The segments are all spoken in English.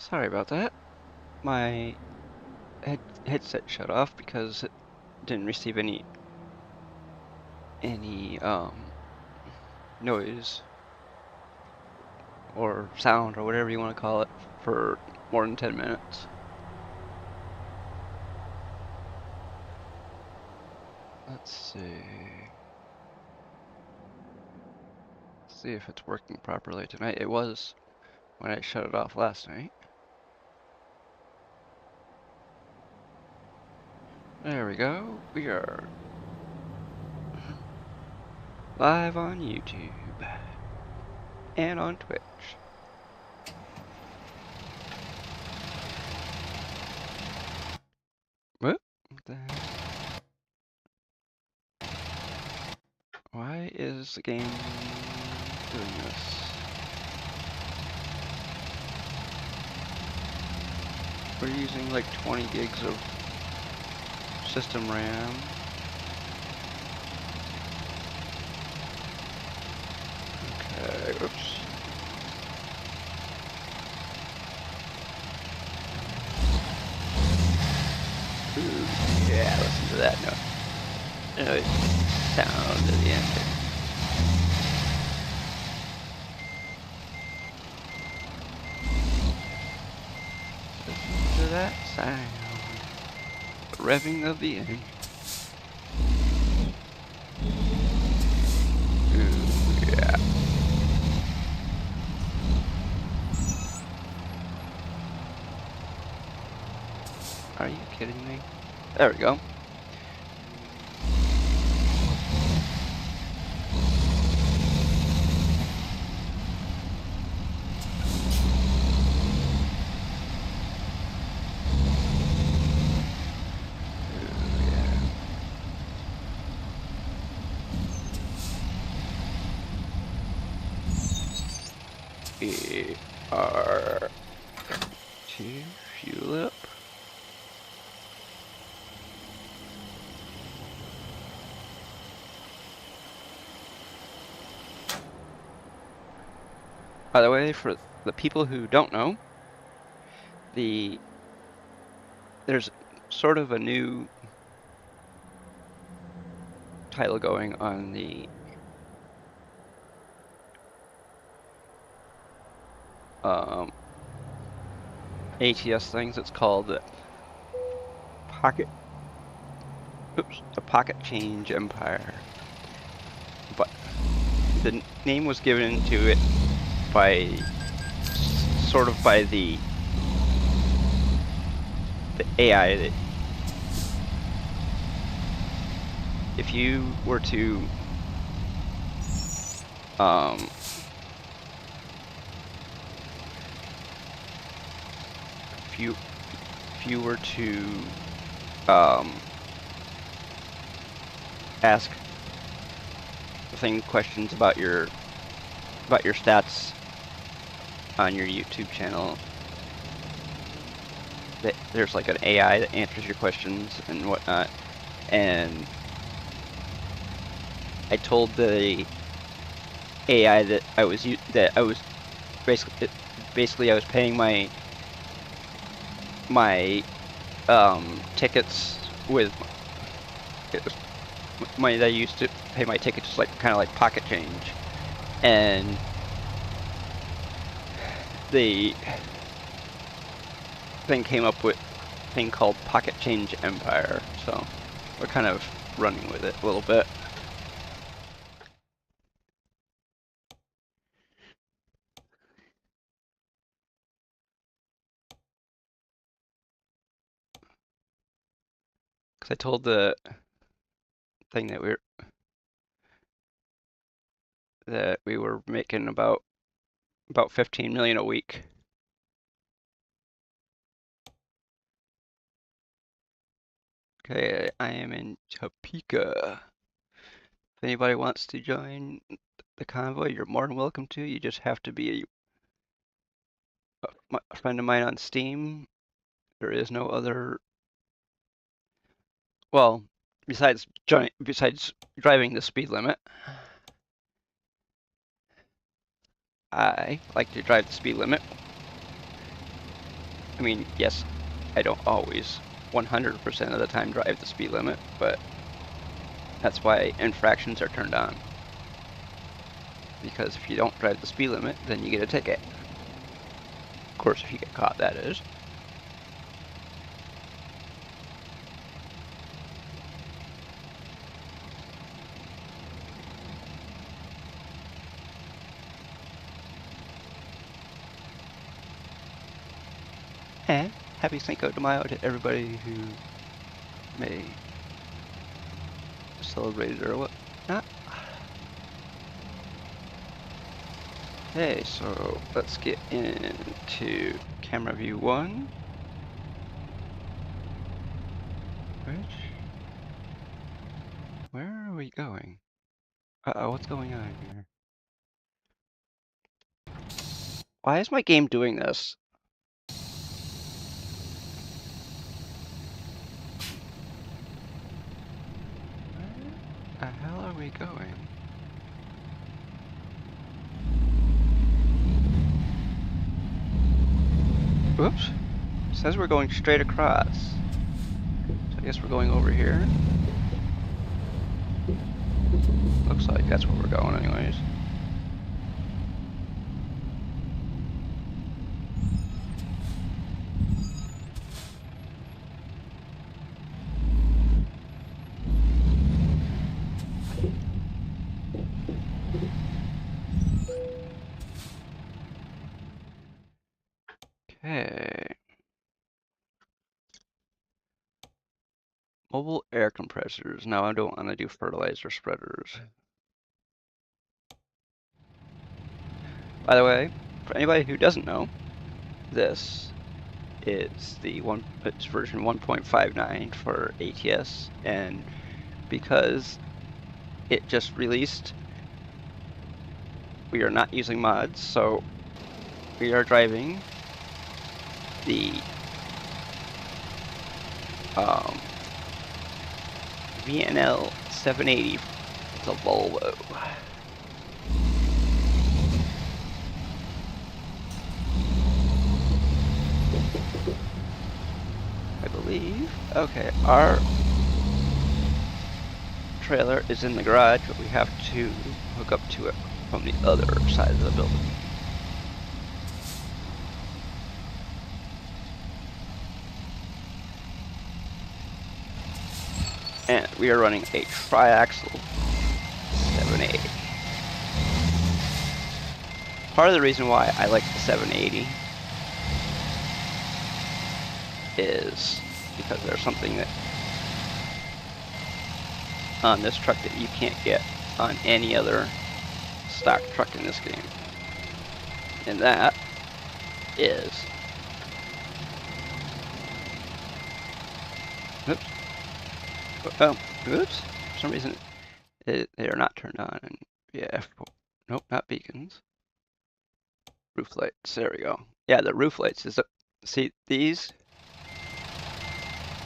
Sorry about that. My headset shut off because it didn't receive any noise or sound or whatever you want to call it for more than 10 minutes. Let's see. Let's see if it's working properly tonight. It was when I shut it off last night. There we go. We are live on YouTube and on Twitch. What? Why is the game doing this? We're using like 20 gigs of system RAM. Okay, oops. Ooh, yeah, listen to that note. Sound of the engine. Listen to that sound. The revving of the engine. Ooh, yeah. Are you kidding me? There we go. We are to fuel up. By the way, for the people who don't know, there's sort of a new title going on the ATS things. It's called the Pocket Change Empire. But the name was given to it by the AI that if you were to if you were to ask the thing questions about your stats on your YouTube channel, there's like an AI that answers your questions and whatnot, and I told the AI that I was basically I was paying my tickets with money that I used to pay my tickets, like kind of like pocket change, and the thing came up with a thing called Pocket Change Empire, so we're kind of running with it a little bit. Because I told the thing that we were making about 15 million a week. Okay, I am in Topeka. If anybody wants to join the convoy, you're more than welcome to. You just have to be a friend of mine on Steam. There is no other. Well, besides driving the speed limit, I like to drive the speed limit. I mean, yes, I don't always 100% of the time drive the speed limit, but that's why infractions are turned on. Because if you don't drive the speed limit, then you get a ticket. Of course, if you get caught, that is. And happy Cinco de Mayo to everybody who may celebrate it or whatnot. Okay, so let's get into camera view 1. Where are we going? Uh-oh, what's going on here? Why is my game doing this? Where the hell are we going? Whoops. It says we're going straight across. So I guess we're going over here. Looks like that's where we're going anyways. Okay. Mobile air compressors. Now I don't want to do fertilizer spreaders. By the way, for anybody who doesn't know, this is it's version 1.59 for ATS, and because it just released, we are not using mods, so we are driving the VNL 780. It's a Volvo. I believe. Okay, our trailer is in the garage, but we have to hook up to it from the other side of the building. And we are running a triaxle 780. Part of the reason why I like the 780 is because there's something that on this truck that you can't get on any other stock truck in this game. And that is, oops. Oh, oops. For some reason, they are not turned on. And yeah, nope, not beacons. Roof lights. There we go. Yeah, the roof lights is. See, these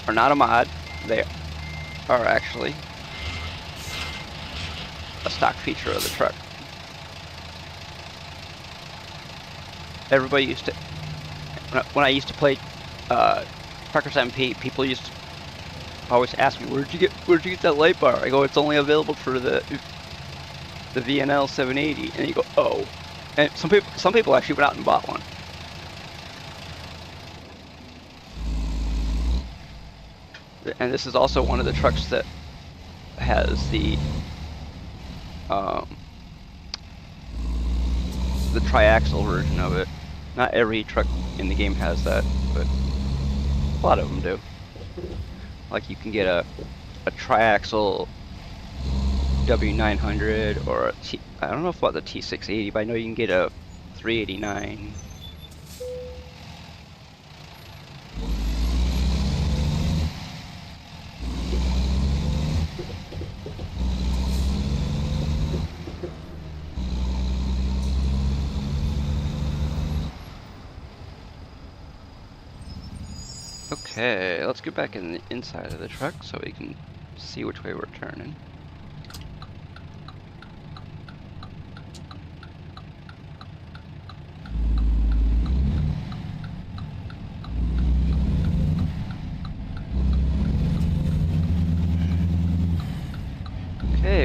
are not a mod. They are actually a stock feature of the truck. Everybody used to, when I used to play Truckers MP, people used to always ask me, where'd you get that light bar? I go, it's only available for the VNL 780. And you go, oh. And some people actually went out and bought one. And this is also one of the trucks that has the triaxle version of it. Not every truck in the game has that, but a lot of them do. Like you can get a triaxle W900 or I don't know about the T680, but I know you can get a 389. Okay, let's get back in the inside of the truck so we can see which way we're turning.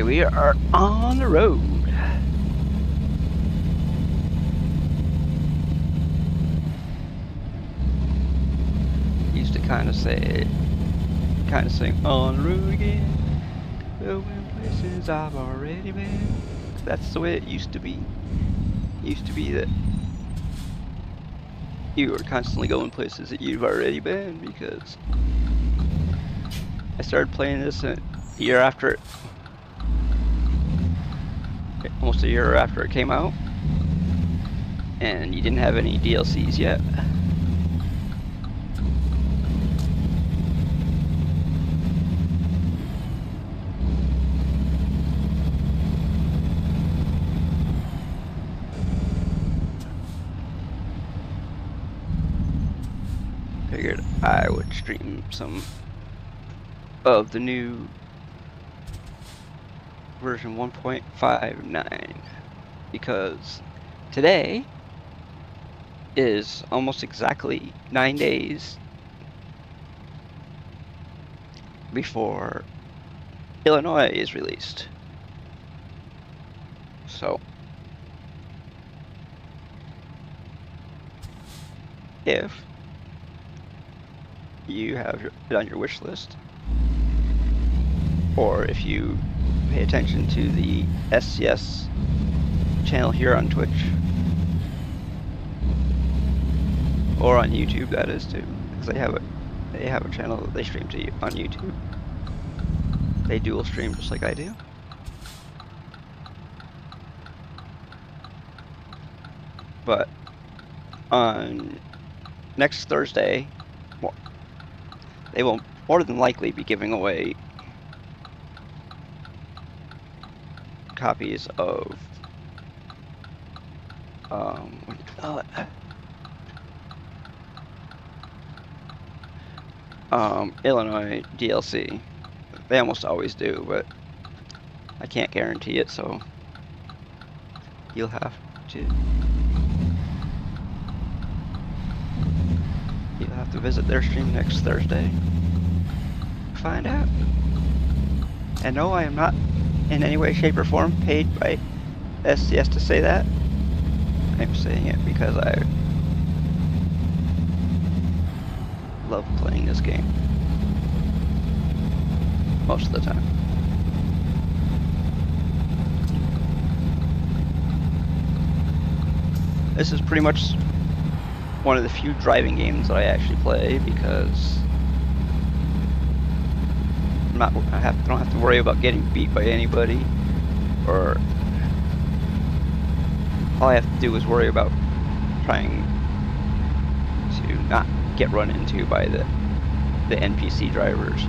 we are on the road. Used to kind of sing on the road again, going places I've already been. That's the way it used to be. Used to be that you were constantly going places that you've already been, because I started playing this a year after it, almost a year after it came out, and you didn't have any DLCs yet. Figured I would stream some of the new version 1.59, because today is almost exactly 9 days before Illinois is released. So if you have it on your wish list, or if you pay attention to the SCS channel here on Twitch, or on YouTube, that is too, because they have a channel that they stream to you on YouTube. They dual stream just like I do. But on next Thursday, they will more than likely be giving away copies of what do you call it? Illinois DLC. They almost always do, but I can't guarantee it, so you'll have to visit their stream next Thursday to find out. And no, I am not in any way, shape, or form paid by SCS to say that. I'm saying it because I love playing this game most of the time. This is pretty much one of the few driving games that I actually play, because I don't have to worry about getting beat by anybody, or all I have to do is worry about trying to not get run into by the NPC drivers.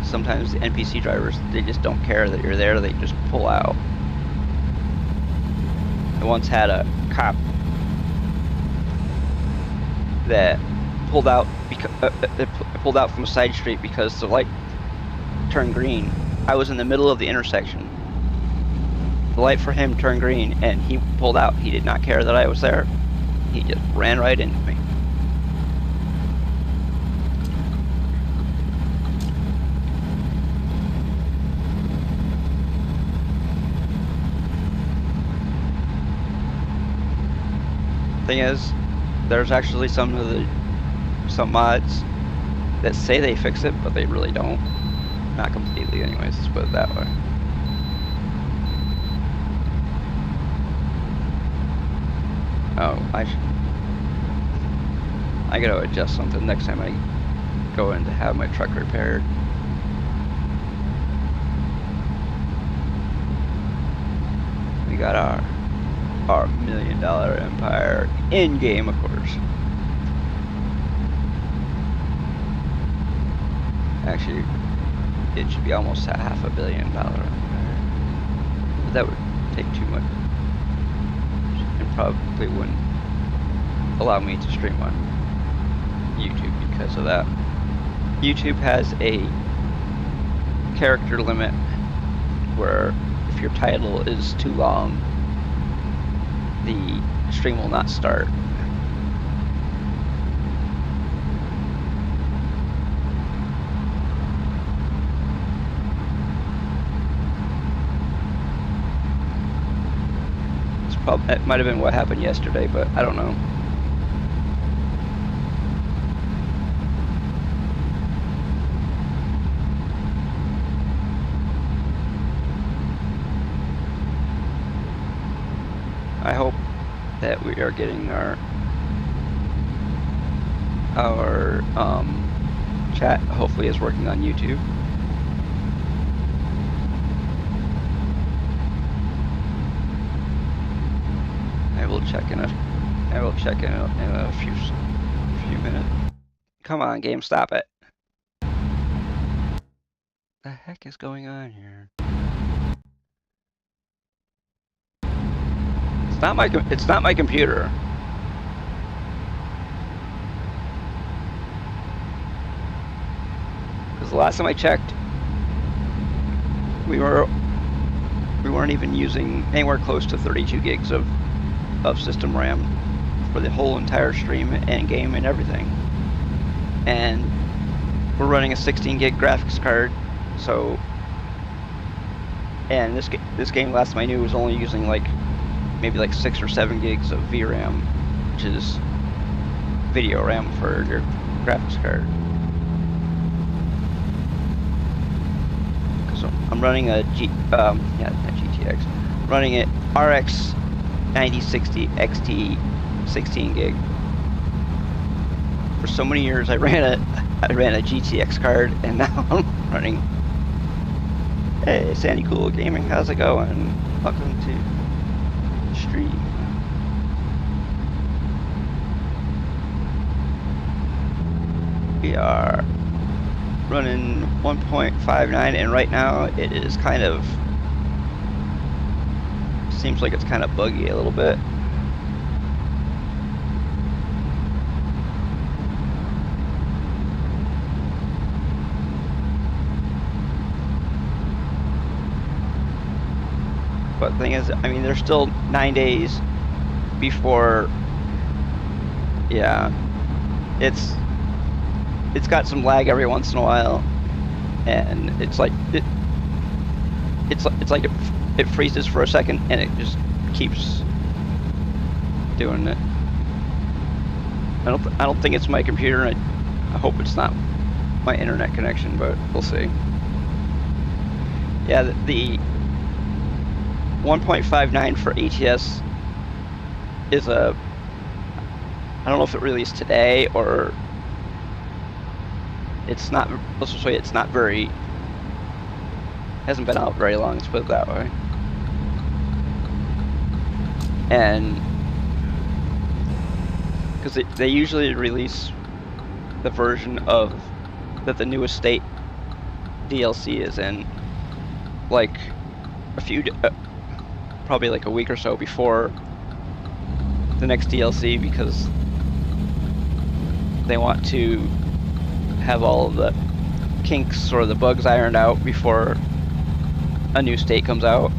Sometimes the NPC drivers, they just don't care that you're there, they just pull out. I once had a cop that pulled out from a side street because the light turned green. I was in the middle of the intersection. The light for him turned green and he pulled out. He did not care that I was there. He just ran right into me. Thing is, there's actually some mods that say they fix it, but they really don't. Not completely, anyways. Let's put it that way. Oh, I gotta adjust something next time I go in to have my truck repaired. We got our $1 million empire in game, of course. Actually, it should be almost a $500 million empire, but that would take too much and probably wouldn't allow me to stream on YouTube because of that. YouTube has a character limit where if your title is too long, the stream will not start. Well, it might have been what happened yesterday, but I don't know. I hope that we are getting our chat hopefully is working on YouTube. I will check in a few minutes. Come on, game, stop it. The heck is going on here? It's not my computer. Because the last time I checked, we weren't even using anywhere close to 32 gigs of system RAM for the whole entire stream and game and everything. And we're running a 16 gig graphics card, so, and this game last time I knew was only using maybe 6 or 7 gigs of VRAM, which is video RAM for your graphics card. So I'm running a not GTX, running an RX 9060 XT 16 gig. For so many years I ran a GTX card, and now I'm running. Hey, Sandy Cool Gaming, how's it going? Welcome to the stream. We are running 1.59, and right now it is seems like it's kind of buggy a little bit. But the thing is, I mean, there's still 9 days before. Yeah, it's got some lag every once in a while, and it's like it freezes for a second and it just keeps doing it. I don't think it's my computer. I hope it's not my internet connection, but we'll see. Yeah, the 1.59 for ATS is I don't know if it released today or it's not. Let's just say it's not very. Hasn't been out very long. Let's put it that way. And because they usually release the version of that the newest state DLC is in, like probably like a week or so before the next DLC, because they want to have all of the kinks or the bugs ironed out before a new state comes out.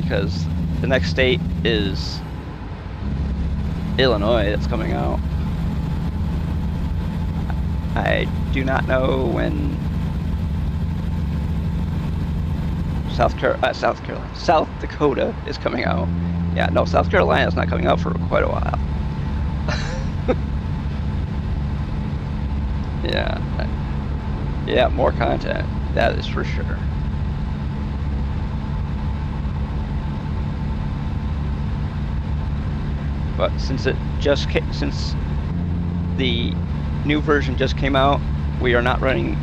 Because the next state is Illinois that's coming out. I do not know when South Dakota is coming out. Yeah, no, South Carolina is not coming out for quite a while. Yeah, more content, that is for sure. But since the new version just came out, we are not running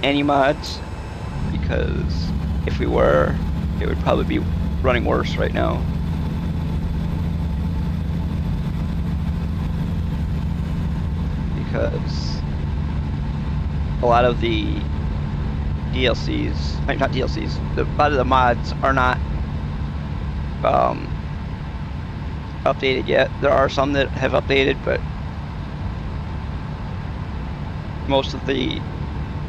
any mods, because if we were, it would probably be running worse right now. Because a lot of the DLCs, not DLCs, a lot of the mods are not updated yet. There are some that have updated, but most of the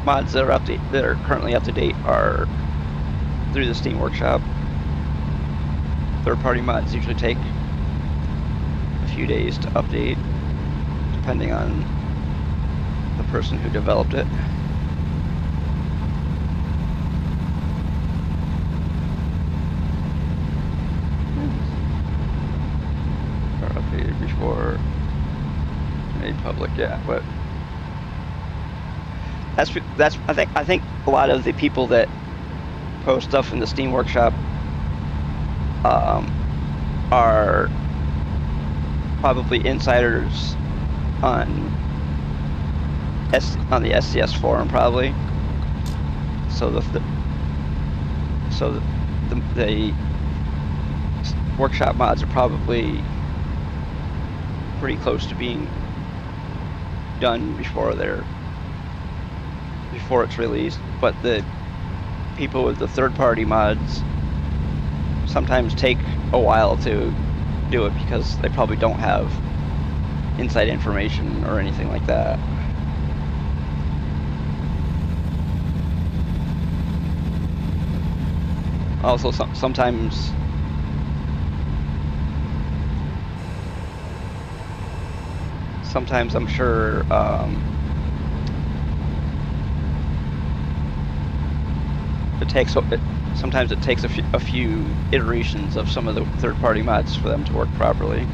mods that are currently up to date are through the Steam Workshop. Third-party mods usually take a few days to update, depending on the person who developed it. Yeah, but that's I think a lot of the people that post stuff in the Steam Workshop are probably insiders on the SCS forum probably. So the workshop mods are probably pretty close to being done before it's released, but the people with the third-party mods sometimes take a while to do it because they probably don't have inside information or anything like that. Also, sometimes I'm sure sometimes it takes a few iterations of some of the third-party mods for them to work properly.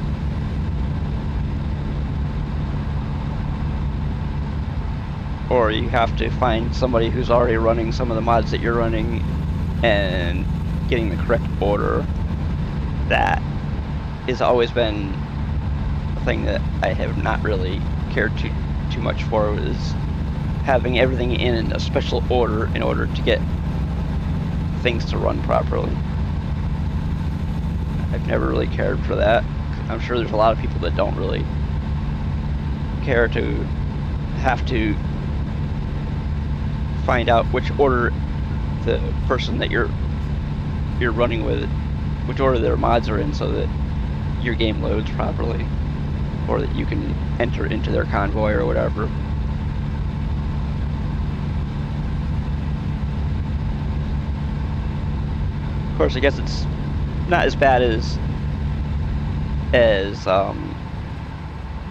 Or you have to find somebody who's already running some of the mods that you're running and getting the correct order. That has always been a thing that I have not really cared too much for, is having everything in a special order in order to get things to run properly. I've never really cared for that. I'm sure there's a lot of people that don't really care to have to find out which order the person that you're running with, which order their mods are in, so that your game loads properly, or that you can enter into their convoy or whatever. Of course, I guess it's not as bad as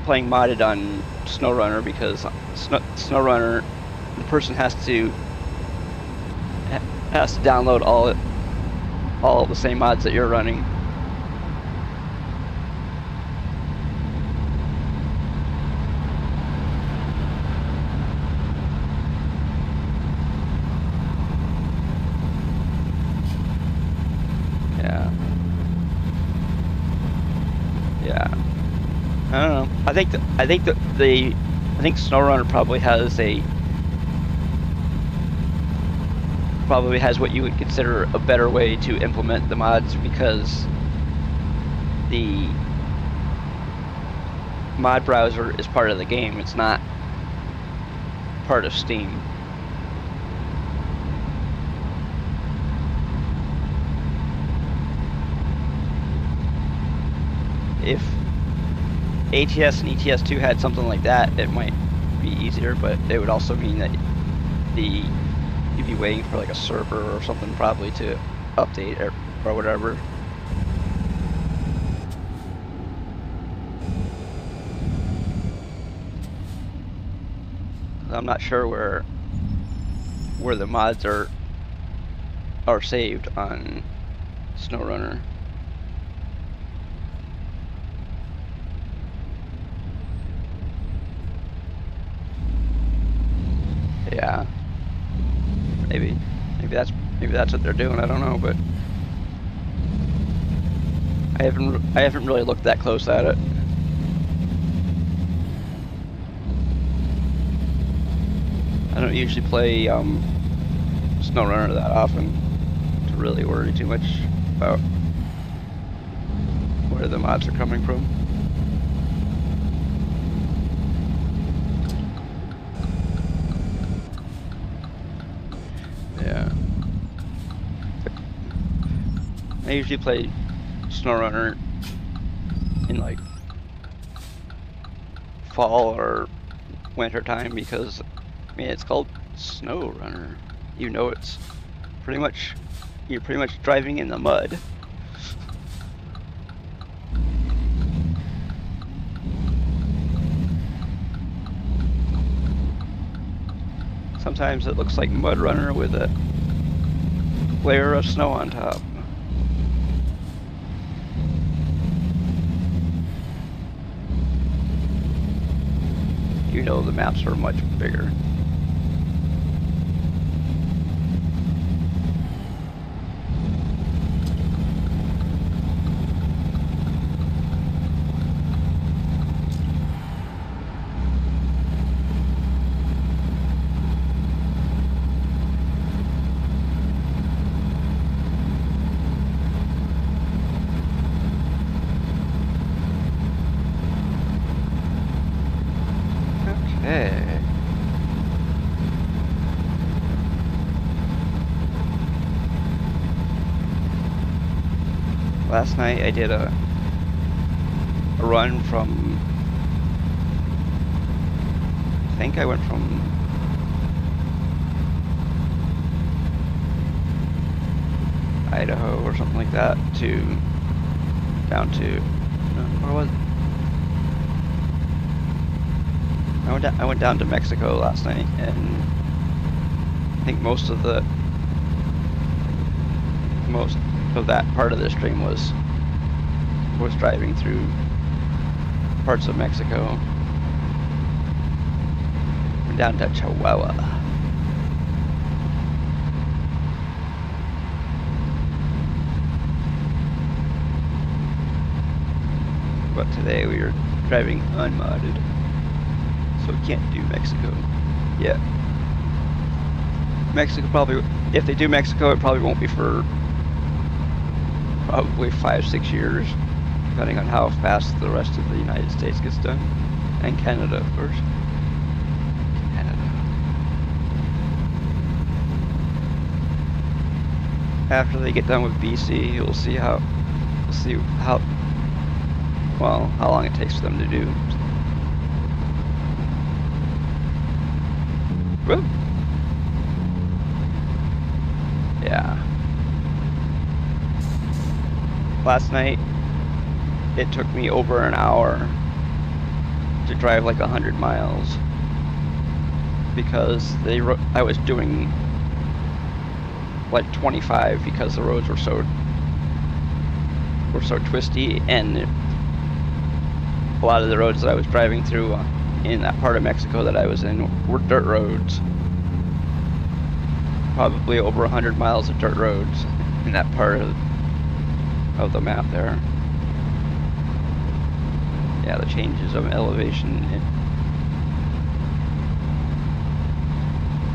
playing modded on SnowRunner, because SnowRunner, the person has to download all of the same mods that you're running. Yeah. I don't know. I think SnowRunner probably has what you would consider a better way to implement the mods, because the mod browser is part of the game. It's not part of Steam. If ATS and ETS2 had something like that, it might be easier, but it would also mean that you'd be waiting for like a server or something probably to update or whatever. I'm not sure where the mods are saved on SnowRunner. Yeah. Maybe that's what they're doing. I don't know, but I haven't really looked that close at it. I don't usually play SnowRunner that often to really worry too much about where the mods are coming from. Yeah. I usually play SnowRunner in like fall or winter time, because I mean, it's called SnowRunner. You know, it's you're pretty much driving in the mud. Sometimes it looks like Mud Runner with a layer of snow on top. even though the maps are much bigger. Okay. Last night I did a run from, I think I went from Idaho or something like that to down to, where was it? I went down to Mexico last night, and I think most of that part of the stream was driving through parts of Mexico. Went down to Chihuahua. But today we are driving unmodded. So we can't do Mexico yet. Mexico probably, if they do Mexico, it probably won't be for probably 5-6 years, depending on how fast the rest of the United States gets done. And Canada, of course. Canada. After they get done with BC, you'll see how long it takes for them to do. Woo. Yeah. Last night, it took me over an hour to drive like 100 miles because I was doing like 25 because the roads were so twisty, and a lot of the roads that I was driving through in that part of Mexico that I was in were dirt roads. Probably over 100 miles of dirt roads in that part of the map there. Yeah, the changes of elevation.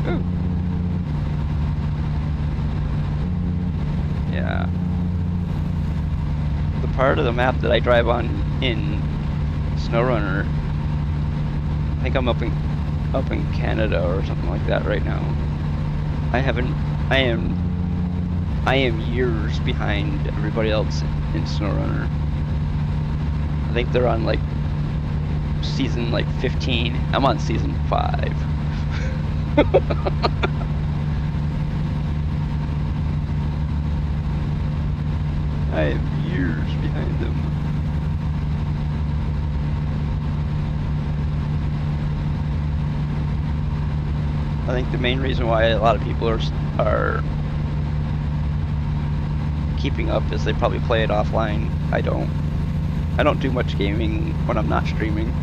Ooh. Yeah. The part of the map that I drive on in SnowRunner, I think I'm up in Canada or something like that right now. I am years behind everybody else in SnowRunner. I think they're on like season like 15. I'm on season 5. I am years behind them. I think the main reason why a lot of people are keeping up is they probably play it offline. I don't do much gaming when I'm not streaming.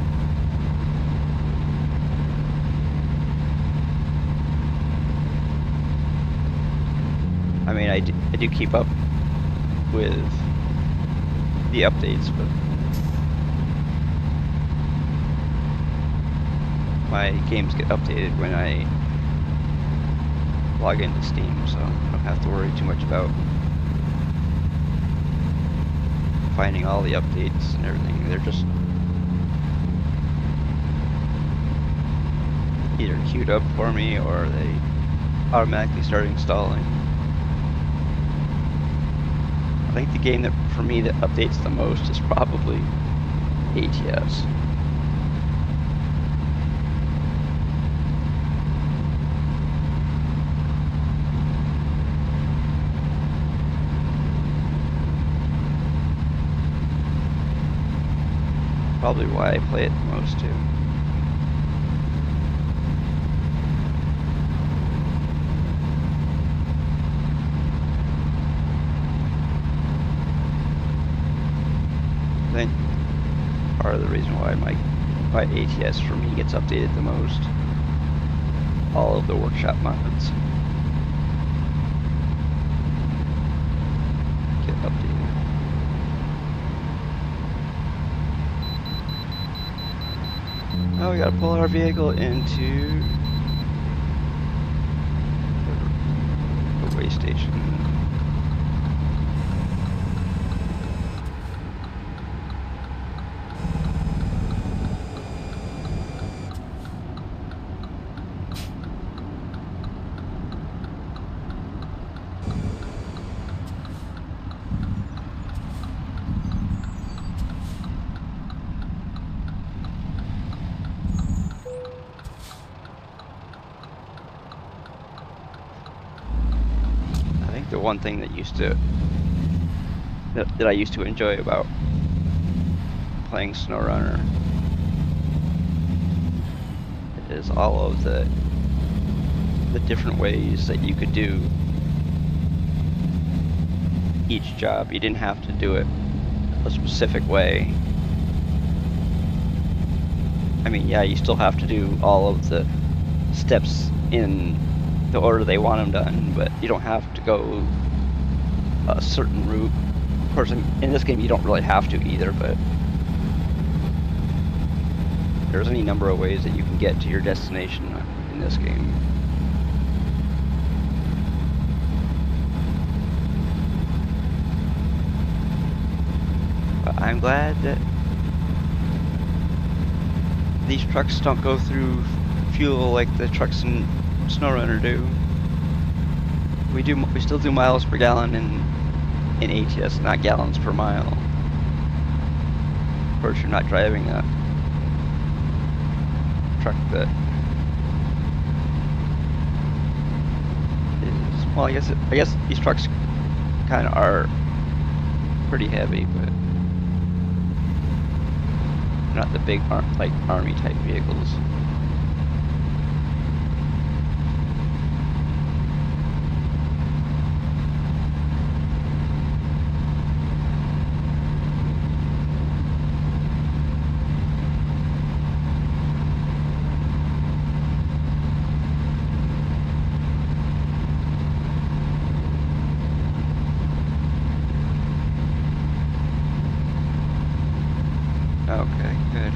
I mean, I do keep up with the updates, but my games get updated when I log into Steam, so I don't have to worry too much about finding all the updates and everything. They're just either queued up for me or they automatically start installing. I think the game that for me that updates the most is probably ATS. Probably why I play it the most too. I think part of the reason why my why ATS for me gets updated the most. All of the workshop mods get updated. Oh, we gotta pull our vehicle into the way station. The one thing that I used to enjoy about playing SnowRunner is all of the different ways that you could do each job. You didn't have to do it a specific way. I mean, yeah, you still have to do all of the steps in the order they want them done, but you don't have to go a certain route. Of course, in this game you don't really have to either, but there's any number of ways that you can get to your destination in this game. But I'm glad that these trucks don't go through fuel like the trucks in SnowRunner do. We still do miles per gallon in ATS, not gallons per mile. Of course, you're not driving a truck that is, well, I guess these trucks kind of are pretty heavy, but not the big like army type vehicles. Okay, good.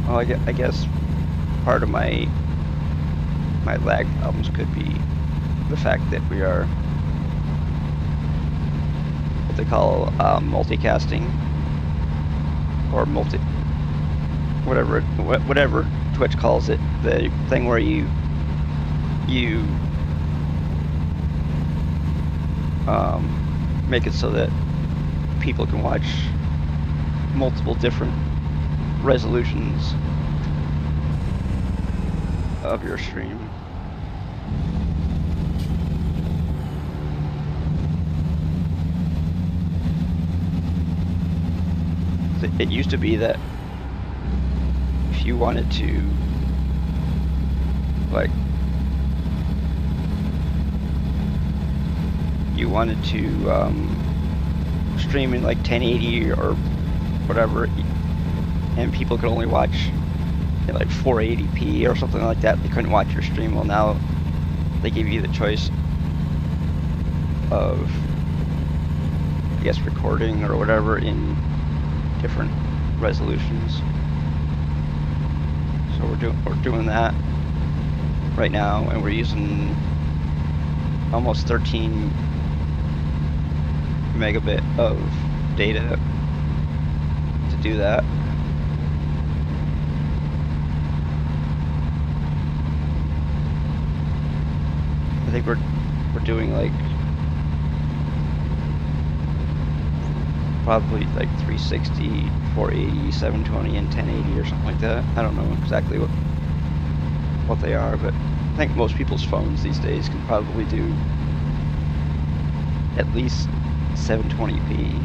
Well, I guess part of my lag problems could be the fact that we are what they call multicasting, or whatever Twitch calls it, the thing where you make it so that people can watch multiple different resolutions of your stream. It used to be that if you wanted to, like, stream in like 1080 or whatever, and people could only watch at like 480p or something like that, they couldn't watch your stream. Well, now they give you the choice of, I guess, recording or whatever in different resolutions. So we're doing that right now, and we're using almost 13 megabit of data to do that. I think we're doing like probably like 360, 480, 720, and 1080 or something like that. I don't know exactly what they are, but I think most people's phones these days can probably do at least 720p.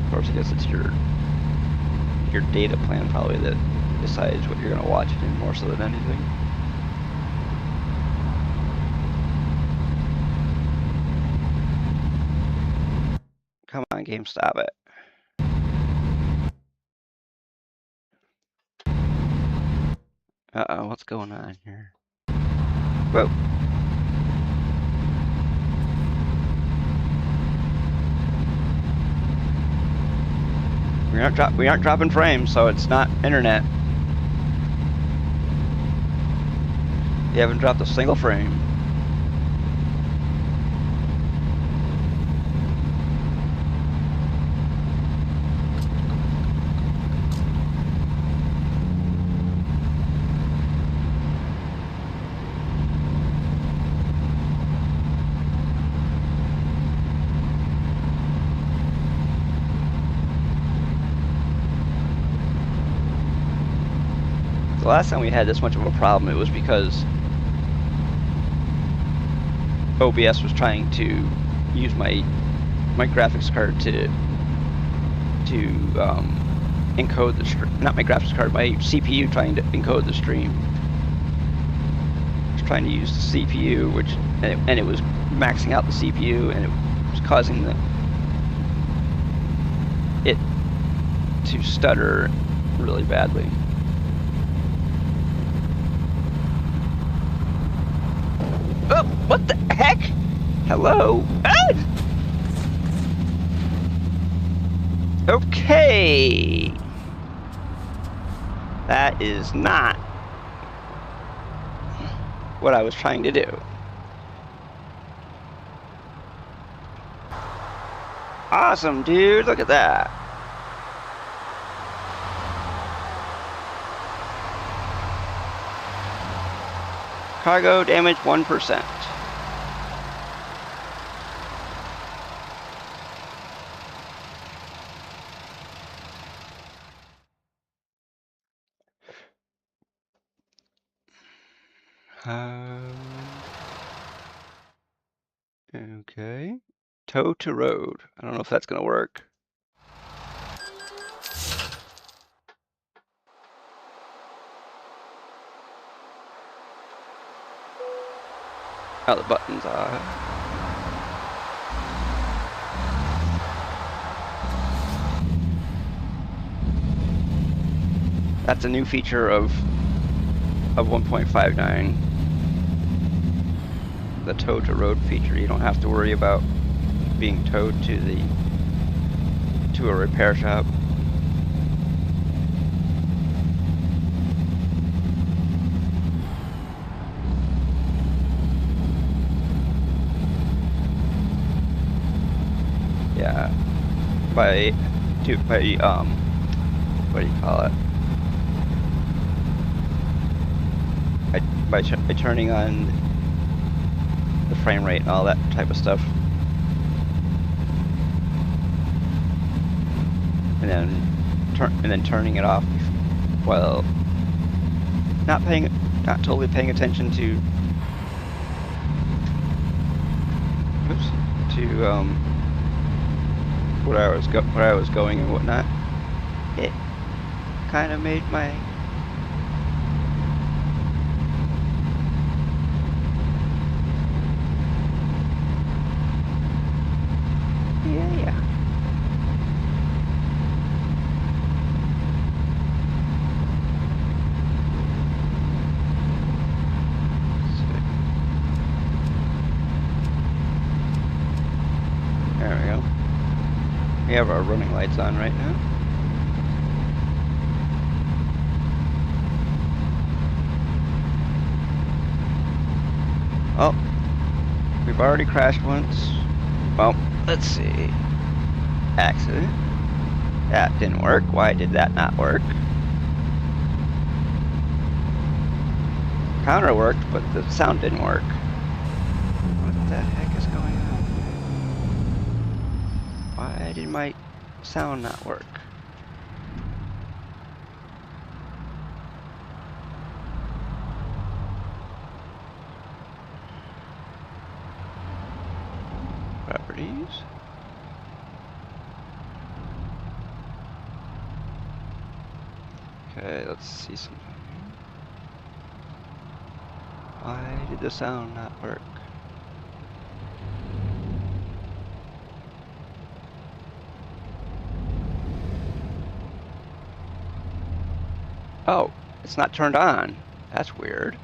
Of course, I guess it's your data plan probably that decides what you're going to watch it in more so than anything. Come on, game, stop it. Uh-oh, what's going on here? Whoa. We aren't dropping frames, so it's not internet. You haven't dropped a single frame. The last time we had this much of a problem, it was because OBS was trying to use my graphics card to encode the stream. Not my graphics card, my CPU trying to encode the stream. It was trying to use the CPU, and it was maxing out the CPU, and it was causing it to stutter really badly. Oh, what the heck? Hello? Ah! Okay. That is not what I was trying to do. Awesome, dude. Look at that. Cargo damage 1%. Okay. Tow to road. I don't know if that's gonna work. Oh, the buttons are. That's a new feature of 1.59. The tow to road feature. You don't have to worry about being towed to a repair shop. Yeah, by what do you call it? By turning on the frame rate and all that type of stuff, and then turning it off while not totally paying attention to where I was going and whatnot. It kind of made my yeah. There we go. We have our running lights on right now. Oh, we've already crashed once. Well, let's see. Accident. That didn't work. Why did that not work? Counter worked, but the sound didn't work. What the heck is going on? Why did my sound not work? Properties. Okay, let's see something. Why did the sound not work? Oh, it's not turned on. That's weird.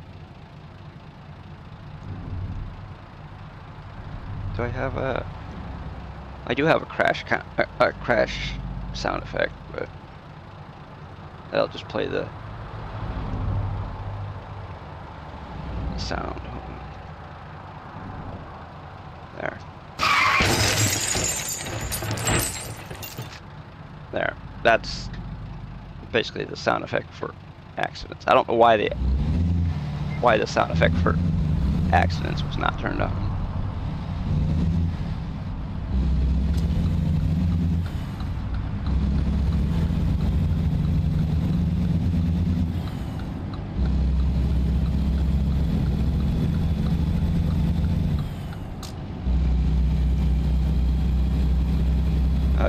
Do I have a... I do have a crash sound effect, but I'll just play the sound. There. There. That's basically the sound effect for accidents. I don't know why the sound effect for accidents was not turned on.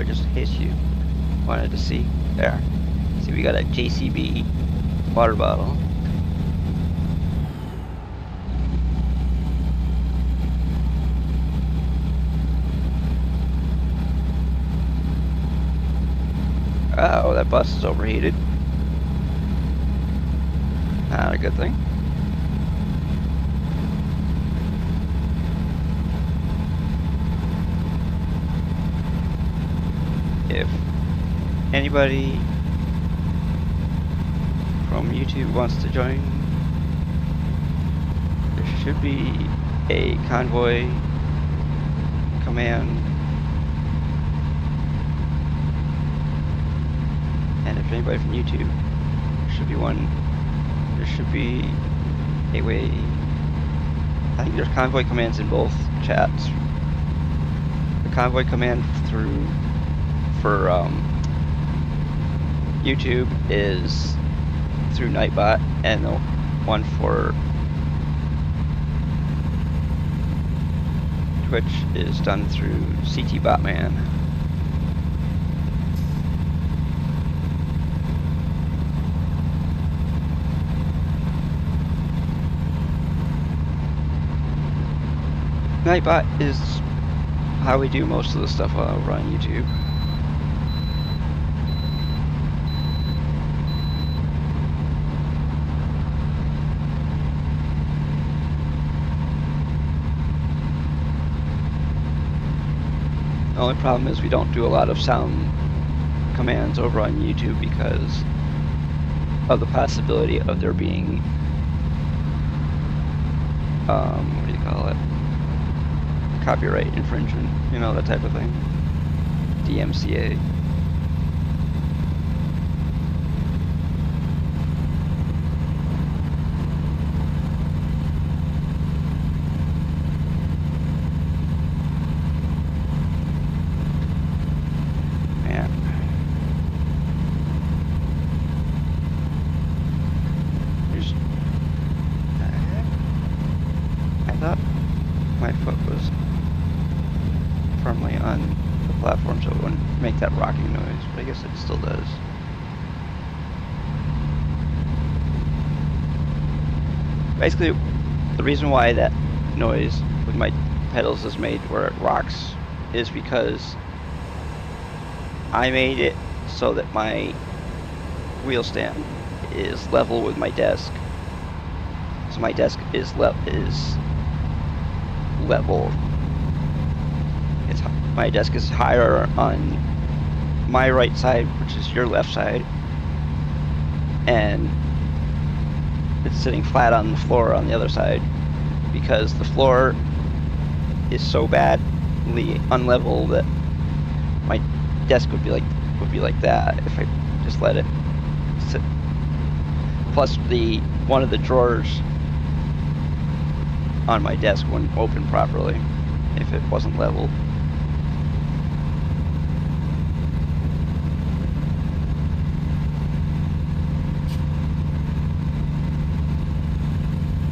Just in case you wanted to see. There. See, we got a JCB water bottle. Oh, that bus is overheated. Not a good thing. If anybody from YouTube wants to join, there should be a convoy command, and if anybody from YouTube, there should be one. There should be a way. I think there's convoy commands in both chats. The convoy command for YouTube is through Nightbot, and the one for Twitch is done through CTMAN'S. Nightbot is how we do most of the stuff over on YouTube. The only problem is we don't do a lot of sound commands over on YouTube because of the possibility of there being, what do you call it? Copyright infringement, you know, that type of thing. DMCA. My foot was firmly on the platform so it wouldn't make that rocking noise, but I guess it still does. Basically, the reason why that noise with my pedals is made where it rocks is because I made it so that my wheel stand is level with my desk. So my desk is level. My desk is higher on my right side, which is your left side, and it's sitting flat on the floor on the other side because the floor is so badly unlevel that my desk would be like that if I just let it sit. Plus, one of the drawers on my desk wouldn't open properly if it wasn't leveled.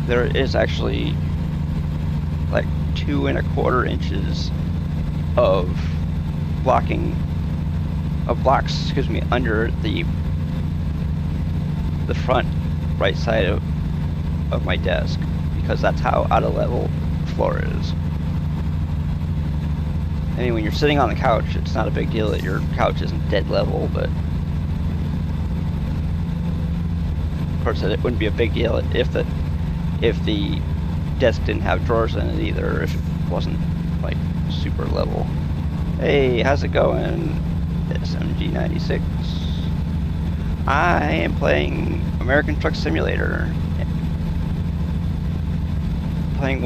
there is actually like 2 1/4 inches of blocks, excuse me, under the front right side of my desk, because that's how out of level the floor is. I mean, when you're sitting on the couch, it's not a big deal that your couch isn't dead level, but of course it wouldn't be a big deal if the desk didn't have drawers in it either, if it wasn't like super level. Hey, how's it going? It's G923. I am playing American Truck Simulator. Playing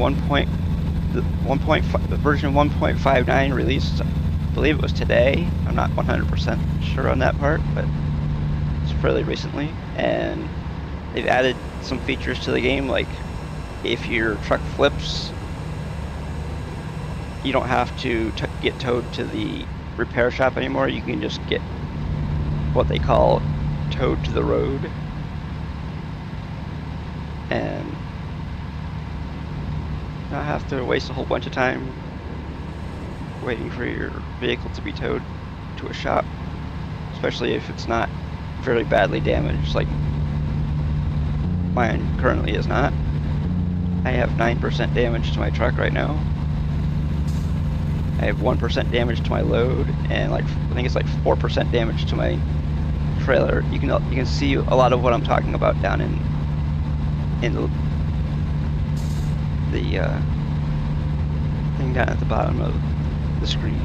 version 1.59 released, I believe it was today. I'm not 100% sure on that part, but it's fairly recently. And they've added some features to the game, like if your truck flips, you don't have to get towed to the repair shop anymore. You can just get what they call towed to the road, and not have to waste a whole bunch of time waiting for your vehicle to be towed to a shop, especially if it's not very badly damaged like mine currently is not. I have 9% damage to my truck right now. I have 1% damage to my load, and I think it's like 4% damage to my trailer. You can see a lot of what I'm talking about down in the thing down at the bottom of the screen.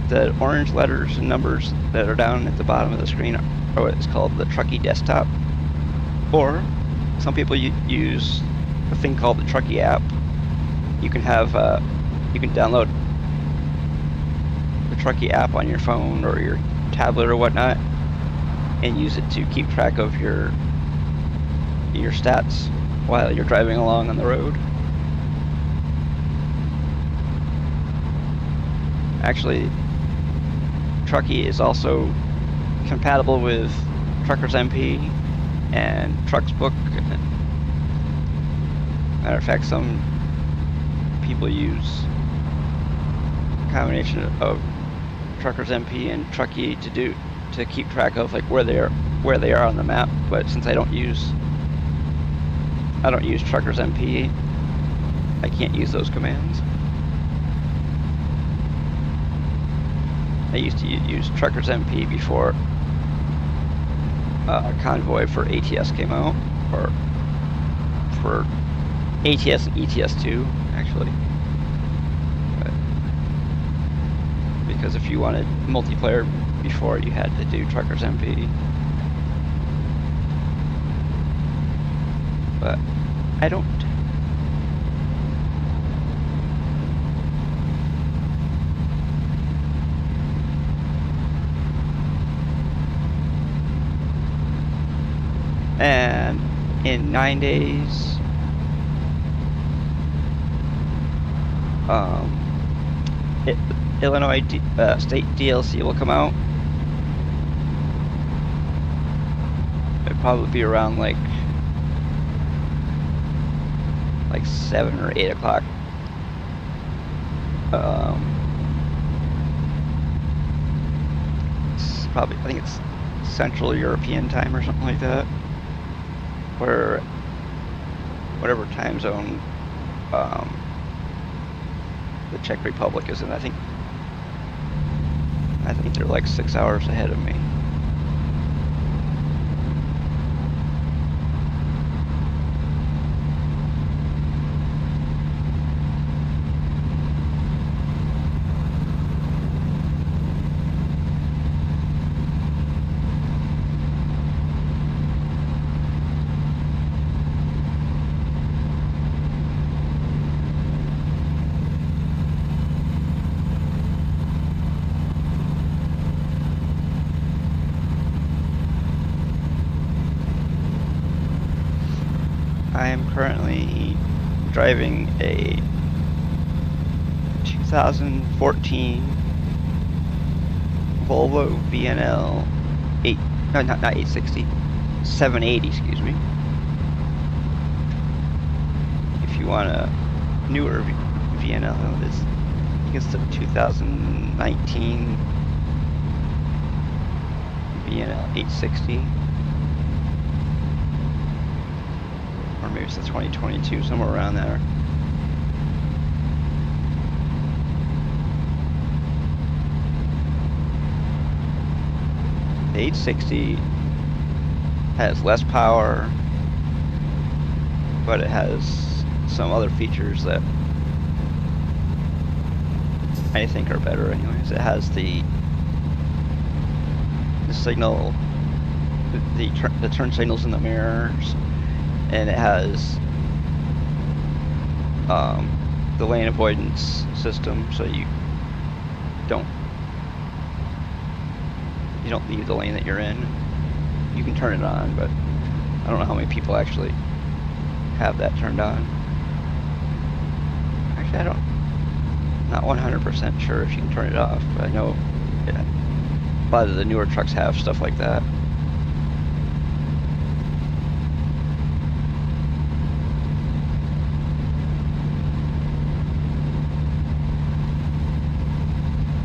The orange letters and numbers that are down at the bottom of the screen are what is called the Truckee desktop, or some people use a thing called the Truckee app. You can download the Truckee app on your phone or your tablet or whatnot, and use it to keep track of your stats while you're driving along on the road. Actually, Truckee is also compatible with Truckers MP and Trucksbook. Matter of fact, some people use a combination of Truckers MP and Truckee to keep track of like where they are on the map. But since I don't use Truckers MP, I can't use those commands. I used to use Truckers MP before Convoy for ATS came out, or for ATS and ETS2 actually. But because if you wanted multiplayer before, you had to do Truckers MP. But I don't. And in 9 days, Illinois state DLC will come out. It'll probably be around like 7 or 8 o'clock. It's probably, I think it's Central European time or something like that, where whatever time zone the Czech Republic is in. I think they're like 6 hours ahead of me. I am currently driving a 2014 Volvo VNL 8, no, not 860, 780, excuse me. If you want a newer VNL, this, I think it's the 2019 VNL 860. Or maybe it's the 2022, somewhere around there. The 860 has less power, but it has some other features that I think are better anyways. It has the signal, the turn signals in the mirrors, and it has the lane avoidance system, so you don't leave the lane that you're in. You can turn it on, but I don't know how many people actually have that turned on. Actually, not 100% sure if you can turn it off, but I know a lot of the newer trucks have stuff like that.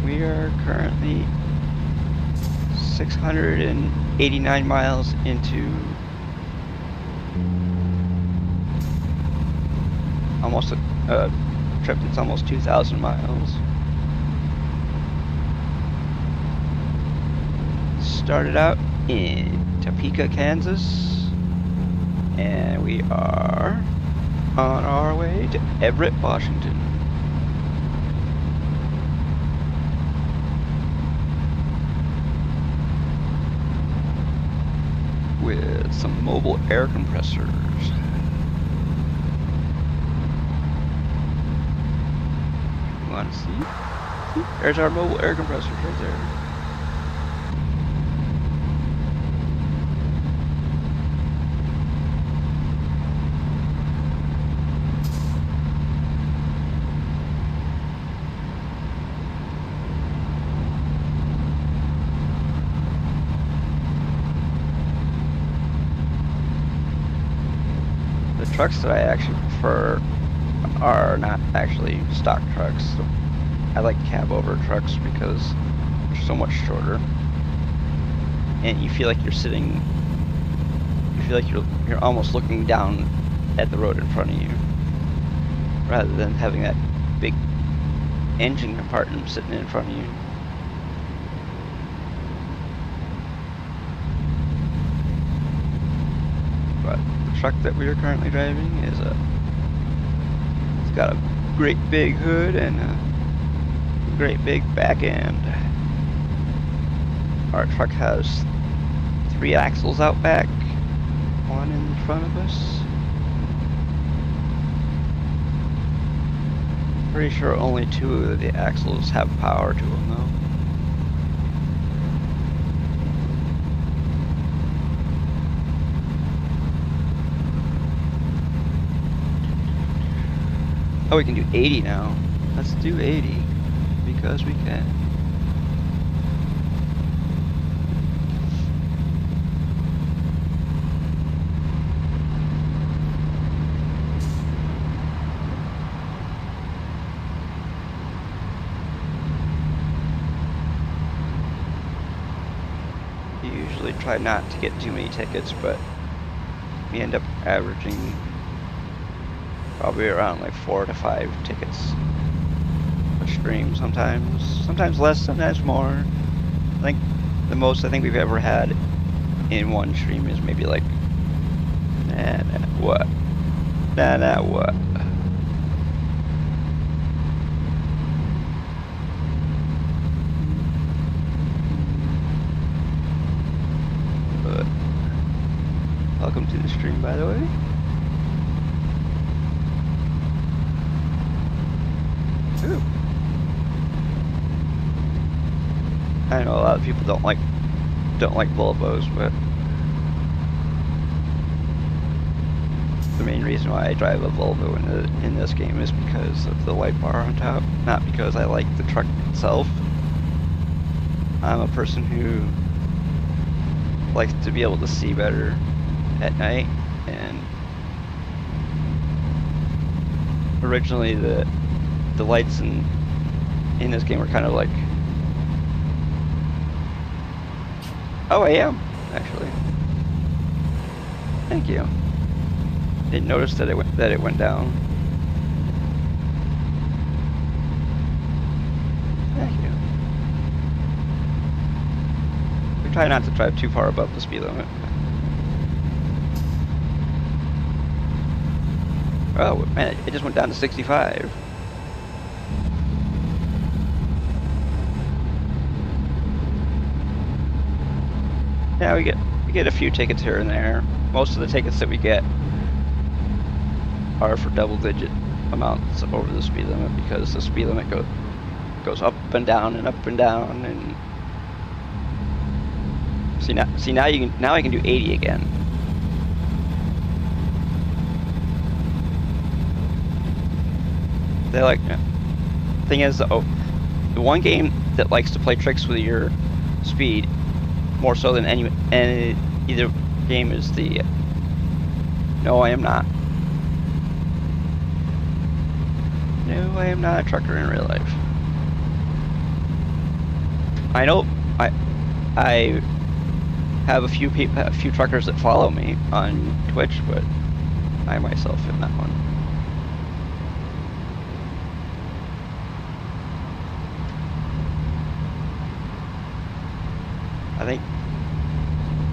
We are currently 689 miles into almost a trip that's almost 2,000 miles. Started out in Topeka, Kansas, and we are on our way to Everett, Washington. With some mobile air compressors. You want to see? There's our mobile air compressors right there. The trucks that I actually prefer are not actually stock trucks. I like cab over trucks because they're so much shorter, and you feel like you're sitting. You feel like you're almost looking down at the road in front of you, rather than having that big engine compartment sitting in front of you. But the truck that we are currently driving is it's got a great big hood and a great big back end. Our truck has 3 axles out back, 1 in front of us. Pretty sure only 2 of the axles have power to them though. Oh, we can do 80 now. Let's do 80, because we can. You usually try not to get too many tickets, but we end up averaging probably around like 4 to 5 tickets a stream sometimes. Sometimes less, sometimes more. I think the most I think we've ever had in one stream is maybe like, what? What? But welcome to the stream, by the way. Ooh. I know a lot of people don't like Volvos, but the main reason why I drive a Volvo in this game is because of the light bar on top, not because I like the truck itself. I'm a person who likes to be able to see better at night, and originally the lights in this game were kind of like, oh, I am actually. Thank you. Didn't notice that it went down. Thank you. We try not to drive too far above the speed limit. Oh man, it just went down to 65. Yeah, we get a few tickets here and there. Most of the tickets that we get are for double-digit amounts over the speed limit, because the speed limit goes up and down and up and down. And see now I can do 80 again. They like. Thing is, the one game that likes to play tricks with your speed more so than any either game is the No, I am not. No, I am not a trucker in real life. I know I have a few truckers that follow me on Twitch, but I myself am not one. I think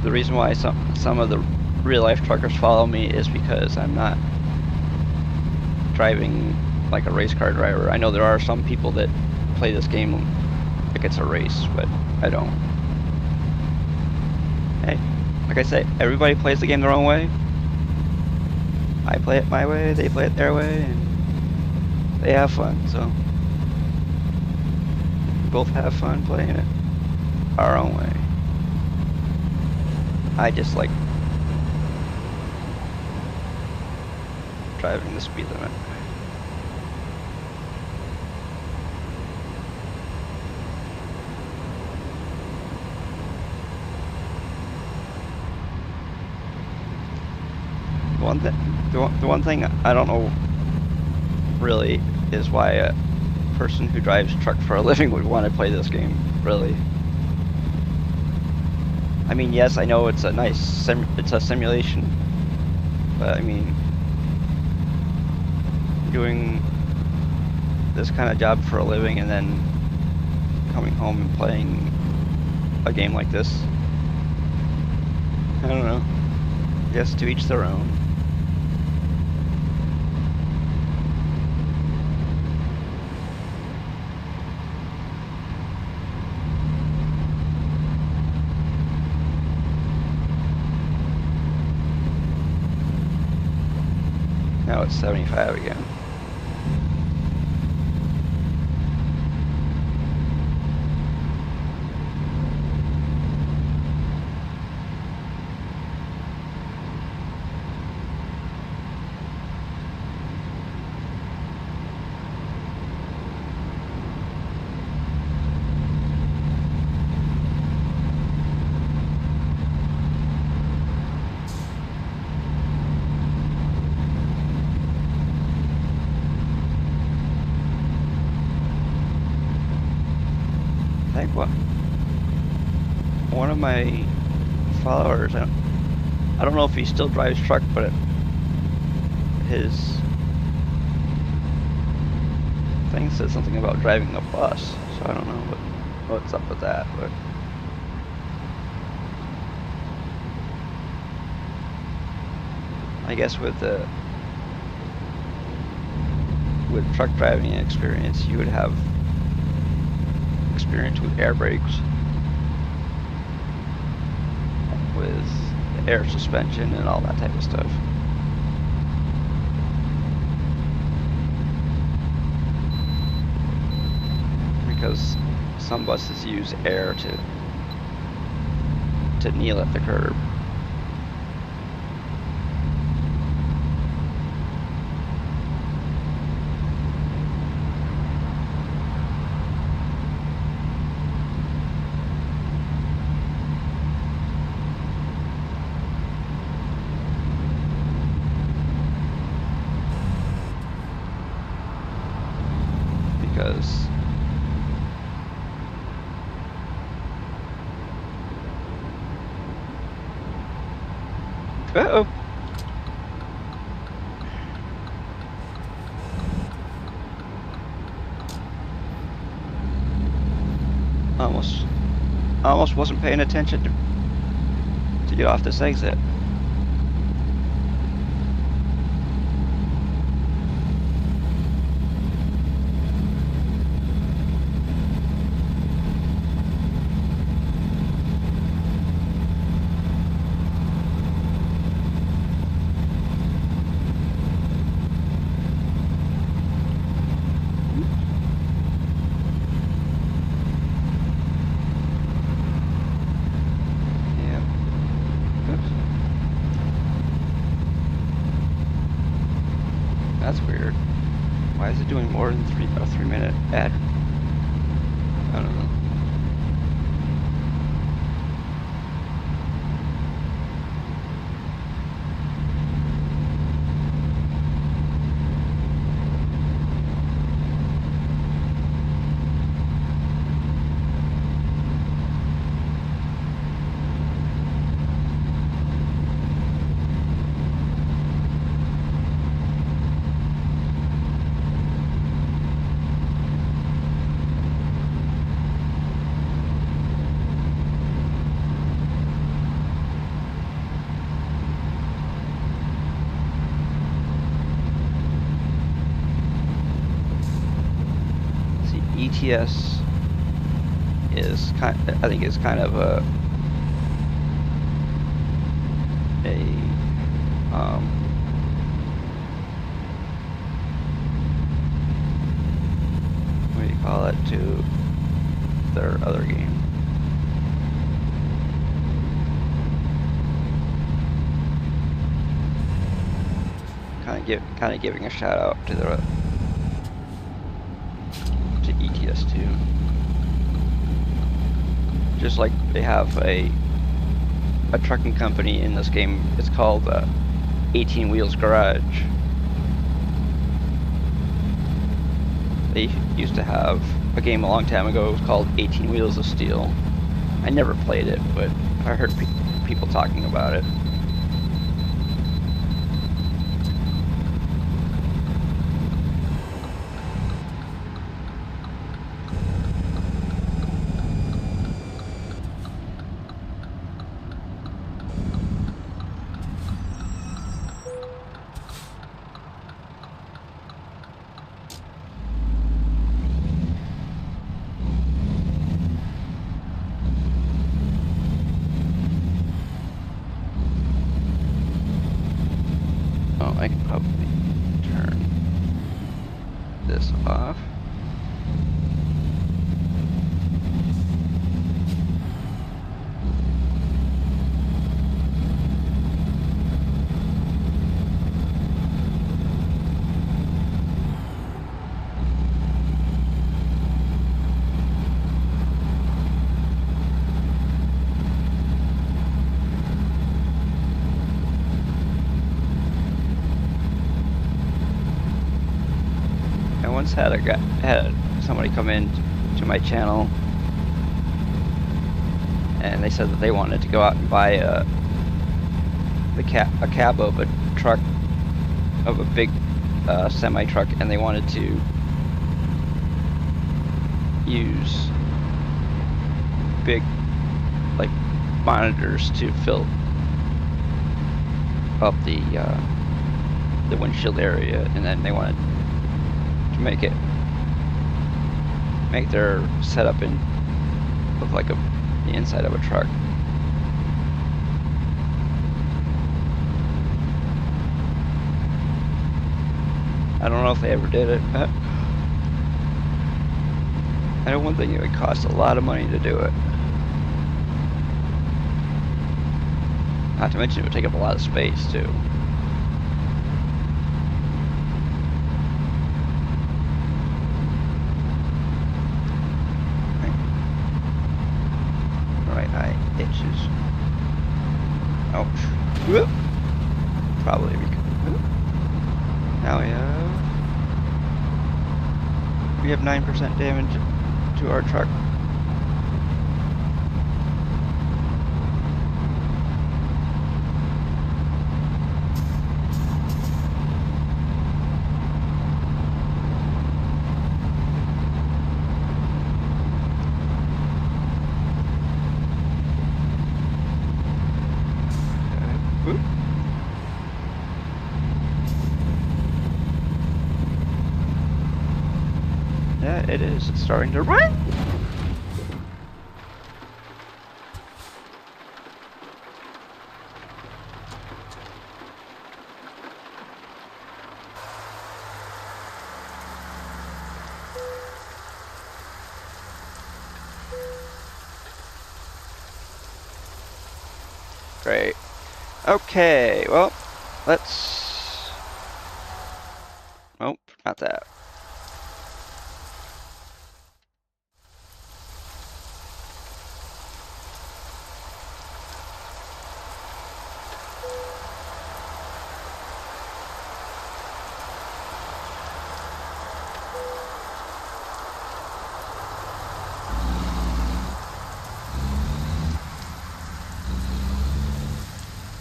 the reason why some of the real life truckers follow me is because I'm not driving like a race car driver. I know there are some people that play this game like it's a race, but I don't. Hey, like I say, everybody plays the game their own way. I play it my way, they play it their way, and they have fun, so we both have fun playing it our own way. I just like driving the speed limit. The one thing I don't know really is why a person who drives a truck for a living would want to play this game, really. I mean, yes, I know it's a nice it's a simulation, but I mean, doing this kind of job for a living and then coming home and playing a game like this, I don't know. I guess to each their own. Now it's 75 again. I think one of my followers, I don't know if he still drives truck, but his thing said something about driving a bus, so I don't know what's up with that, but I guess with truck driving experience, you would have experience with air brakes, with air suspension and all that type of stuff. Because some buses use air to kneel at the curb. Uh-oh. Almost wasn't paying attention to get off this exit. That's weird. Why is it doing more than a 3-minute ad? I don't know. ETS is I think is kind of a what do you call it, to their other game. Kind of giving a shout out to their ETS2. Just like they have a trucking company in this game. It's called 18 Wheels Garage. They used to have a game a long time ago. It was called 18 Wheels of Steel. I never played it, but I heard people talking about it. I can probably turn this off. Once had somebody come in to my channel, and they said that they wanted to go out and buy a cab of a truck, of a big semi truck, and they wanted to use big like monitors to fill up the windshield area, and then they wanted to make their setup and look like the inside of a truck. I don't know if they ever did it. I know one thing, it would cost a lot of money to do it. Not to mention it would take up a lot of space too. Itches. Ouch. Whoop. Probably because now we have 9% damage to our truck. it is. It's starting to rain. Great. Okay, well, let's... Nope, not that.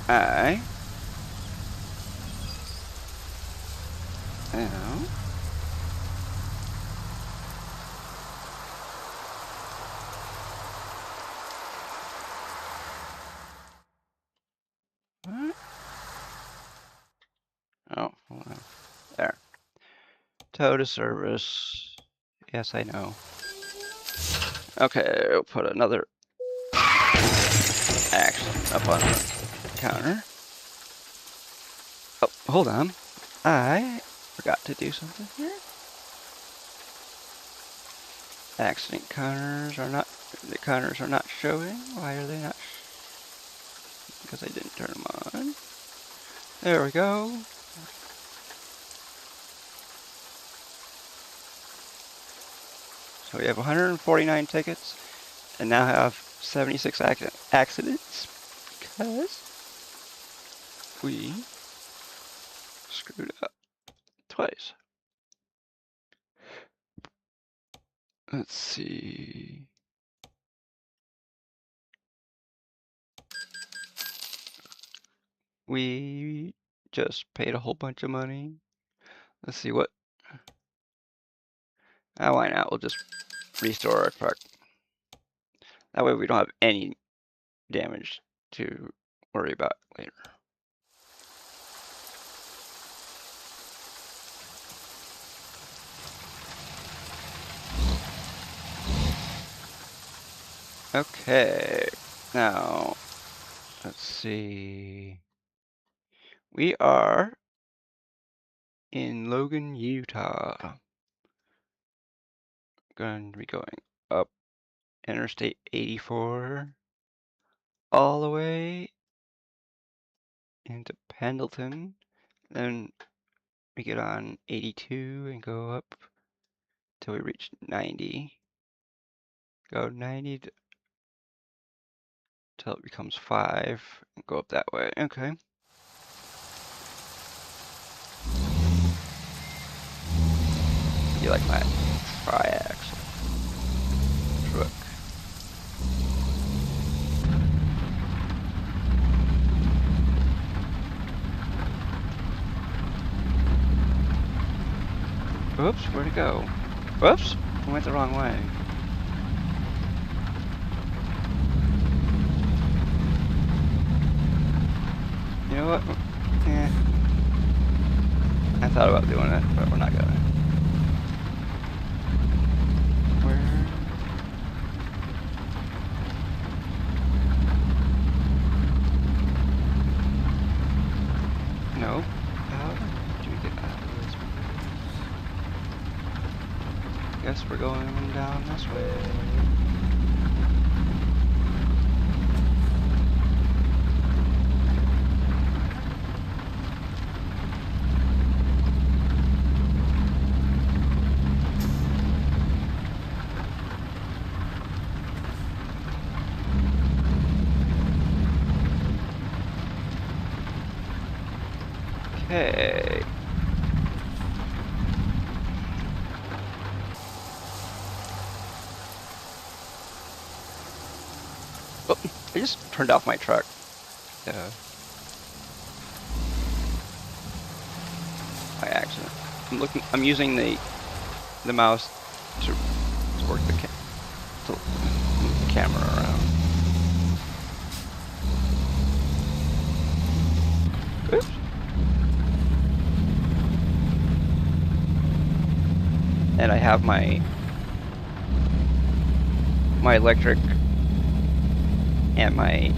I am what? Oh, hold on. There. Tow to service. Yes, I know. Okay, we'll put another action up on the counter. Oh, hold on. I forgot to do something here. Accident counters are not, the counters are not showing. Why are they not? Because I didn't turn them on. There we go. So we have 149 tickets and now have 76 accidents because we screwed up twice. Let's see. We just paid a whole bunch of money. Let's see what. Why not? We'll just restore our truck. That way we don't have any damage to worry about later. Okay, now let's see. We are in Logan, Utah. Going to be going up Interstate 84 all the way into Pendleton. Then we get on 82 and go up till we reach 90. Go 90 till it becomes 5 and go up that way. Okay. You like my tri-axle truck. Whoops, where'd it go? Whoops, I went the wrong way. You know what? Eh. I thought about doing it, but we're not gonna. Where? No. How did we get out of this? Guess we're going down this way. Okay. Oh, I just turned off my truck. By accident. I'm using the mouse to work the move the camera around. Oops. And I have my my electric and my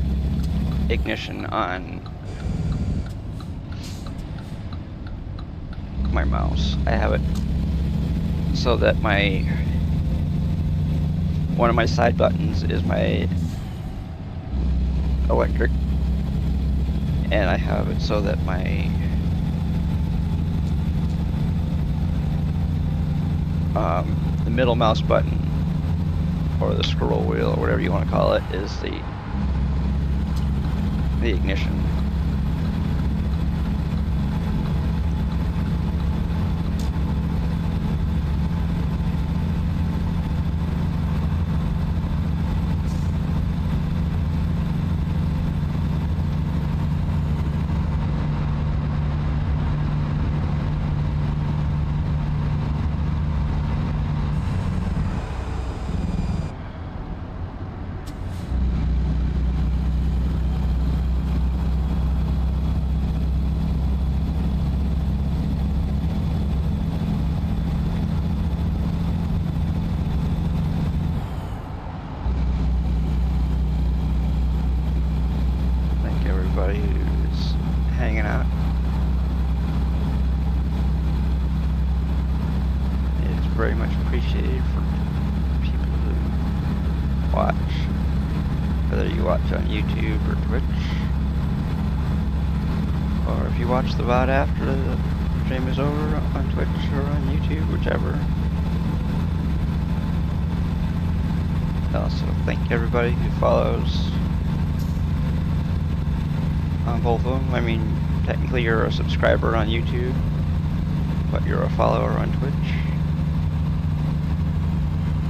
ignition on my mouse. I have it so that one of my side buttons is my electric, and I have it so that the middle mouse button, or the scroll wheel, or whatever you want to call it, is the ignition. Everybody who's hanging out. It's very much appreciated for people who watch, whether you watch on YouTube or Twitch, or if you watch the VOD after the stream is over on Twitch or on YouTube, whichever. I also thank everybody who follows on both of them. I mean, technically you're a subscriber on YouTube, but you're a follower on Twitch.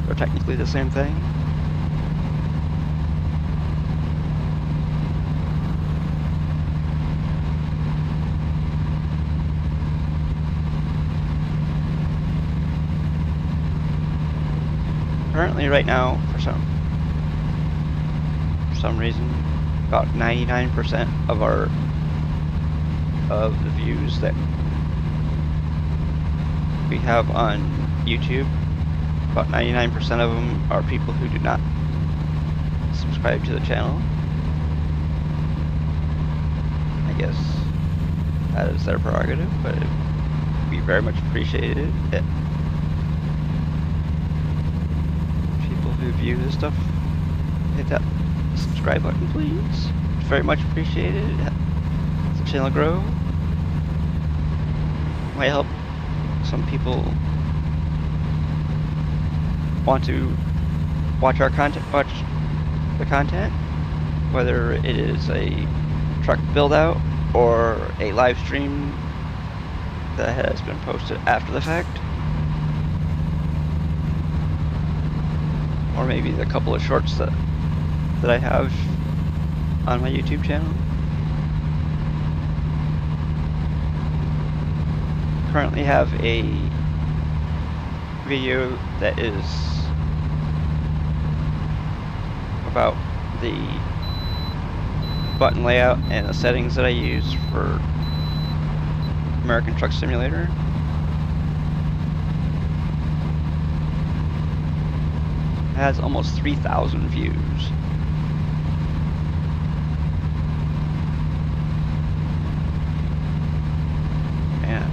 They're technically the same thing. Currently, right now, for some reason, about 99% of the views that we have on YouTube, about 99% of them are people who do not subscribe to the channel. I guess that is their prerogative, but we very much appreciate it. People who view this stuff, hit that subscribe button, please. It's very much appreciated. It helps the channel grow. Might help some people want to watch our content, watch the content, whether it is a truck build out or a live stream that has been posted after the fact, or maybe the couple of shorts that I have on my YouTube channel. Currently have a video that is about the button layout and the settings that I use for American Truck Simulator. It has almost 3,000 views. Man,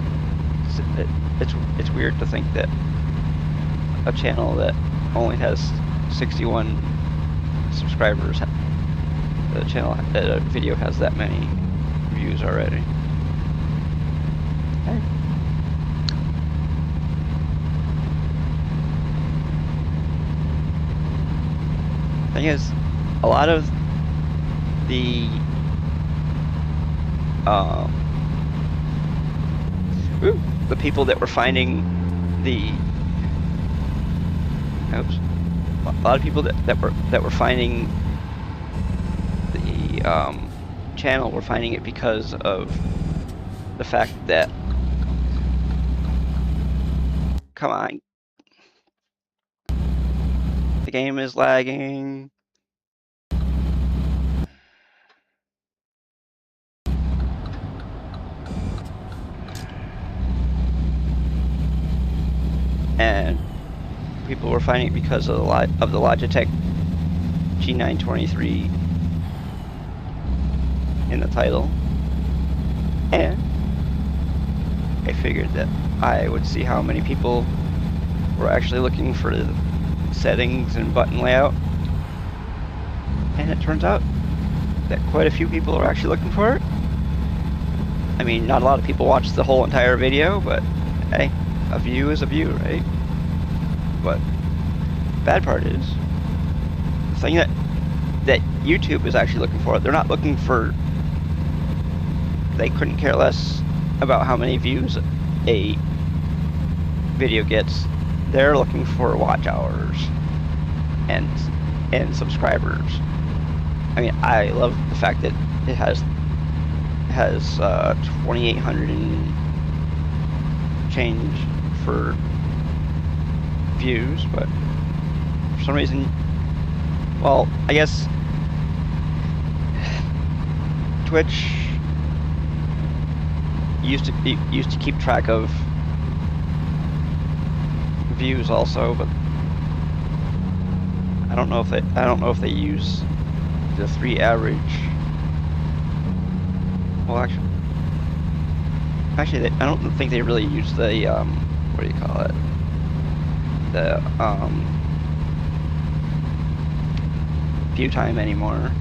it's weird to think that a channel that only has 61 subscribers, a video has that many views already. Hey. Thing is, a lot of the people that were finding a lot of people that were finding the channel were finding it because of the fact that, come on, the game is lagging. And people were finding it because of the Logitech G923 in the title, and I figured that I would see how many people were actually looking for the settings and button layout, and it turns out that quite a few people are actually looking for it. I mean, not a lot of people watch the whole entire video, but hey, a view is a view, right? But bad part is the thing that YouTube is actually looking for. They're not looking for. They couldn't care less about how many views a video gets. They're looking for watch hours and subscribers. I mean, I love the fact that it has 2,800 and change for views, but for some reason, well, I guess Twitch used to keep track of views also, but I don't know if they use the 3 average. Well, actually, I don't think they really use the what do you call it? The view time anymore,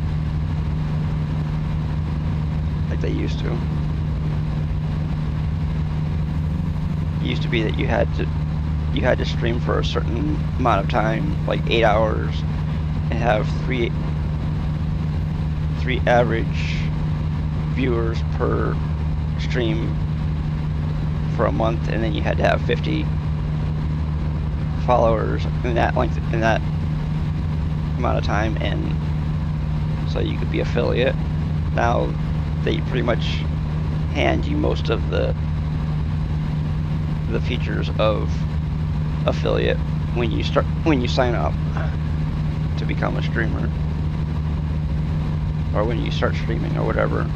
like they used to. It used to be that you had to stream for a certain amount of time, like 8 hours, and have three average viewers per stream for a month, and then you had to have 50 followers in that length, in that amount of time, and so you could be affiliate. Now they pretty much hand you most of the features of affiliate when you sign up to become a streamer, or when you start streaming or whatever.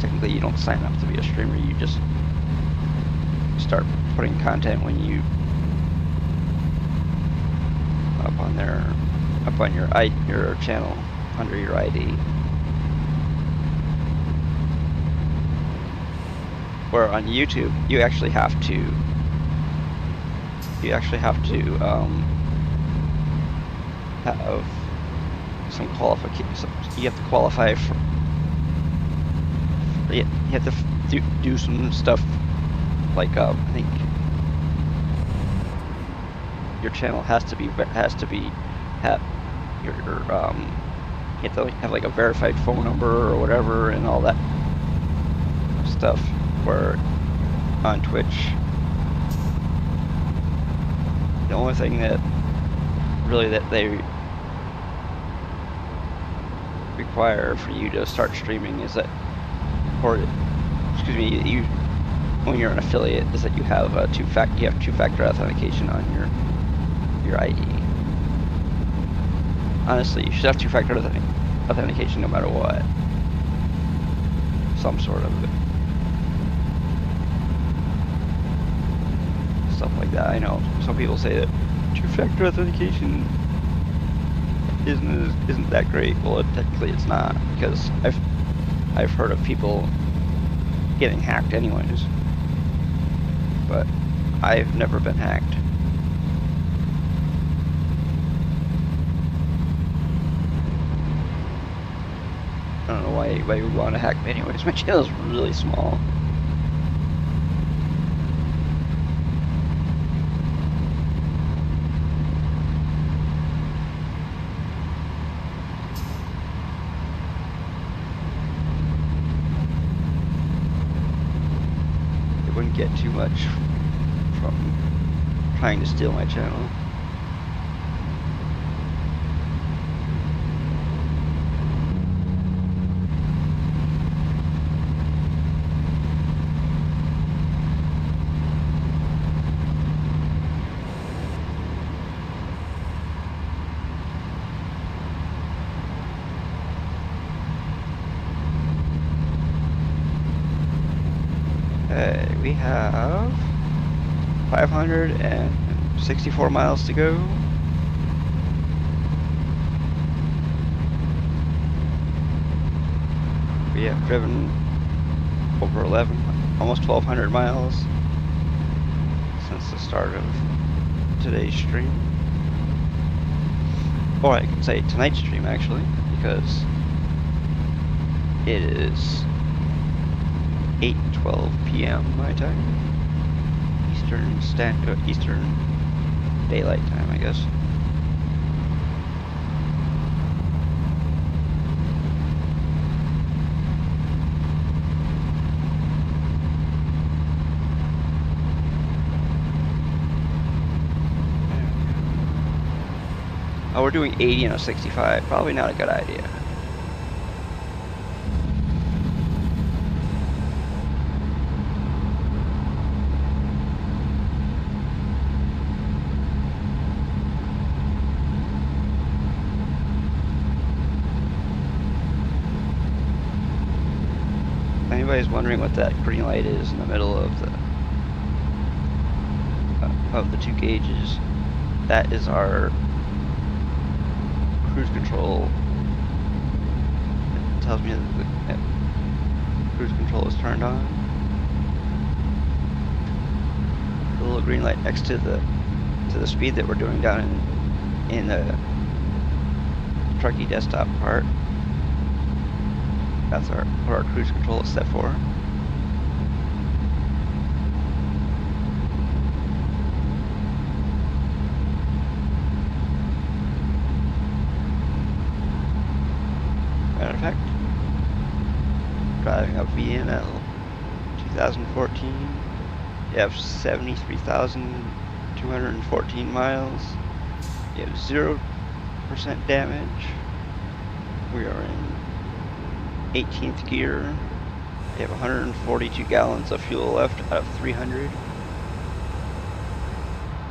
Technically, you don't sign up to be a streamer. You just start putting content when you up on your channel under your ID. Where on YouTube, you actually have to have some qualifications. You have to qualify for. You have to do some stuff like I think your channel has to have your you have to have like a verified phone number or whatever and all that stuff. Where on Twitch, the only thing that they require for you to start streaming is that, or excuse me, when you're an affiliate, is that you have two-factor authentication on your ID. Honestly, you should have two-factor authentication no matter what. Some sort of it. Stuff like that. I know some people say that two-factor authentication isn't that great. Well, technically it's not, because I've heard of people getting hacked anyways, but I've never been hacked. I don't know why anybody would want to hack me anyways. My channel's really small. Wouldn't get too much from trying to steal my channel. We have 564 miles to go. We have driven over 11, almost 1,200 miles since the start of today's stream. Or I could say tonight's stream, actually, because it is 8:12 p.m. my time. Eastern Daylight Time, I guess. Oh, we're doing 80 and a 65. Probably not a good idea. If anybody's wondering what that green light is in the middle of the two gauges, that is our cruise control. It tells me that cruise control is turned on. The little green light next to the speed that we're doing down in the trucky desktop part. That's what our cruise control is set for. Matter of fact, driving a VNL 2014. You have 73,214 miles. You have 0% damage. We are in 18th gear. You have 142 gallons of fuel left out of 300.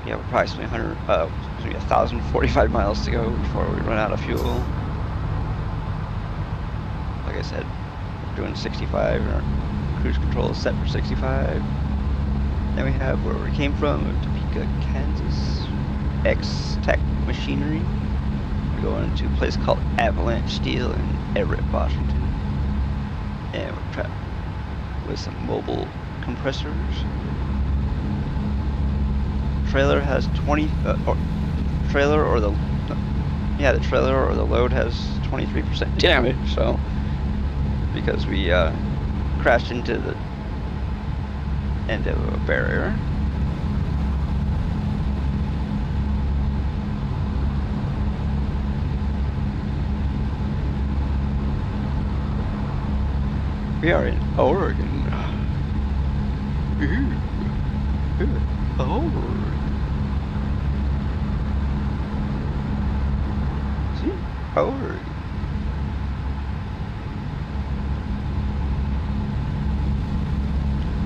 You have approximately 1,045 miles to go before we run out of fuel. Like I said, we're doing 65, and our cruise control is set for 65. Then we have where we came from, Topeka, Kansas, X-Tech Machinery. We're going to a place called Avalanche Steel in Everett, Washington. And we're prepped with some mobile compressors. Trailer has 20, the trailer or the load has 23% damage, so, because we crashed into the end of a barrier. We are in Oregon. Oregon. See? Oregon.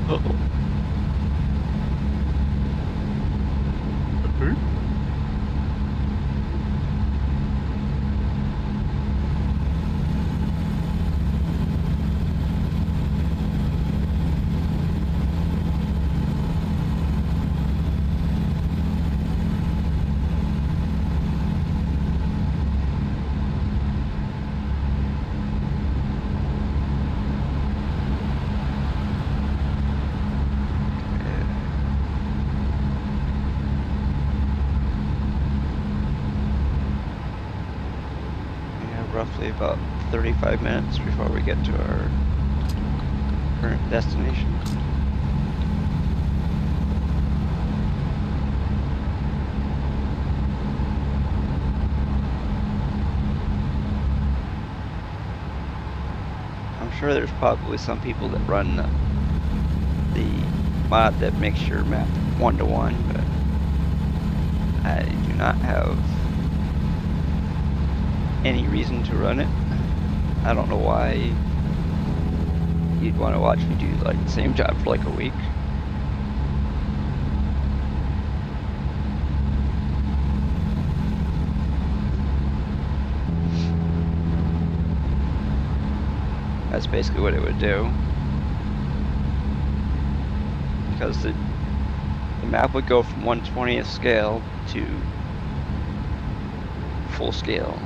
Uh-oh. Roughly about 35 minutes before we get to our current destination. I'm sure there's probably some people that run the mod that makes your map 1-to-1, but I do not have any reason to run it. I don't know why you'd want to watch me do like the same job for like a week. That's basically what it would do. Because the map would go from 1/20th scale to full scale.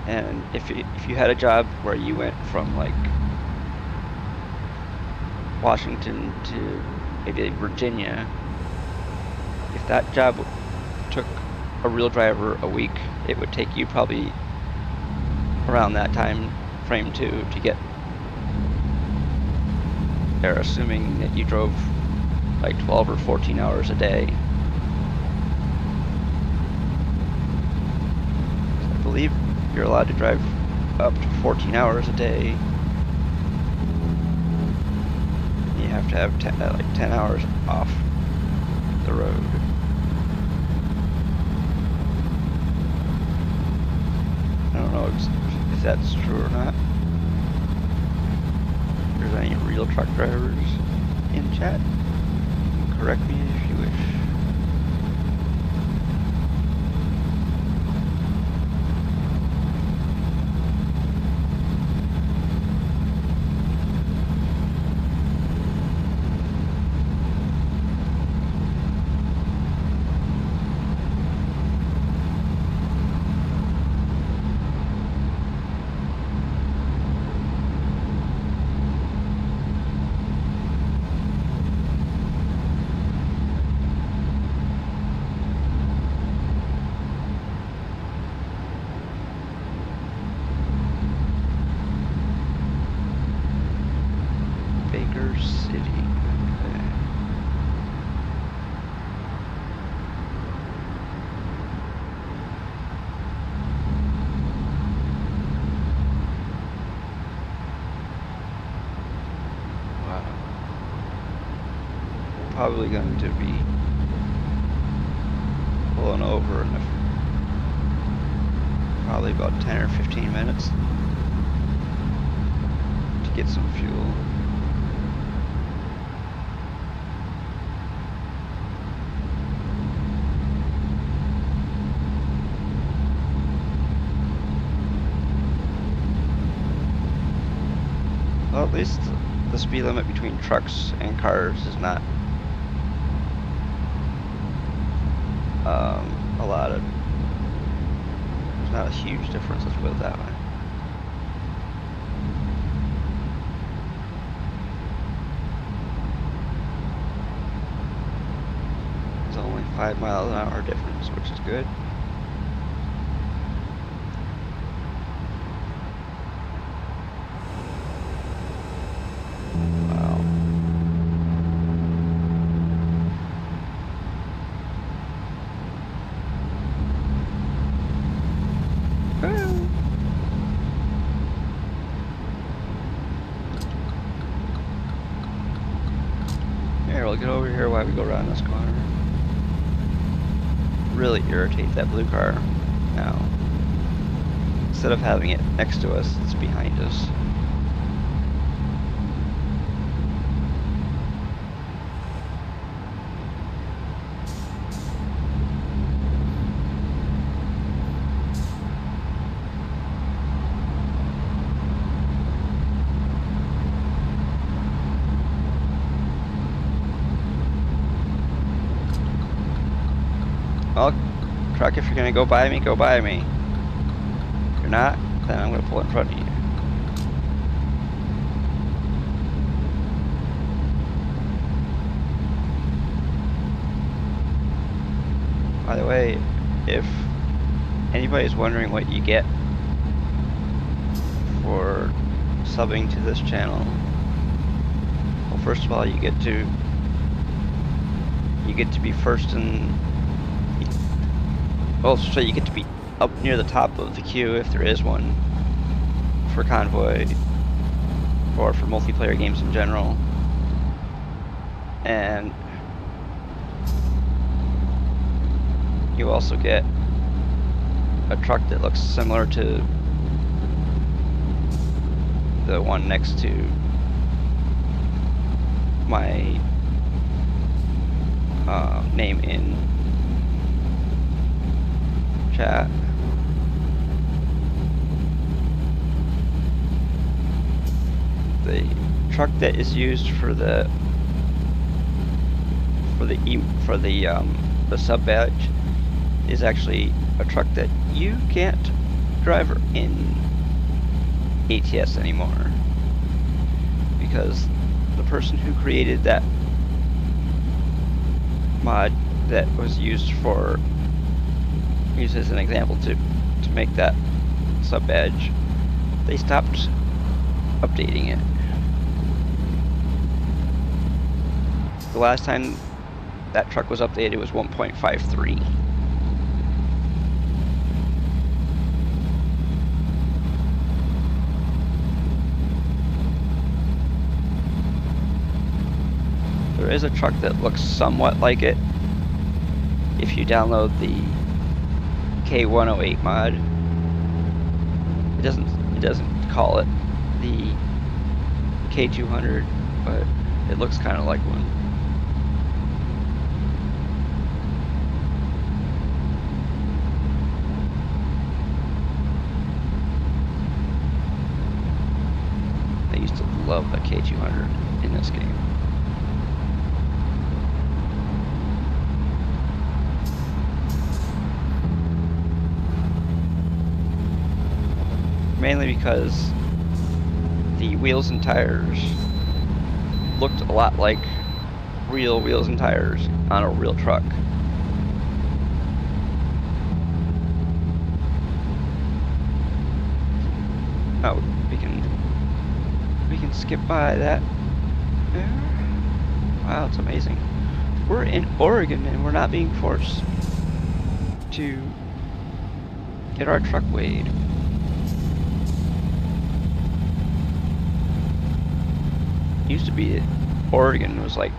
And if you had a job where you went from like Washington to maybe Virginia, if that job took a real driver a week, it would take you probably around that time frame to get there, assuming that you drove like 12 or 14 hours a day. I believe you're allowed to drive up to 14 hours a day. You have to have like 10 hours off the road. I don't know if that's true or not. If there's any real truck drivers in chat, correct me if you wish. Probably going to be pulling over in probably about 10 or 15 minutes to get some fuel. Well, at least the speed limit between trucks and cars is not a lot of, there's not a huge difference, let's put it that way. It's only 5 miles an hour difference, which is good. Get over here while we go around this corner. Really irritate that blue car now. Instead of having it next to us, it's behind us. Well, truck, if you're gonna go by me, go by me. If you're not, then I'm gonna pull in front of you. By the way, if anybody's wondering what you get for subbing to this channel, well, first of all, you get to be first in. Well, so you get to be up near the top of the queue if there is one for Convoy or for multiplayer games in general. And you also get a truck that looks similar to the one next to my name in chat. The truck that is used for the sub badge is actually a truck that you can't driver in ATS anymore, because the person who created that mod that was used as an example to make that sub badge, they stopped updating it. The last time that truck was updated was 1.53. There is a truck that looks somewhat like it if you download the K108 mod. It doesn't call it the K200, but it looks kind of like one. I used to love the K200 in this game. Mainly because the wheels and tires looked a lot like real wheels and tires on a real truck. Oh, we can skip by that. Wow, it's amazing. We're in Oregon and we're not being forced to get our truck weighed. Used to be Oregon was like,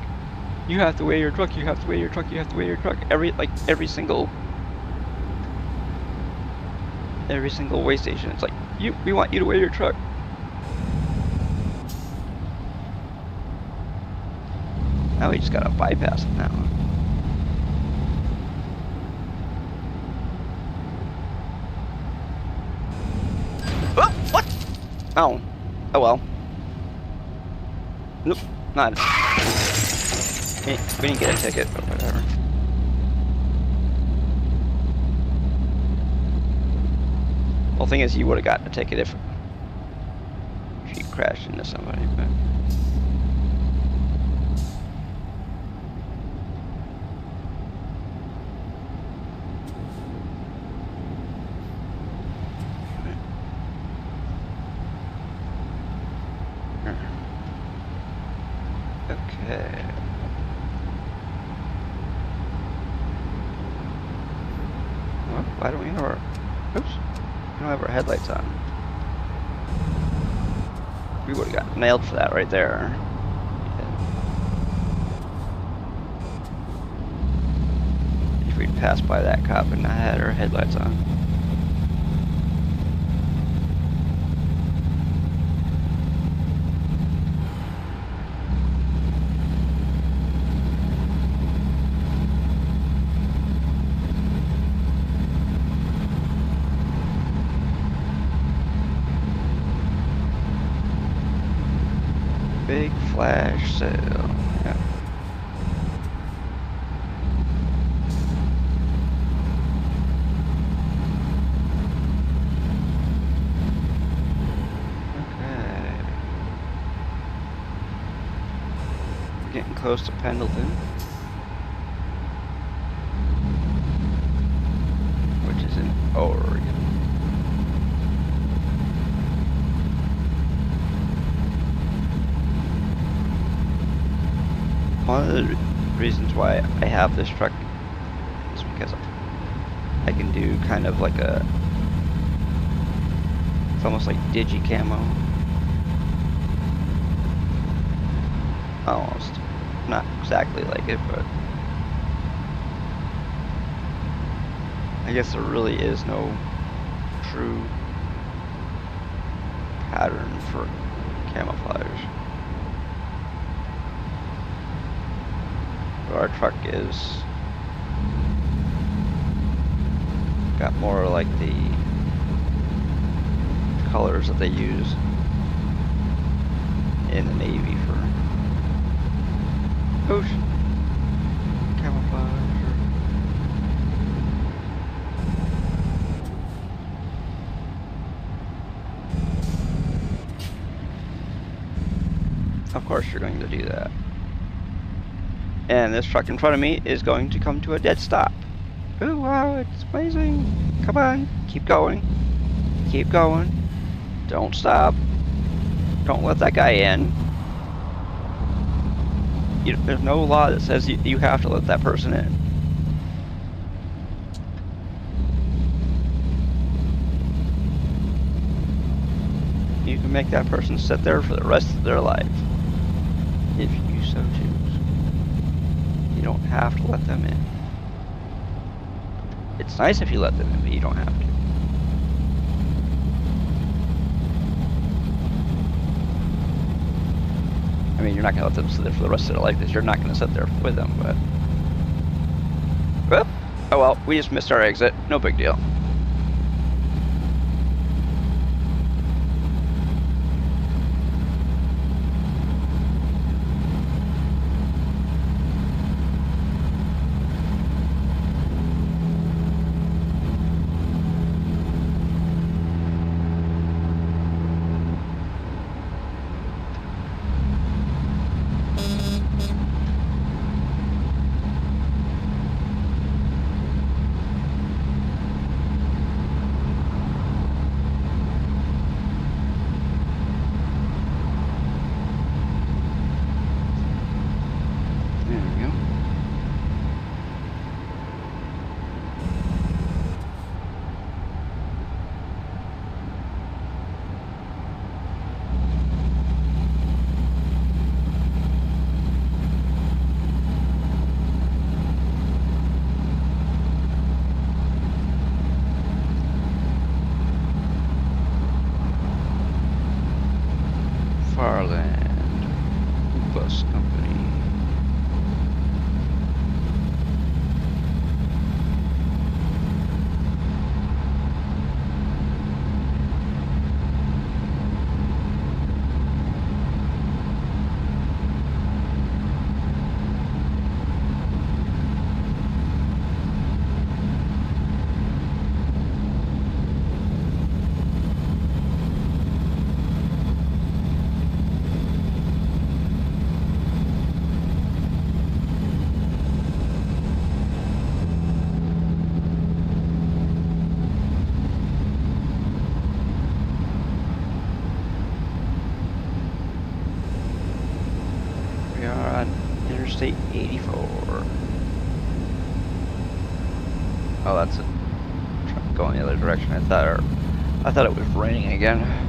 you have to weigh your truck, you have to weigh your truck, you have to weigh your truck. Every single weigh station, it's like, we want you to weigh your truck. Now we just gotta bypass it now. Oh, what? Oh, oh well. Nope, not. We didn't get a ticket, but whatever. Well, thing is, you would have gotten a ticket if she crashed into somebody, but. Okay. Well, why don't we have our... Oops. We don't have our headlights on. We would have got nailed for that right there. Yeah. If we'd passed by that cop and not had our headlights on. Big flash sale. Yeah. Okay. We're getting close to Pendleton, which is in Oregon. One of the reasons why I have this truck is because I can do kind of like a, it's almost like digi camo. Almost. Not exactly like it, but I guess there really is no true pattern for camouflage. Our truck is got more like the colors that they use in the Navy for ocean camouflage. Of course you're going to do that. And this truck in front of me is going to come to a dead stop. Oh wow, it's amazing. Come on, keep going. Keep going. Don't stop. Don't let that guy in. There's no law that says you have to let that person in. You can make that person sit there for the rest of their life, if you so choose. You don't have to let them in. It's nice if you let them in, but you don't have to. I mean, you're not going to let them sit there for the rest of their life, because you're not going to sit there with them, but... Well, oh well, we just missed our exit. No big deal. Bus company. We are on Interstate 84. Oh, that's a truck going the other direction. I thought it was raining again.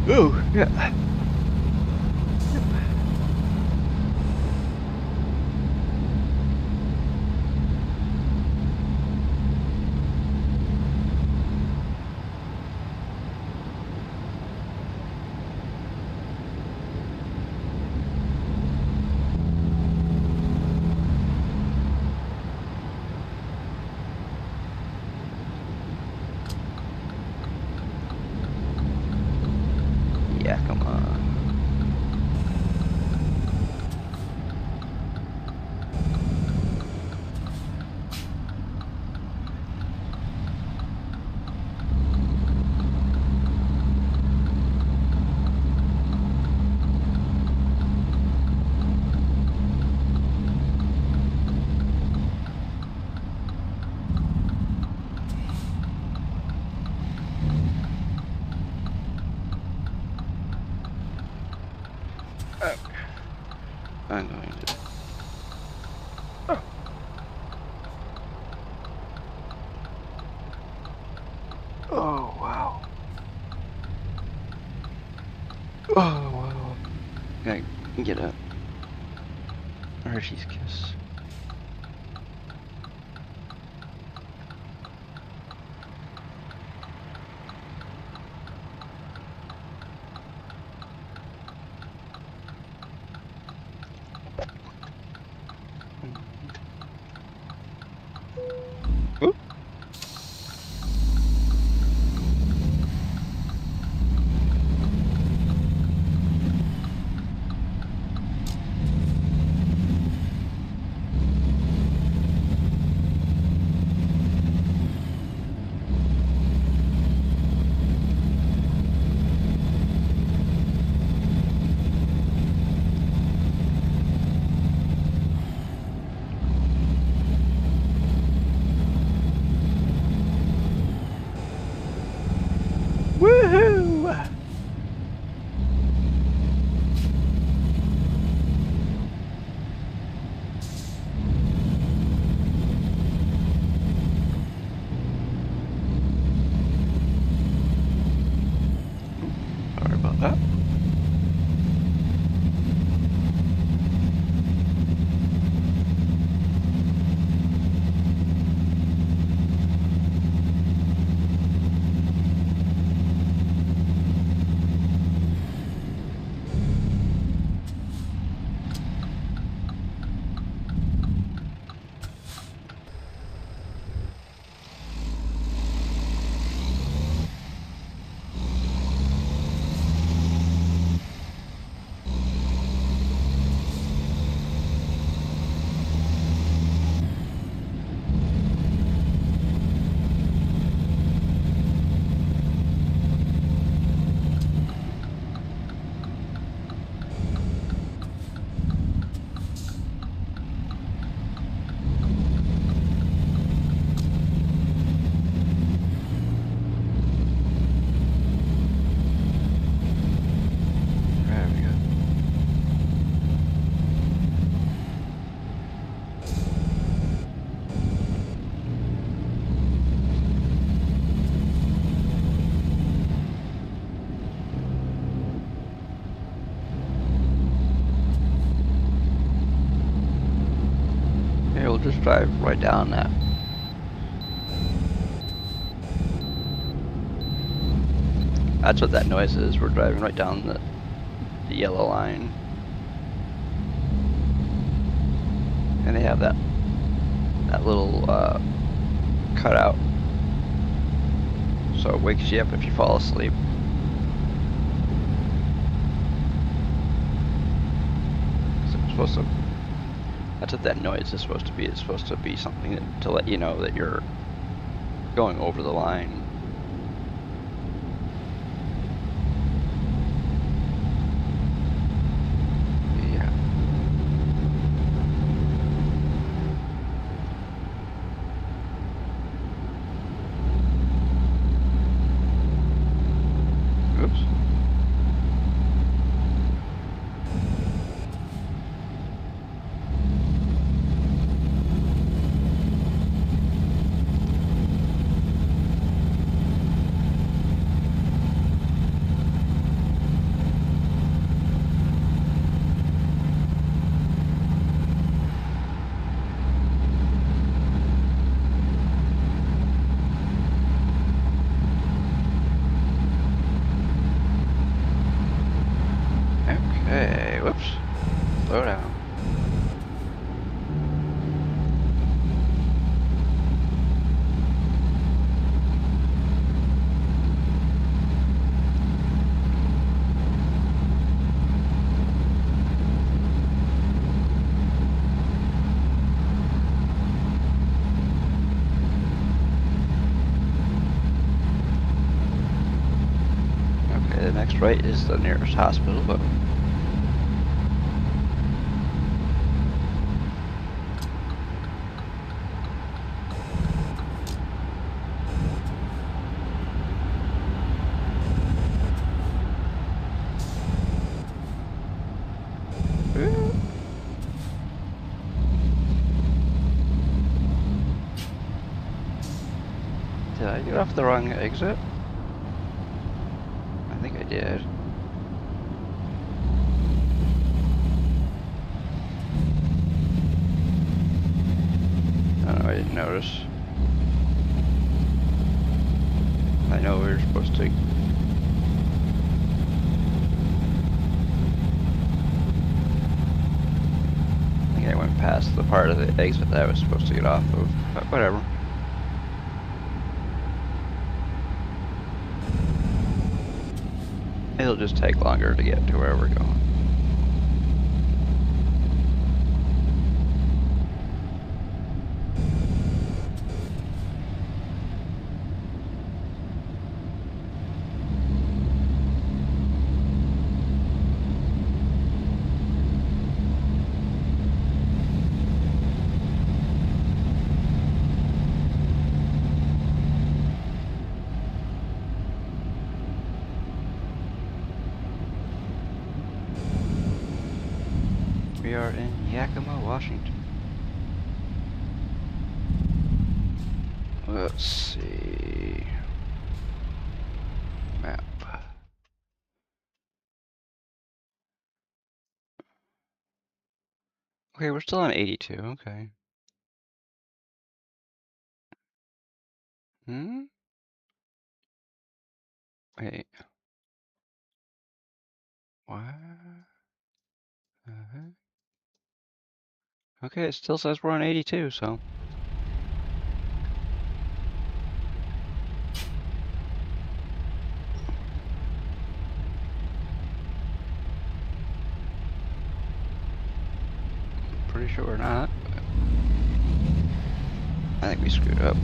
Oh, yeah. Yeah, come on. I'm going to... Oh. Oh, wow. Oh, wow. Gotta get a Hershey's Kiss. just drive right down that. That's what that noise is. We're driving right down the yellow line. And they have that little cutout. So it wakes you up if you fall asleep. So it's supposed to, that's what that noise is supposed to be. It's supposed to be something to let you know that you're going over the line. Okay, whoops. Slow down. Okay, the next right is the nearest hospital, but did I get off the wrong exit? I think I did. Oh, I didn't notice. I know we were supposed to. I think I went past the part of the exit that I was supposed to get off of, but whatever. It'll just take longer to get to where we're going. We are in Yakima, Washington. Let's see. Map. Okay, we're still on 82, okay. Wait. What? Okay, it still says we're on 82, so. Pretty sure we're not. I think we screwed up.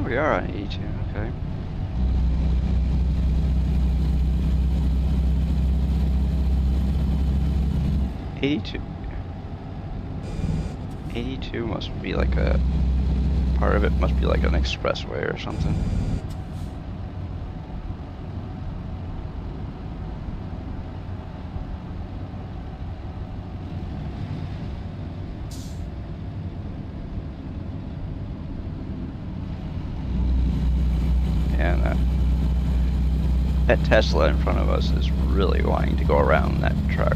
We are on 82, okay. 82. 82 must be like a, part of it must be like an expressway or something. And that Tesla in front of us is really wanting to go around that truck.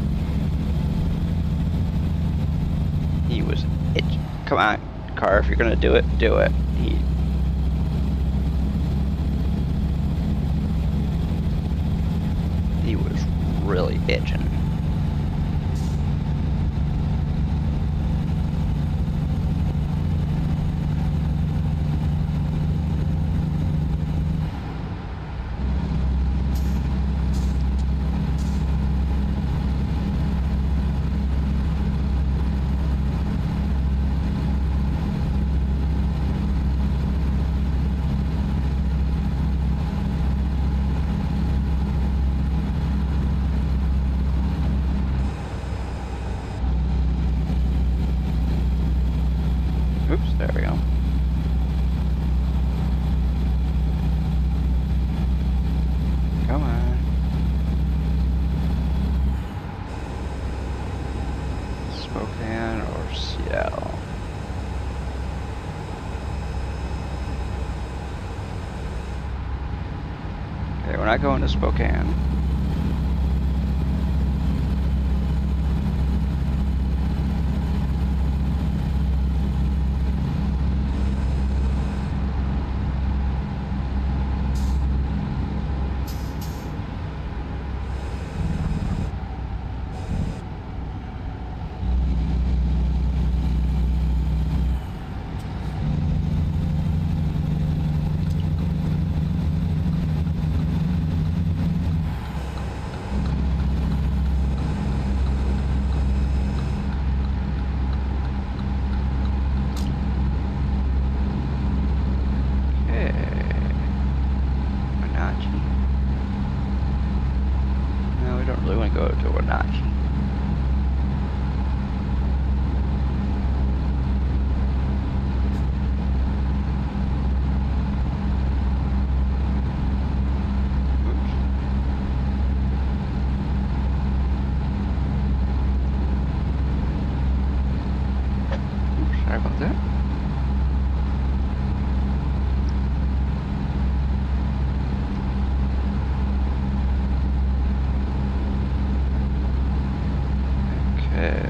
He was itching. Come on, car, if you're gonna do it, do it. He was really itching. Oops, there we go. Come on. Spokane or Seattle? Okay, we're not going to Spokane. Sorry about that. Okay.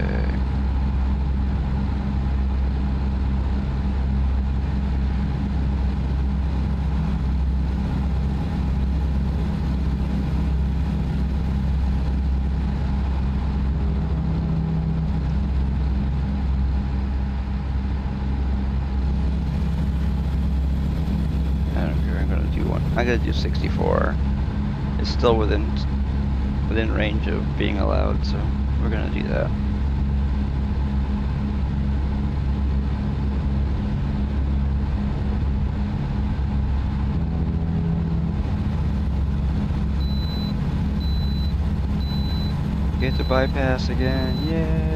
I'm gonna do 64. It's still within range of being allowed, so we're gonna do that. Get the bypass again, yay!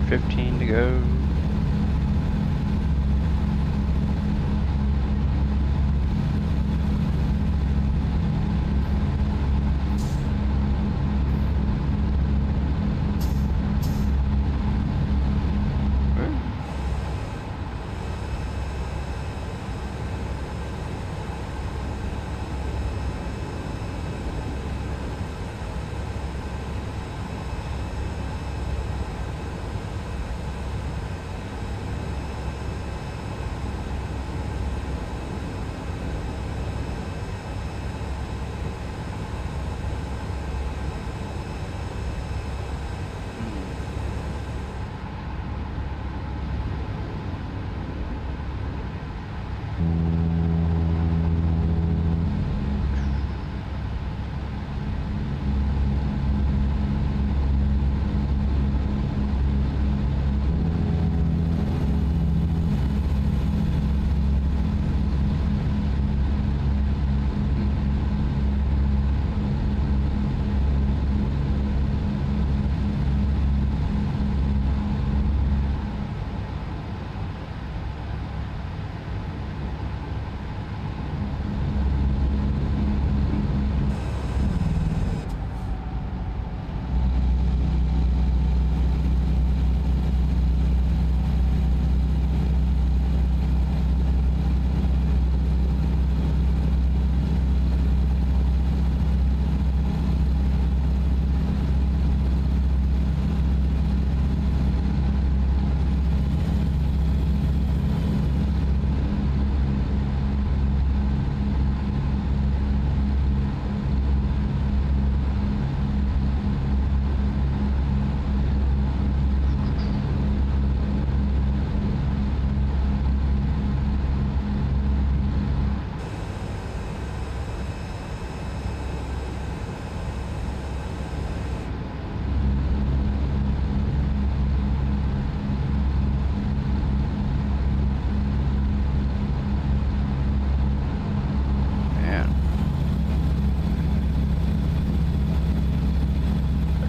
15 to go.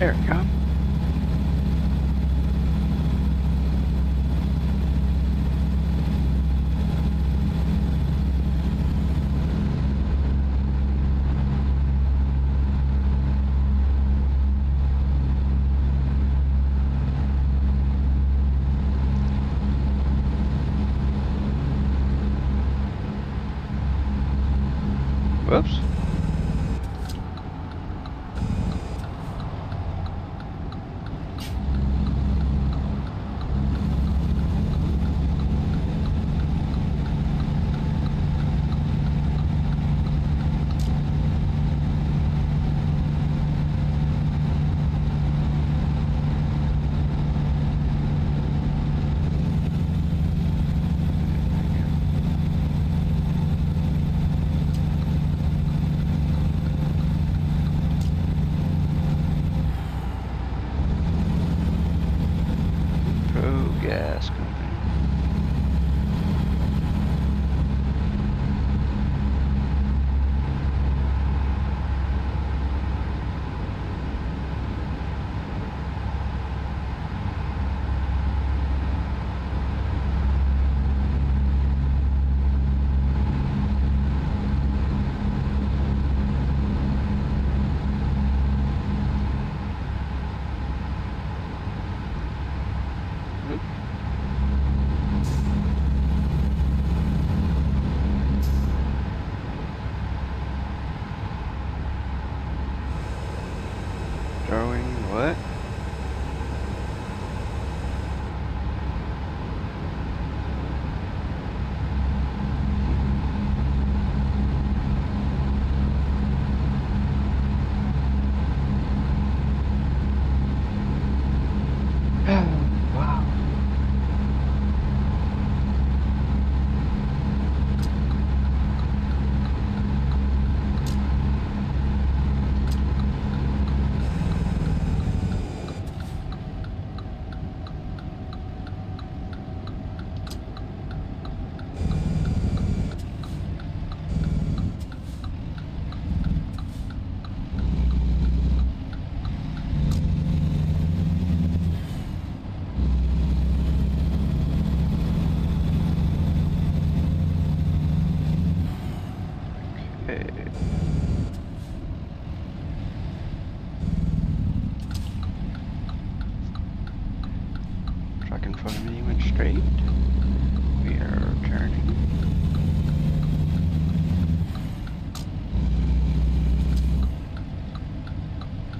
There we go. Whoops.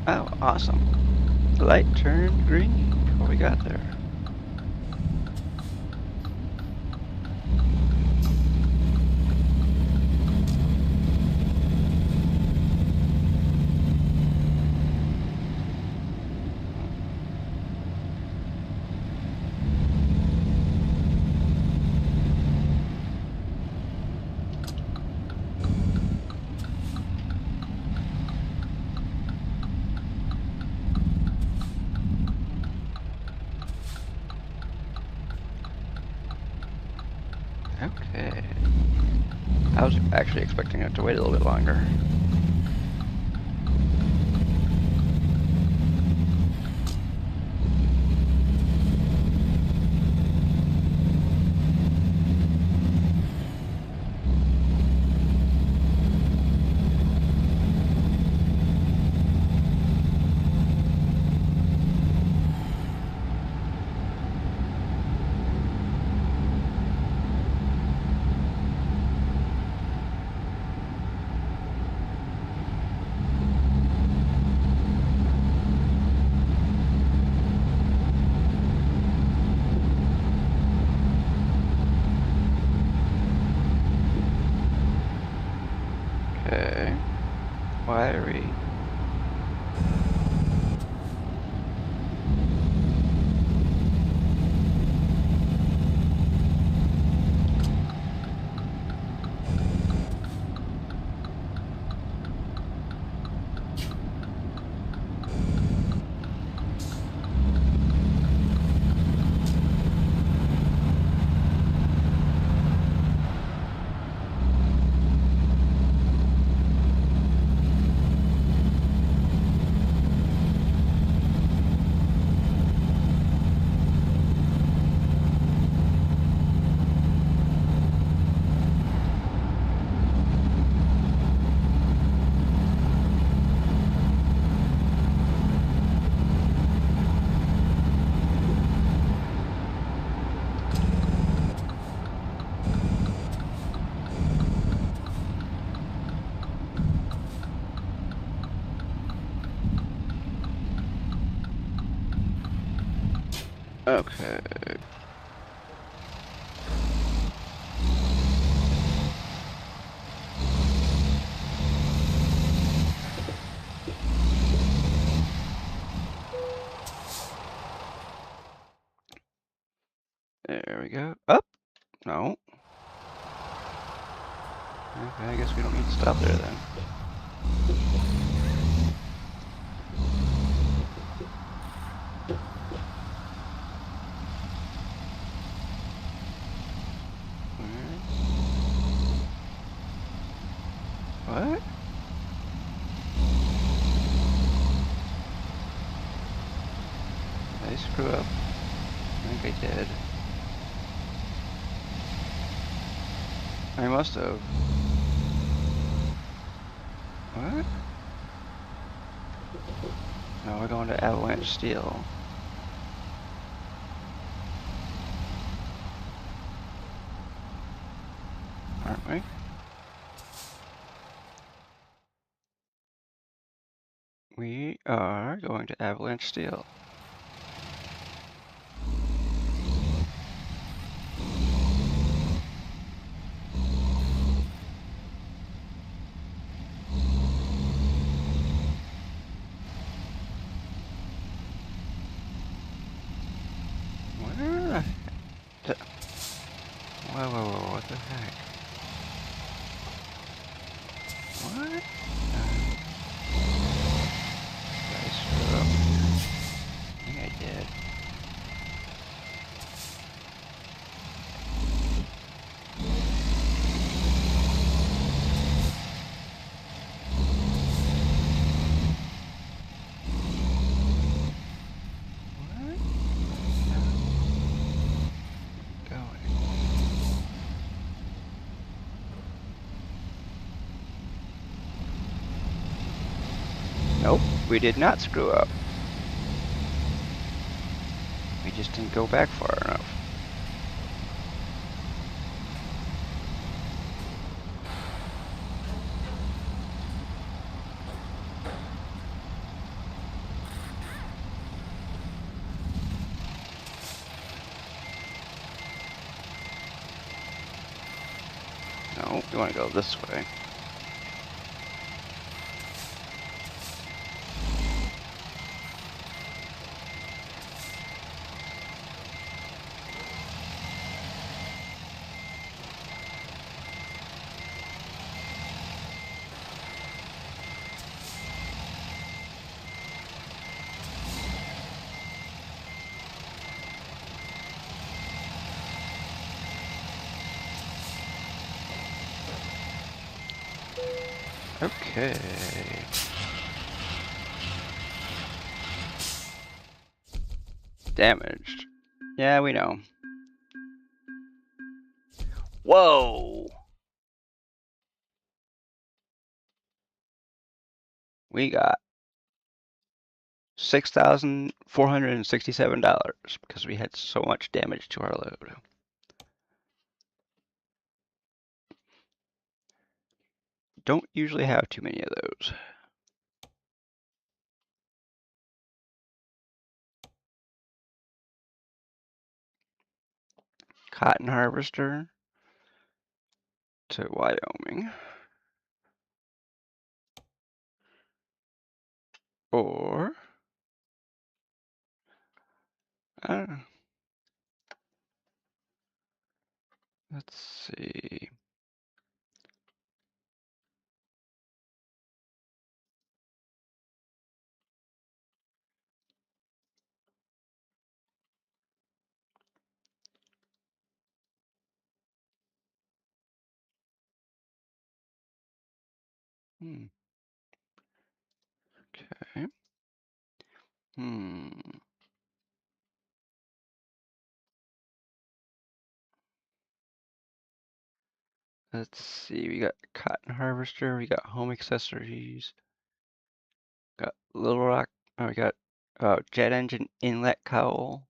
Oh, awesome. The light turned green before we got there. Okay. I was actually expecting it to wait a little bit longer. Okay. Wiry. Okay. There we go. Up? No. Okay, I guess we don't need to stop there then. What? Did I screw up? I think I did. I must have. What? No, we're going to avalanche steel. Aren't we? We are going to avalanche steel. Where the heck? Whoa, what the heck? What? Did I screw up? I think I did. Nope, we did not screw up. We just didn't go back far enough. No, we want to go this way. Okay. Damaged. Yeah, we know. Whoa! We got $6,467 because we had so much damage to our load. Don't usually have too many of those. Cotton harvester to Wyoming. Or, I don't know. Let's see. Okay. Let's see. We got cotton harvester. We got home accessories. Got Little Rock. Oh, we got jet engine inlet cowl.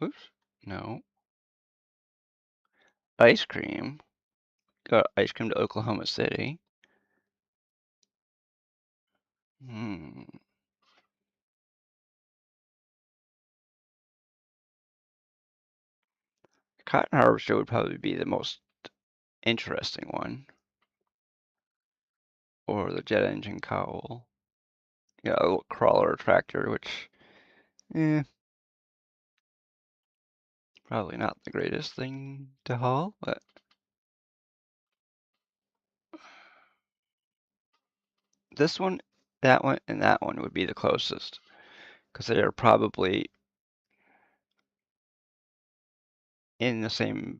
Oops. No. Ice cream. Got ice cream to Oklahoma City. Cotton harvester would probably be the most interesting one. Or the jet engine cowl. Yeah, a little crawler tractor, which, probably not the greatest thing to haul, but this one, that one, and that one would be the closest, because they are probably in the same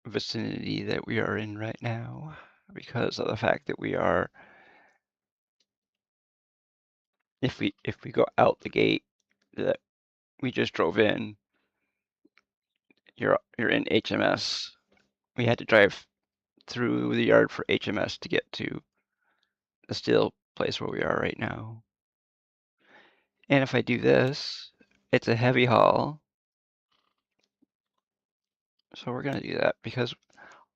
vicinity that we are in right now, because of the fact that we are, if we go out the gate that we just drove in, you're in HMS. We had to drive through the yard for HMS to get to the steel place where we are right now. And if I do this, it's a heavy haul. So we're going to do that because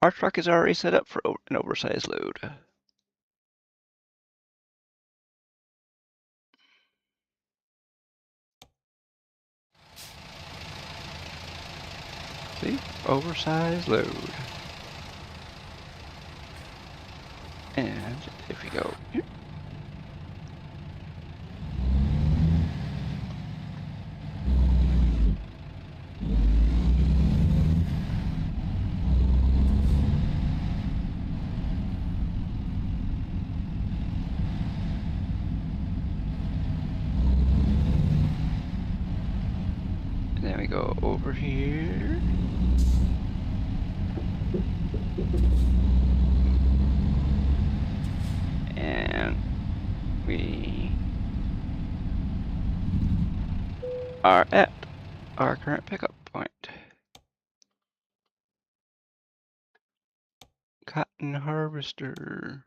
our truck is already set up for an oversized load. See? Oversized load. And if we go here. And then we go over here. And we are at our current pickup point. Cotton harvester.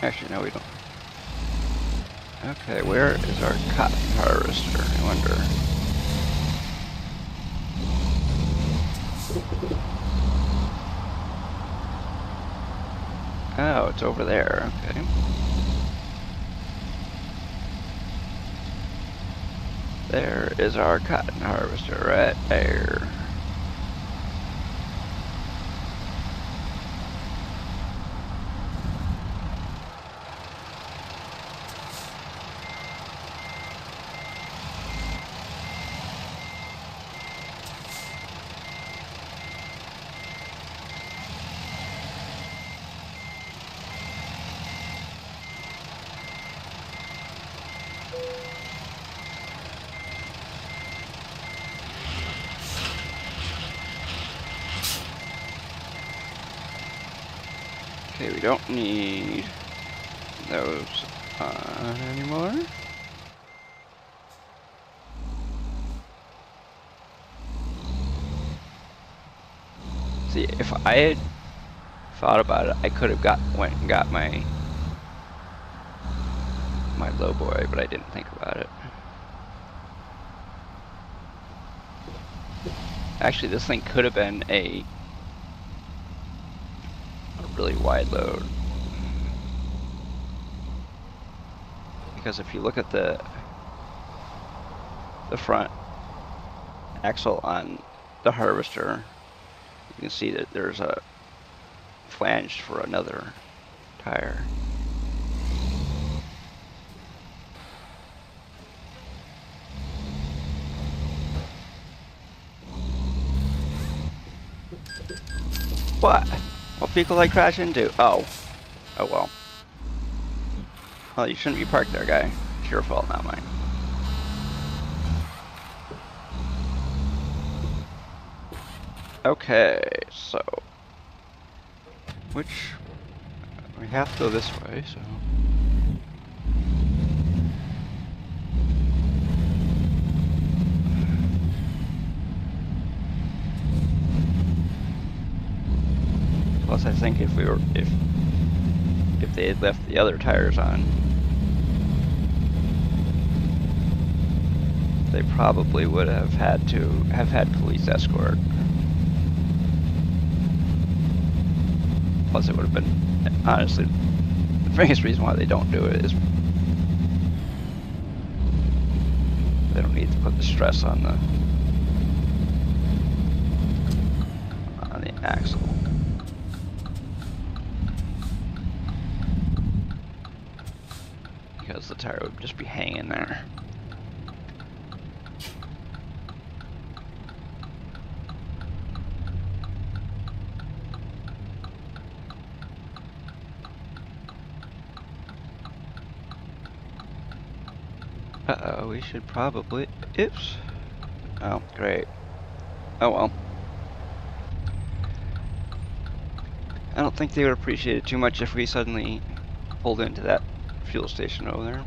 Actually, no, we don't. Okay, where is our cotton harvester? I wonder. Oh, it's over there. Okay. There is our cotton harvester right there. Okay, we don't need those on anymore. See, if I had thought about it, I could have went and got my low boy, but I didn't think about it. Actually, this thing could have been a really wide load. Because if you look at the front axle on the harvester, you can see that there's a flange for another tire. What? What vehicle did I crash into? Oh. Oh well. Well, you shouldn't be parked there, guy. It's your fault, not mine. Okay, so... we have to go this way, so... Plus, I think if they had left the other tires on, they probably would have had to have had police escort. Plus, it would have been, honestly, the biggest reason why they don't do it is they don't need to put the stress on the axle. Because the tire would just be hanging there. Uh-oh, we should probably... Oops. Oh, great. Oh well. I don't think they would appreciate it too much if we suddenly pulled into that fuel station over there.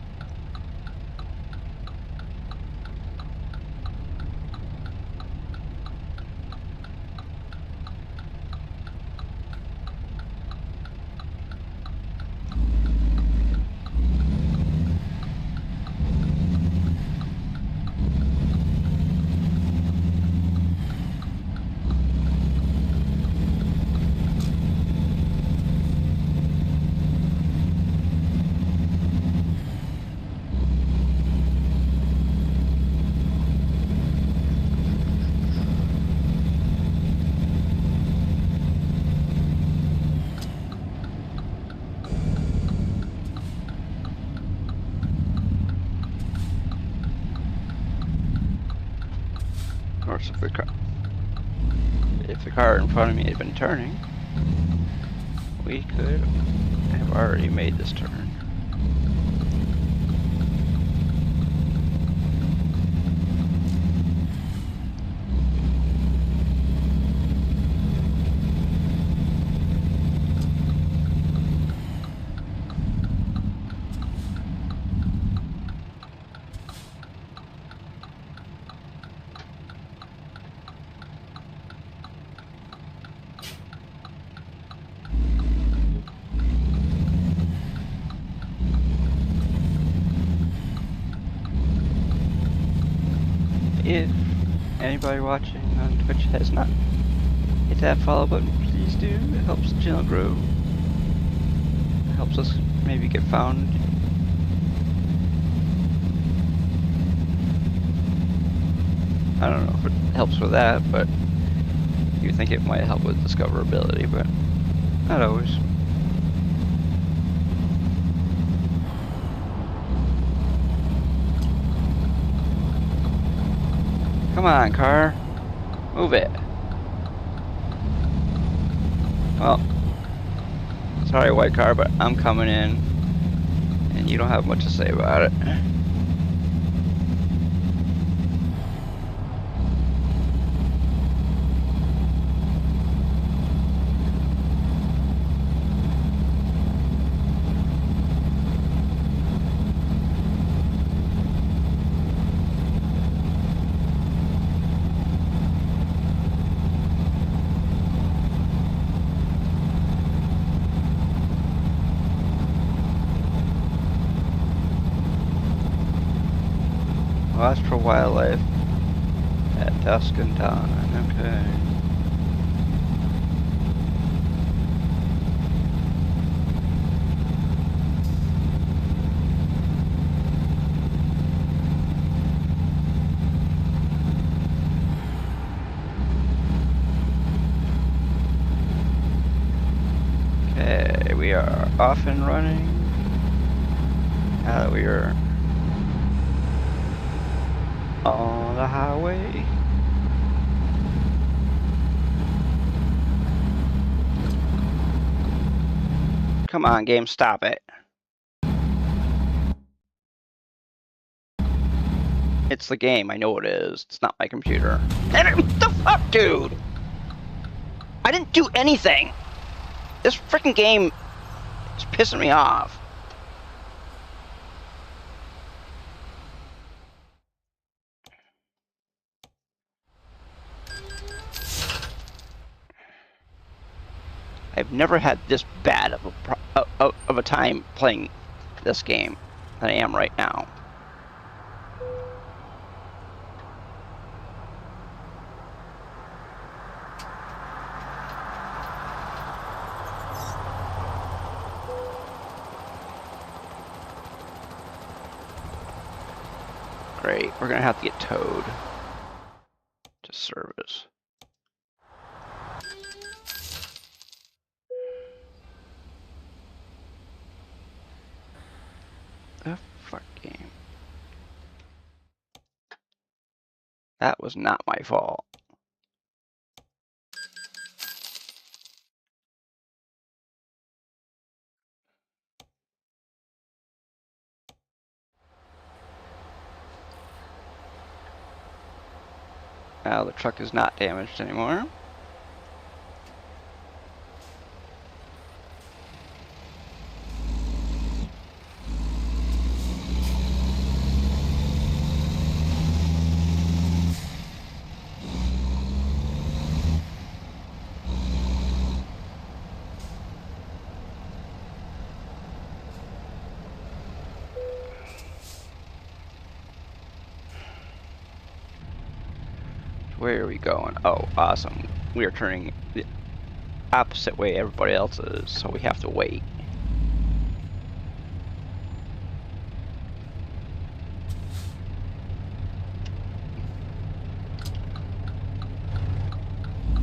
Of course, if the car in front of me had been turning, we could have already made this turn. If anybody watching on Twitch has not hit that follow button, please do. It helps the channel grow. helps us maybe get found. I don't know if it helps with that, but you think it might help with discoverability, but not always. Come on, car. Move it. Well, sorry, white car, but I'm coming in, and you don't have much to say about it. Lost for wildlife at dusk and dawn. Okay. Okay, we are off and running. Now that we are on the highway. Come on, game, stop it. It's the game, I know it is. It's not my computer. And what the fuck, dude? I didn't do anything. This freaking game is pissing me off. I've never had this bad of a time playing this game than I am right now. Great, we're gonna have to get towed to service. The fuck game. That was not my fault. Now the truck is not damaged anymore. Where are we going? Oh, awesome. We are turning the opposite way everybody else is, so we have to wait.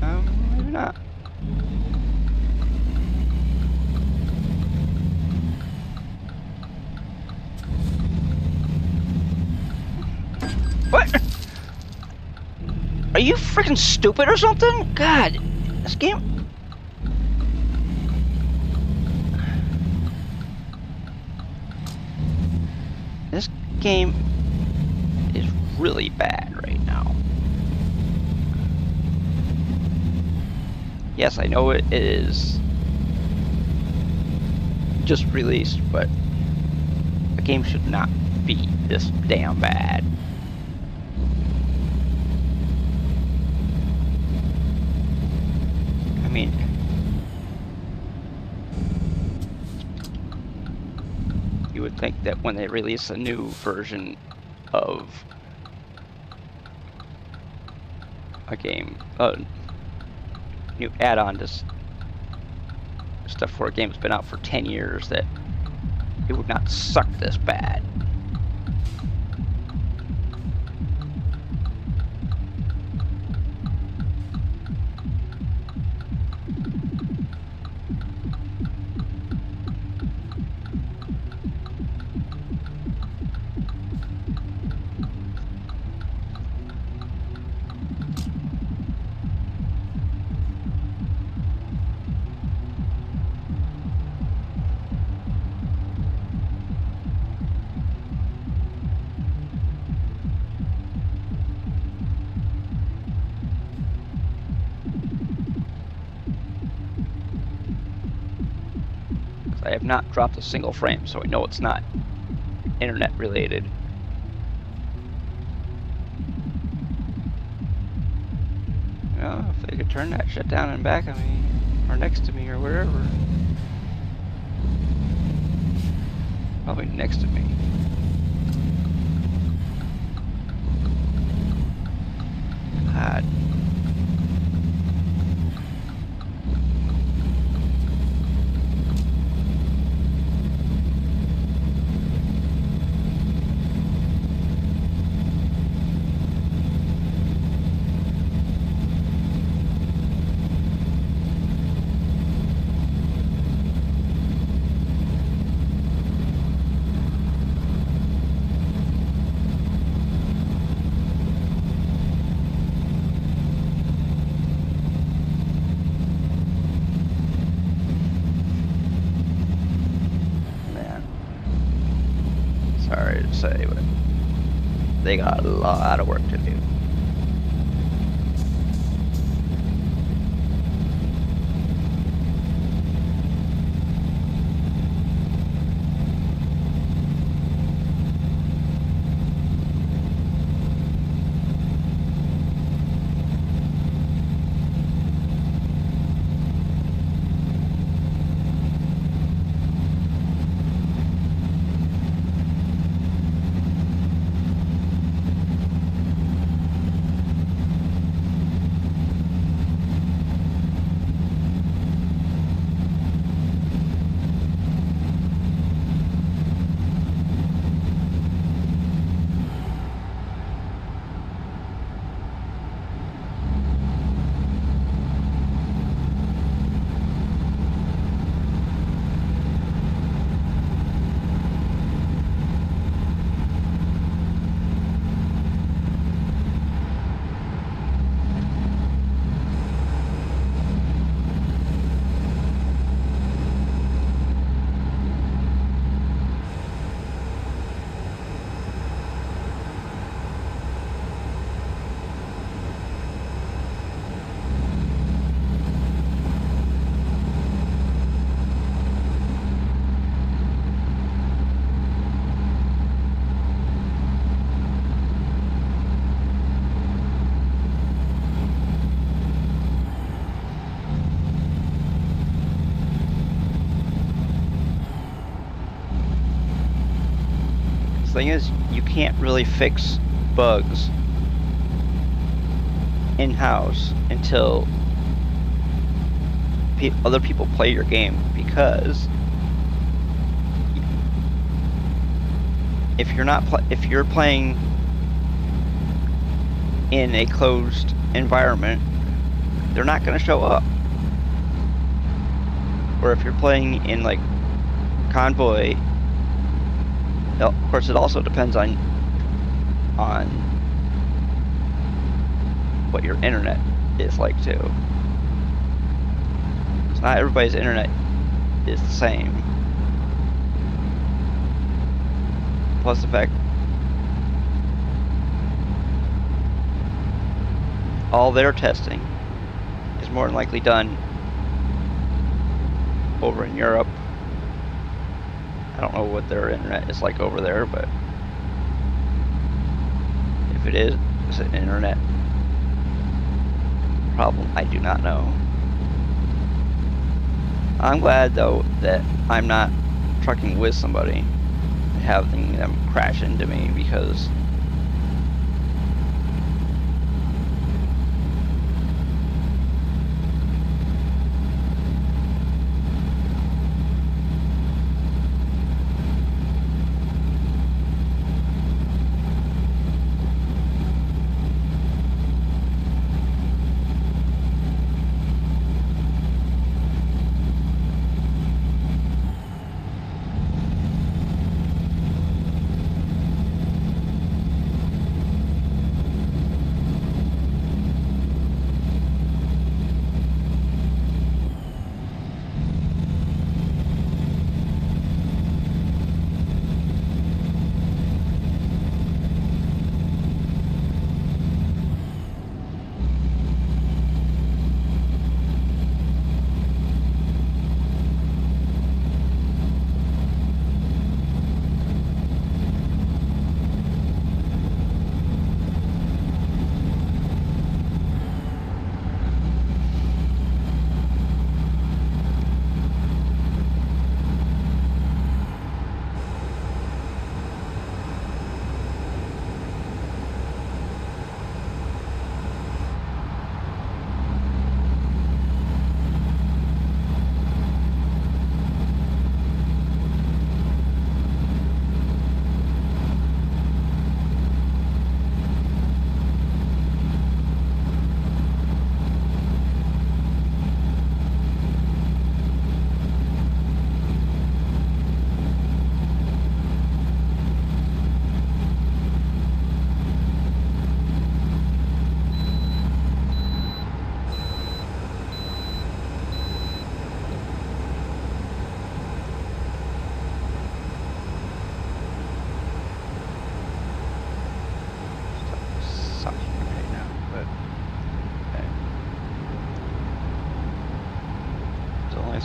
Maybe not. What? Are you freaking stupid or something? God, this game. This game is really bad right now. Yes, I know it is just released, but a game should not be this damn bad. I mean, you would think that when they release a new version of a game, new add-on to stuff where a game's been out for 10 years that it would not suck this bad. I have not dropped a single frame, so I know it's not internet related. You know, if they could turn that shit down in back of me, or next to me, or wherever. Probably next to me. God. Sorry to say, but they got a lot of work to do. Thing is, you can't really fix bugs in-house until other people play your game, because if you're playing in a closed environment, they're not going to show up. Or if you're playing in like Convoy, of course, it also depends on what your internet is like too. So not everybody's internet is the same. Plus the fact all their testing is more than likely done over in Europe. I don't know what their internet is like over there, but if it is an internet problem, I do not know. I'm glad though that I'm not trucking with somebody and having them crash into me, because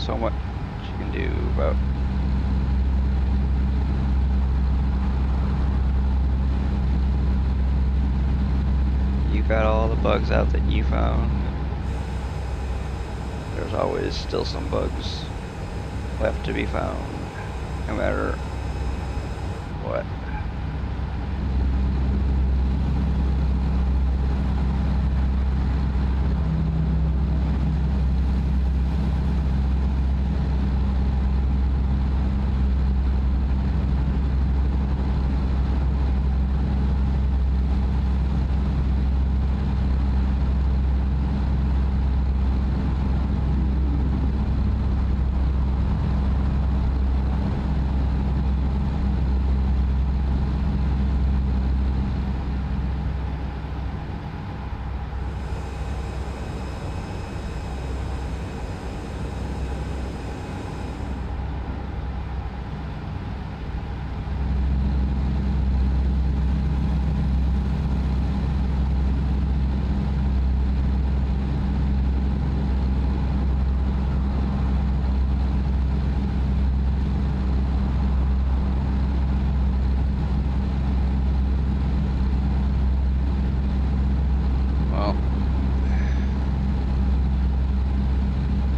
so much you can do about. You got all the bugs out that you found. There's always still some bugs left to be found, no matter what.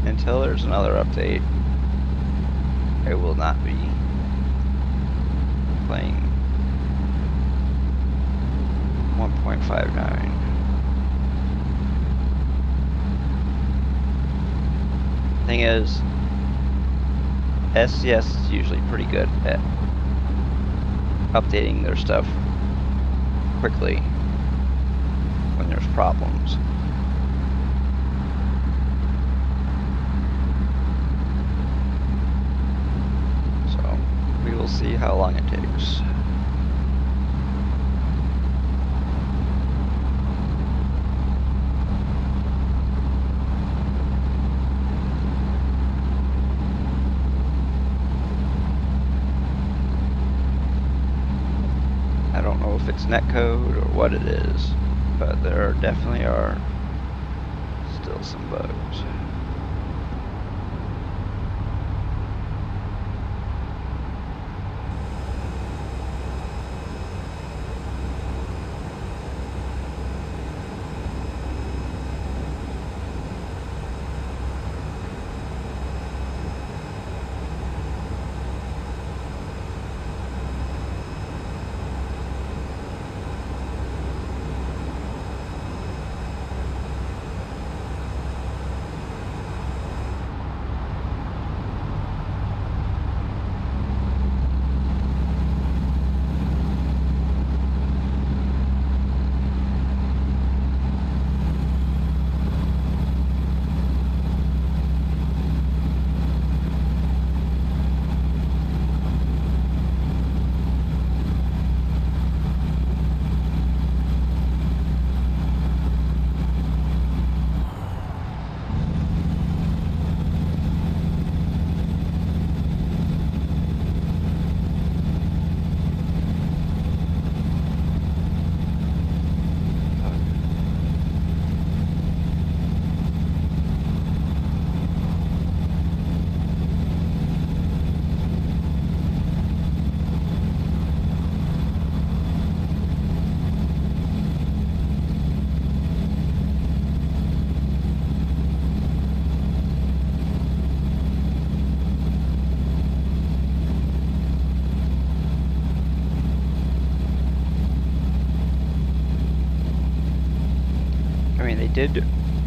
Until there's another update, I will not be playing 1.59. Thing is, SCS is usually pretty good at updating their stuff quickly when there's problems. We will see how long it takes. I don't know if it's netcode or what it is, but there definitely are still some bugs.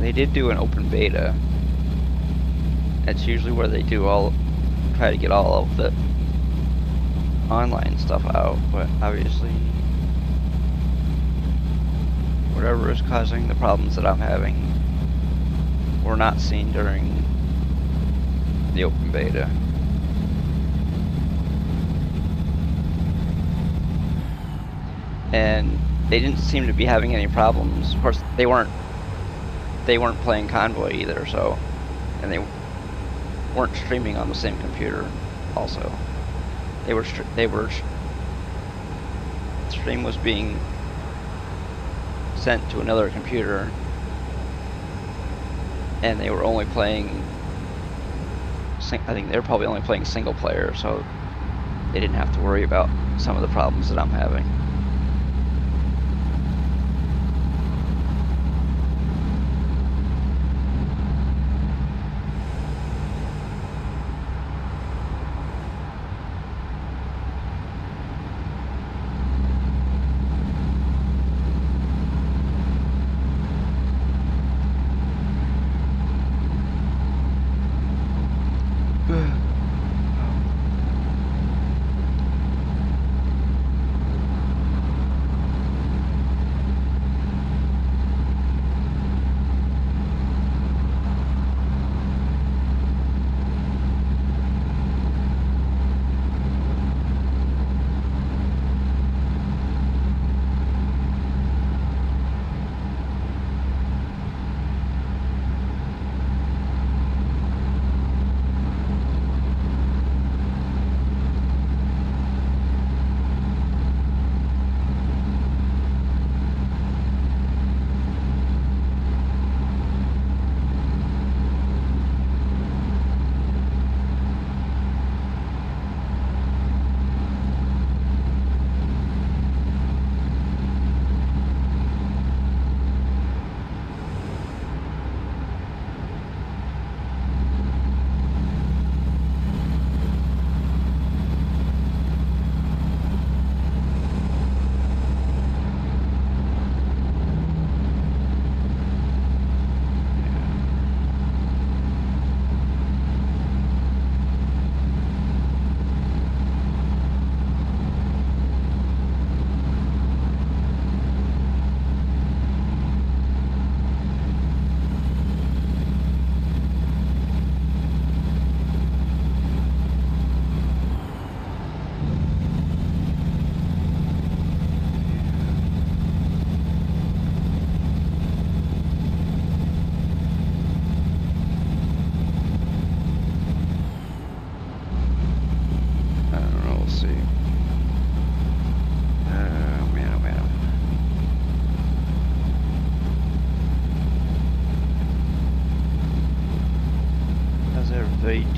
They did do an open beta. That's usually where they try to get all of the online stuff out, but obviously whatever is causing the problems that I'm having were not seen during the open beta. And they didn't seem to be having any problems. Of course, they weren't playing Convoy either, so, and they weren't streaming on the same computer also. Stream was being sent to another computer, and they were only playing I think they're probably only playing single player, so they didn't have to worry about some of the problems that I'm having.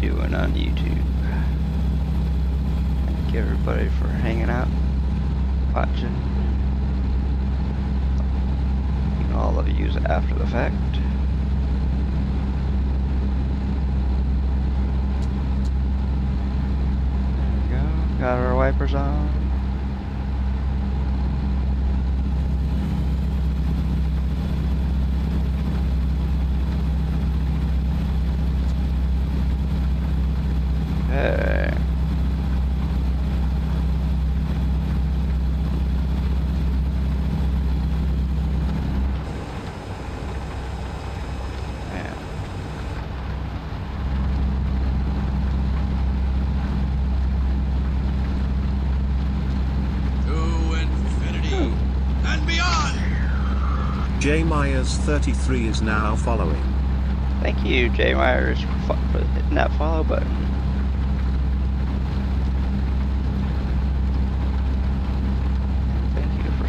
Doing on YouTube. Thank everybody for hanging out, watching. You know, all of you after the fact. There we go. Got our wipers on. Hey. Man. To infinity and beyond. J Myers 33 is now following. Thank you, J Myers, for hitting that follow button.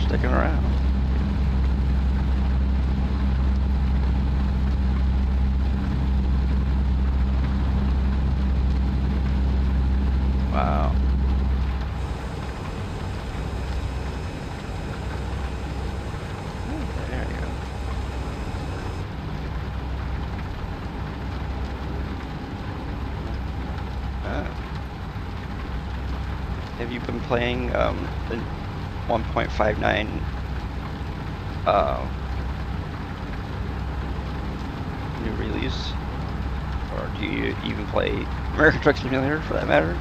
Sticking around. Wow. There you go. Have you been playing the 1.59 new release, or do you even play American Truck Simulator for that matter?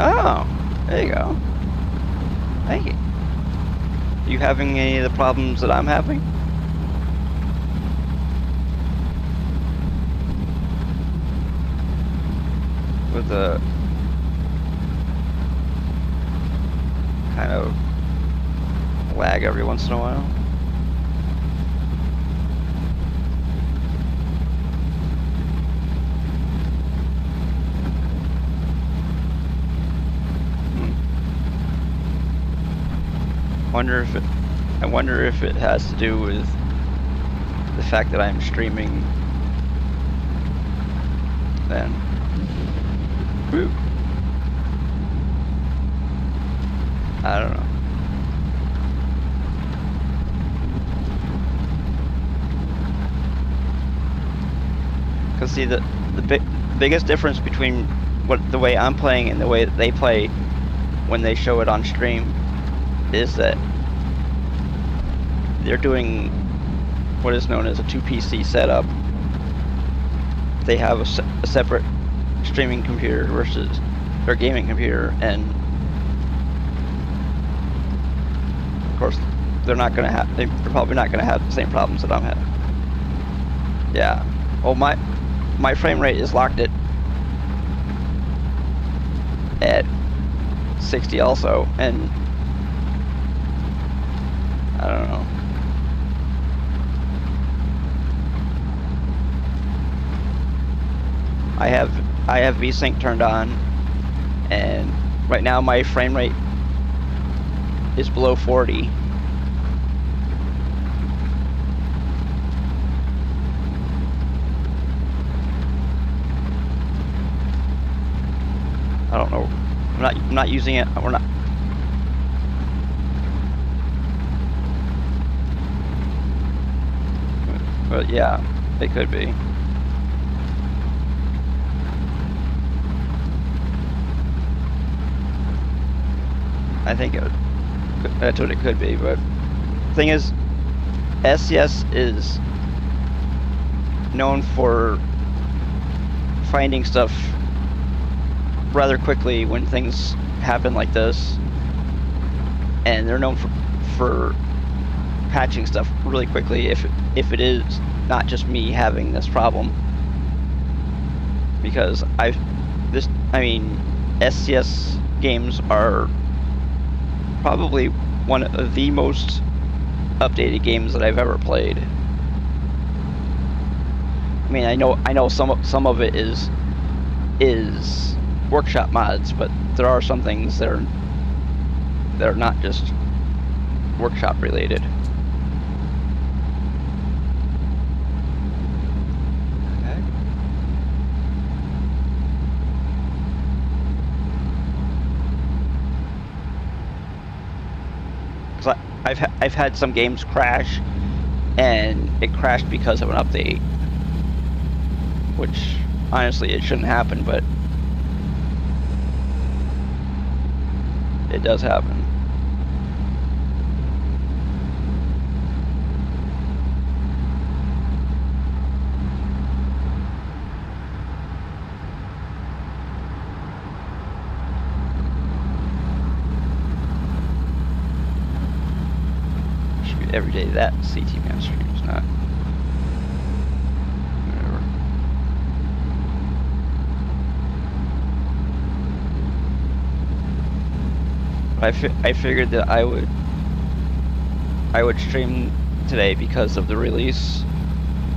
Oh, there you go. Thank you. You having any of the problems that I'm having? With the kind of lag every once in a while? I wonder if it has to do with the fact that I'm streaming then. Woo. I don't know. Cause see the biggest difference between the way I'm playing and the way that they play when they show it on stream is that they're doing what is known as a 2 PC setup. They have a separate streaming computer versus their gaming computer, and of course they're probably not gonna have the same problems that I'm having. Yeah. Oh, my frame rate is locked at 60 also, and I don't know. I have VSync turned on, and right now my frame rate is below 40. I don't know. I'm not using it. We're not. But yeah, it could be. I think that's what it could be, but the thing is, SCS is known for finding stuff rather quickly when things happen like this, and they're known for patching stuff really quickly if it is not just me having this problem, because SCS games are probably one of the most updated games that I've ever played. I mean, I know some of it is workshop mods, but there are some things that are not just workshop related. Okay. Cause I've had some games crash, and it crashed because of an update, which honestly it shouldn't happen, but it does happen. Should be every day that CTMAN'S streams, not whatever. I figured that I would stream today because of the release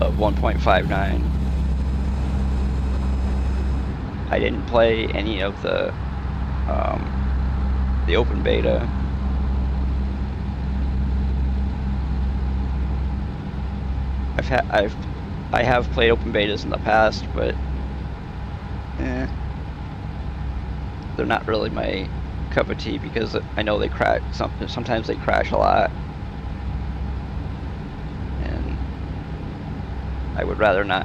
of 1.59. I didn't play any of the open beta. I have played open betas in the past, but they're not really my cup of tea, because I know they crash. Sometimes they crash a lot, and I would rather not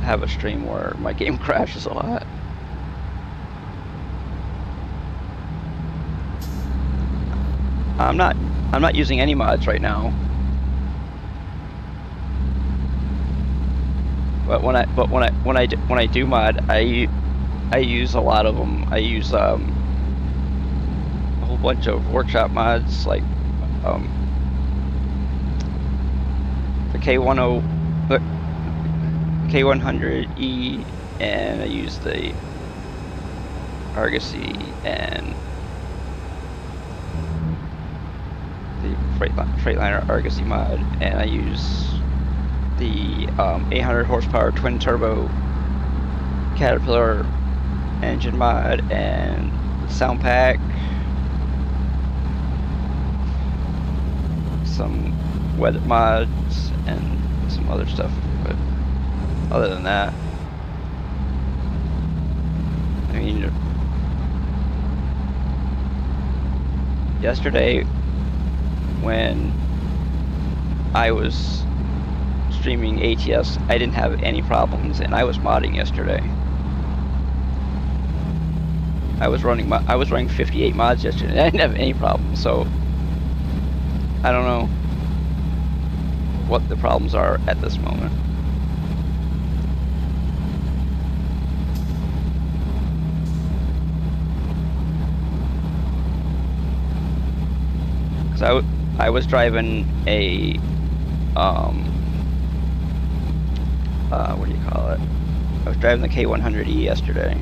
have a stream where my game crashes a lot. I'm not using any mods right now. But when I do mod, I use a lot of them. I use a whole bunch of workshop mods, like the K100E, and I use the Argosy and the Freightliner Argosy mod, and I use the 800 horsepower twin turbo Caterpillar engine mod, and sound pack, some weather mods and some other stuff, but other than that, I mean, yesterday when I was streaming ATS, I didn't have any problems, and I was modding yesterday. I was running 58 mods yesterday, and I didn't have any problems, so I don't know what the problems are at this moment. Because I was driving a what do you call it? I was driving the K100E yesterday,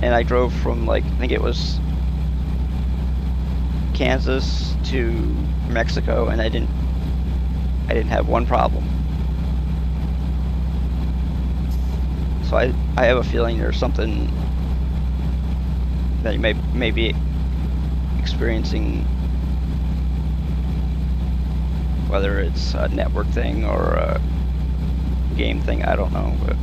and I drove from, like, I think it was Kansas to Mexico, and I didn't have one problem. So I have a feeling there's something that you may be experiencing, whether it's a network thing or a game thing, I don't know, but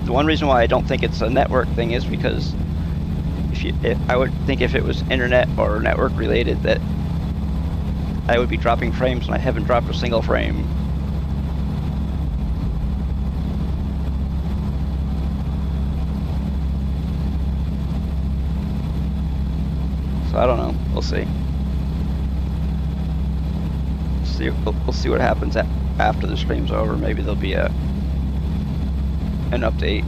the one reason why I don't think it's a network thing is because I would think if it was internet or network related that I would be dropping frames, and I haven't dropped a single frame. So I don't know. We'll see. We'll see what happens after the stream's over. Maybe there'll be an update.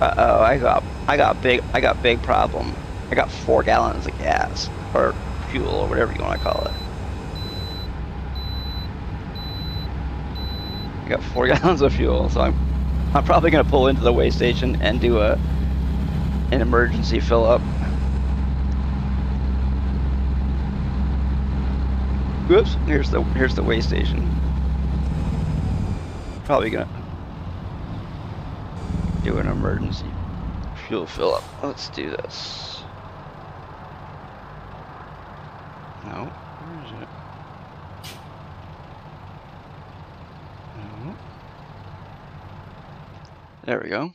Uh-oh, I got big problem. I got 4 gallons of gas, or fuel, or whatever you want to call it. I got 4 gallons of fuel, so I'm probably gonna pull into the way station and do an emergency fill up. Whoops! Here's the way station. Probably gonna do an emergency fuel fill up. Let's do this. No, where is it? No. There we go.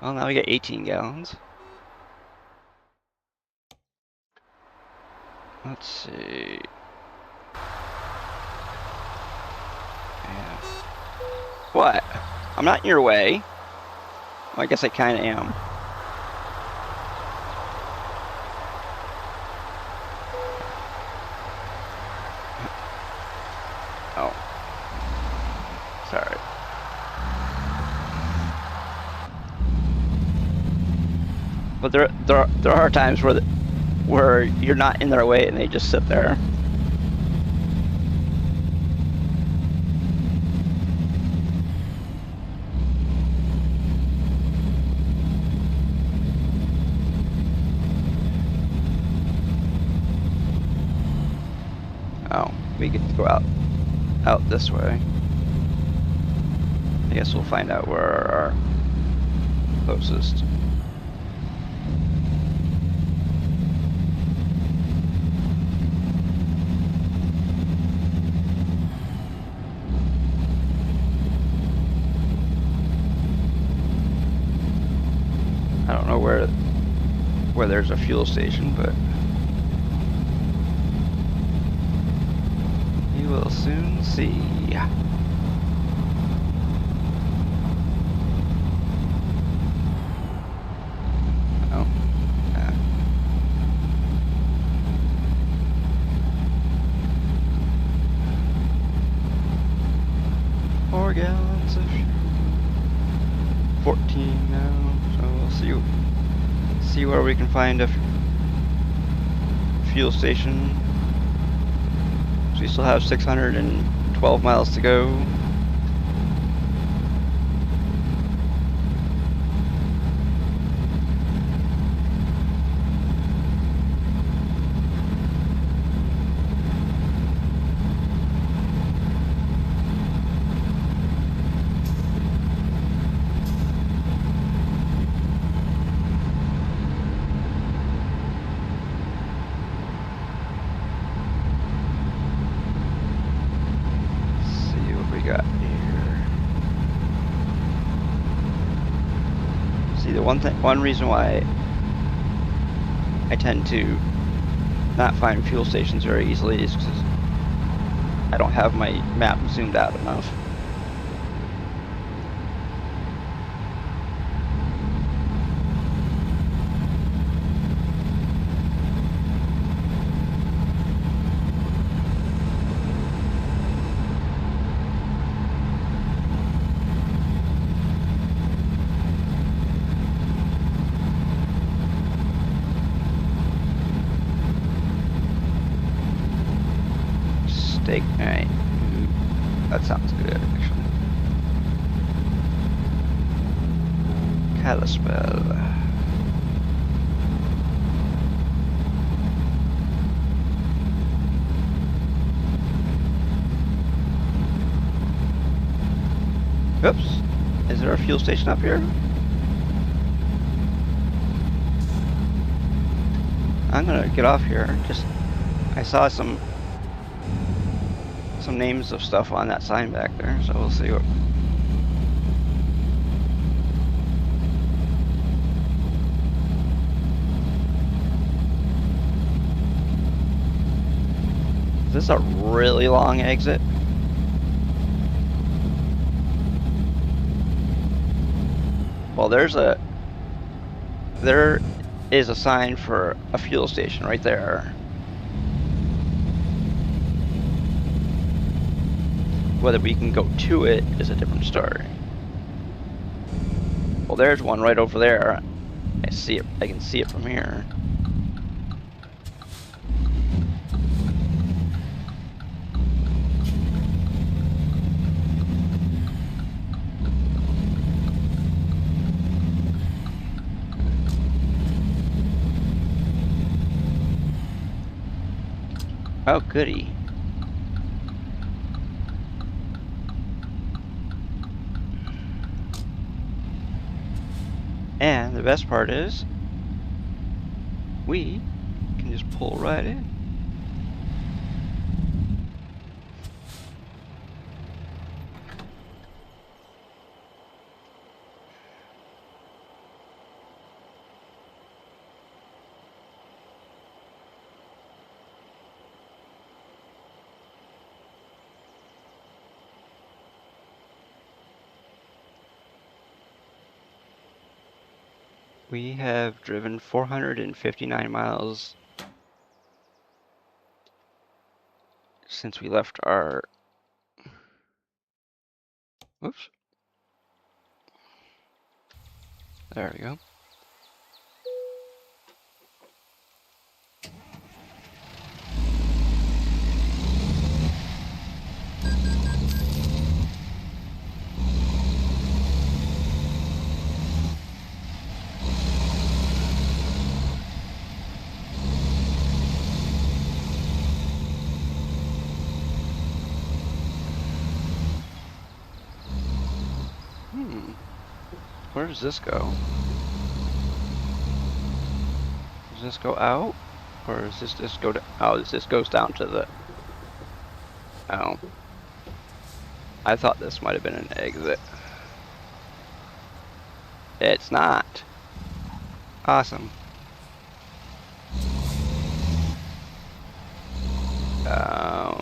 Well, now we got 18 gallons. Let's see. Yeah. What? I'm not in your way. Well, I guess I kind of am. Oh. Sorry. But there are times where you're not in their way and they just sit there. Oh, we get to go out this way. I guess we'll find out where our closest. I don't know where there's a fuel station, but you will soon see. Oh. see where we can find a fuel station. So we still have 612 miles to go. One reason why I tend to not find fuel stations very easily is because I don't have my map zoomed out enough. Alright. That sounds good, actually. Kalispell. Oops. Is there a fuel station up here? I'm gonna get off here. I saw some names of stuff on that sign back there, so we'll see what. Is this a really long exit? Well, there is a sign for a fuel station right there. Whether we can go to it is a different story. Well, there's one right over there. I see it. I can see it from here. Oh, goody. And the best part is, we can just pull right in. We have driven 459 miles since we left our... Whoops. There we go. Where does this go? Does this go out? Or does this just go to... Oh, this goes down to the... Oh. I thought this might have been an exit. It's not. Awesome. Yeah.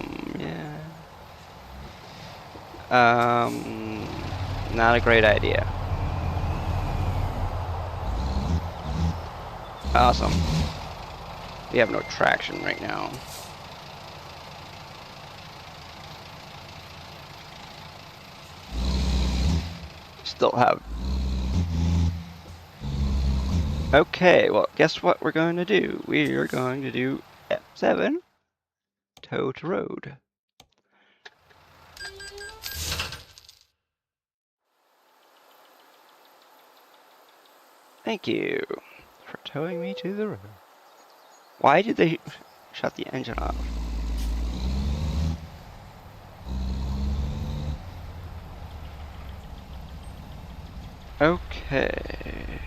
Not a great idea. Awesome. We have no traction right now. Still have... Okay. Okay, well, guess what we're going to do? We are going to do F7, tow to road. Thank you for towing me to the road. Why did they shut the engine off? Okay.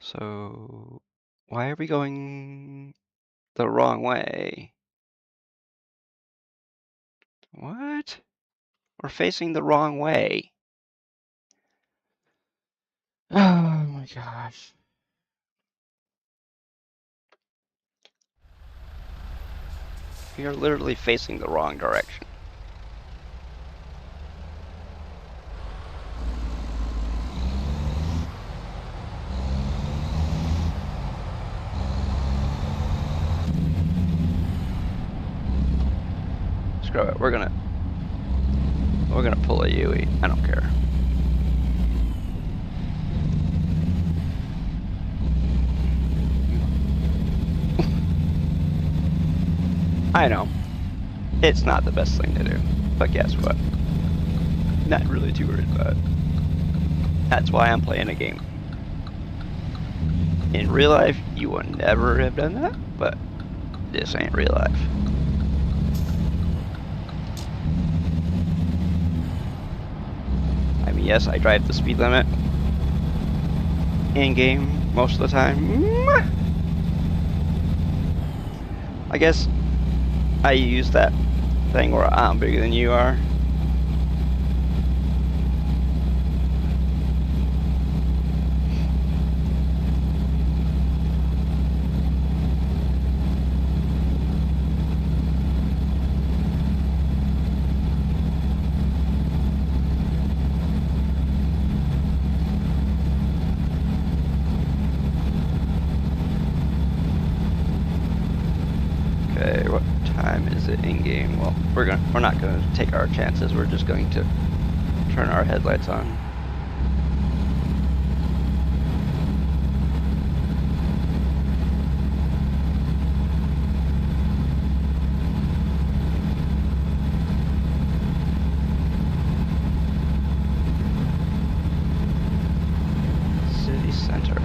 So, why are we going the wrong way? What? We're facing the wrong way. Oh my gosh. We are literally facing the wrong direction. Screw it. We're gonna pull a Yui. I don't care. I know. It's not the best thing to do. But guess what? Not really too worried about it. That's why I'm playing a game. In real life, you would never have done that, but this ain't real life. I mean, yes, I drive the speed limit in-game most of the time. I guess I use that thing where I'm bigger than you are. Okay, what time is it in game? Well, we're not gonna take our chances. We're just going to turn our headlights on. City center.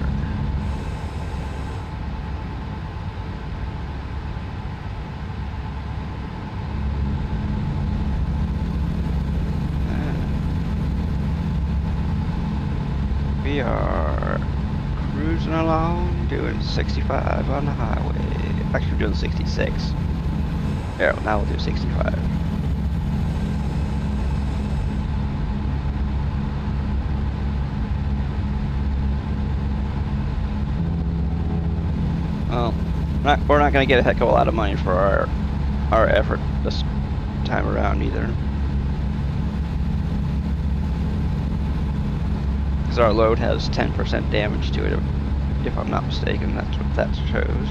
We are cruising along, doing 65 on the highway. Actually, we're doing 66. Yeah, now we'll do 65. Well, we're not going to get a heck of a lot of money for our effort this time around either. Because our load has 10% damage to it, if I'm not mistaken. That's what that shows.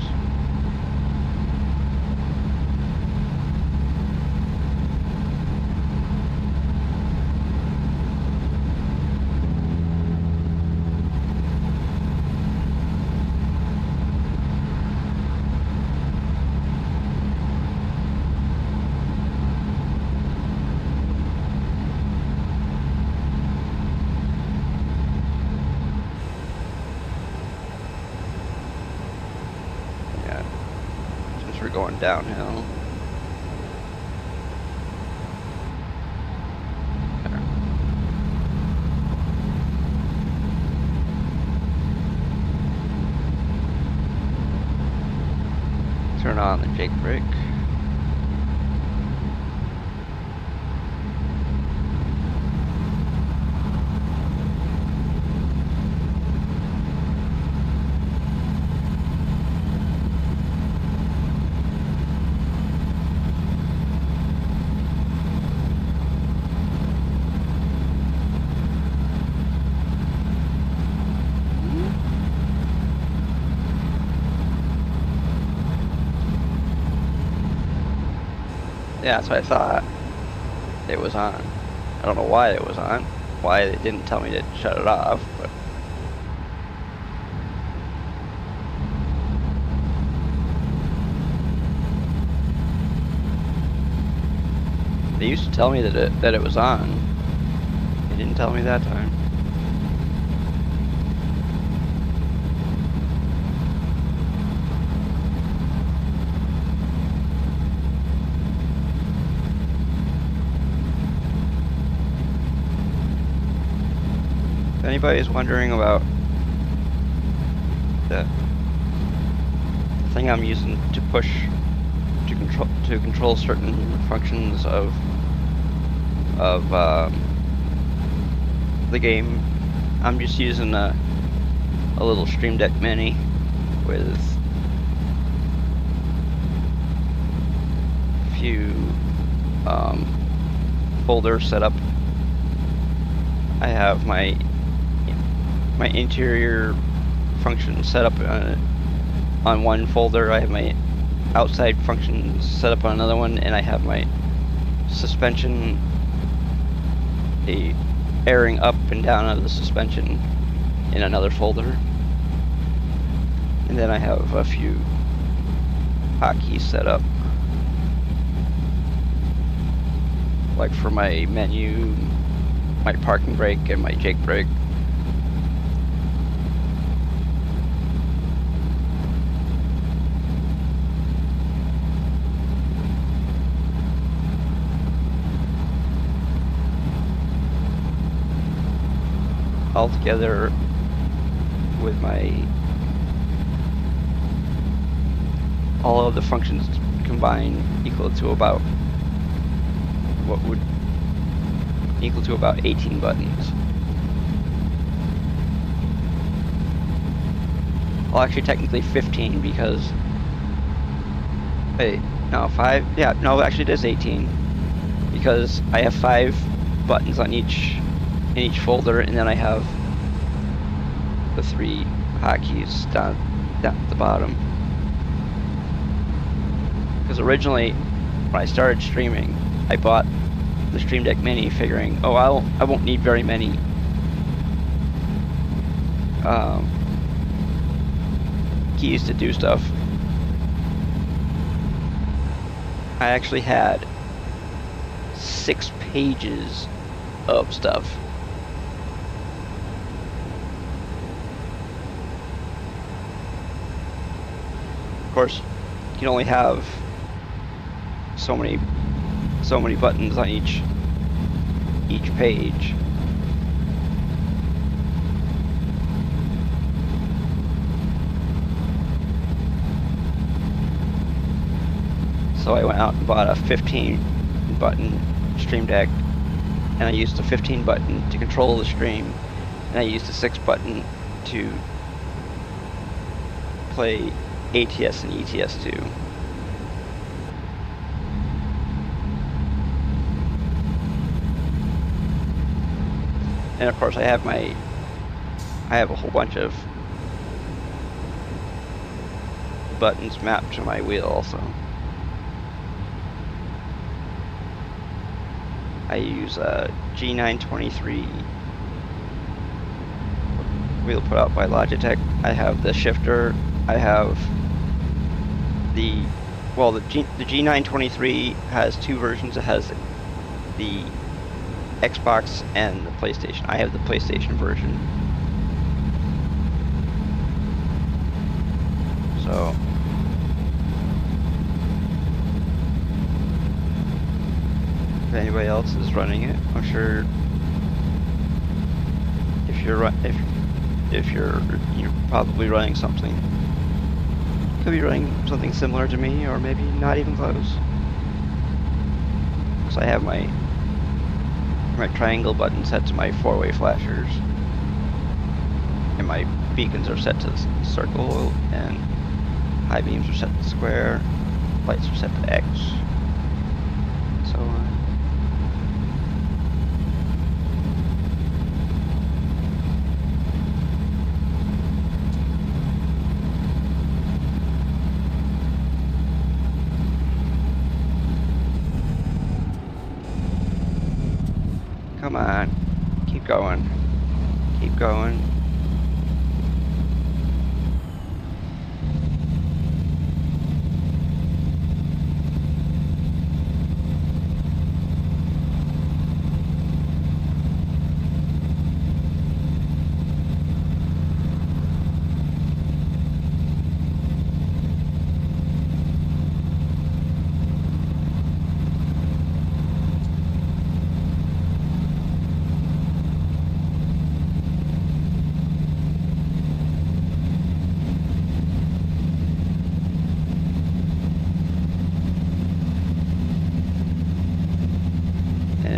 We're going downhill. There. Turn on the Jake brake. Yeah, that's what I thought. It was on. I don't know why it was on. Why they didn't tell me to shut it off, but They used to tell me that it was on. They didn't tell me that time. If anybody's wondering about the thing I'm using to push to control certain functions of the game, I'm just using a little Stream Deck Mini with a few folders set up. I have my interior functions set up on one folder. I have my outside functions set up on another one, and I have my suspension, the airing up and down of the suspension, in another folder. And then I have a few hotkeys set up, like for my menu, my parking brake, and my Jake brake. All together with all of the functions combined equal to about 18 buttons. Well, actually technically 15 because, wait, no, 5, yeah, no, actually it is 18 because I have 5 buttons on in each folder, and then I have the 3 hotkeys down at the bottom. Because originally, when I started streaming, I bought the Stream Deck Mini figuring, oh, I won't need very many keys to do stuff. I actually had 6 pages of stuff. Of course, you can only have so many buttons on each page. So I went out and bought a 15 button Stream Deck, and I used the 15 button to control the stream, and I used the 6 button to play ATS and ETS 2. And of course I have a whole bunch of buttons mapped to my wheel also. I use a G923 wheel put out by Logitech. I have the shifter. I have the G923 has 2 versions. It has the Xbox and the PlayStation. I have the PlayStation version. So if anybody else is running it, I'm sure if you're probably running something. Could be running something similar to me, or maybe not even close. So I have my triangle button set to my 4-way flashers, and my beacons are set to circle, and high beams are set to square, lights are set to X, so on. Come on, keep going, keep going.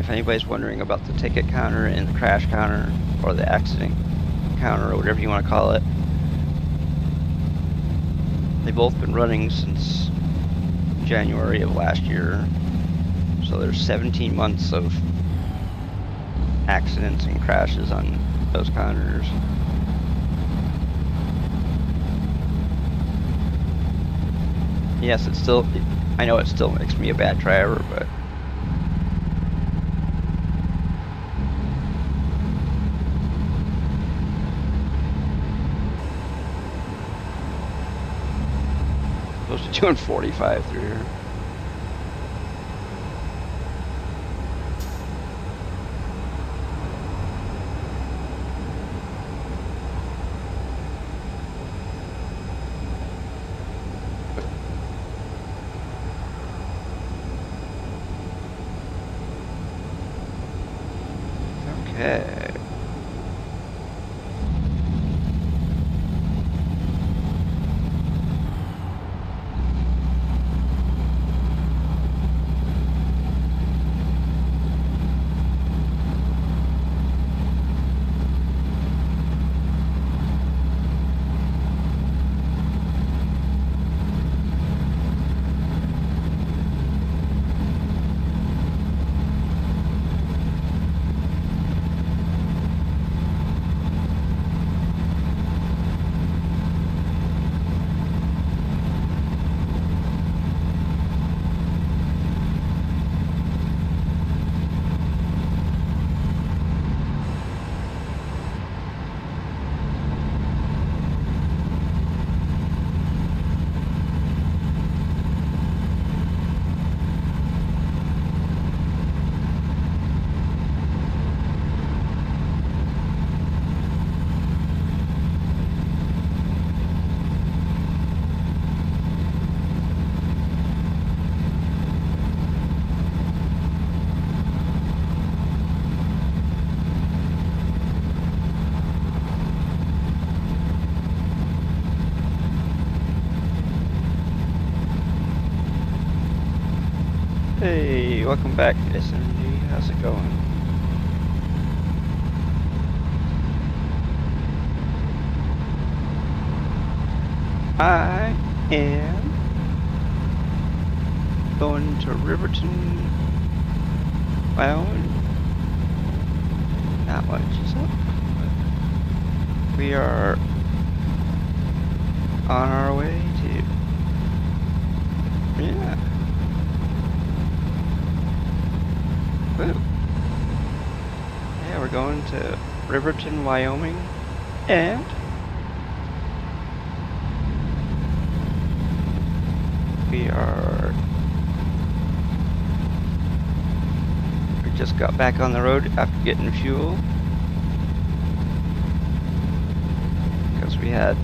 if anybody's wondering about the ticket counter and the crash counter, or the accident counter, or whatever you want to call it, they've both been running since January of last year. So there's 17 months of accidents and crashes on those counters. Yes, it's still, I know it still makes me a bad driver, but supposed to doing 45 through here. Okay. Hey, welcome back, SMG. How's it going? I am going to Riverton, Wyoming. Not much is up. We are on our way to, yeah. Woo. Yeah, we're going to Riverton, Wyoming, and we just got back on the road after getting fuel, because we had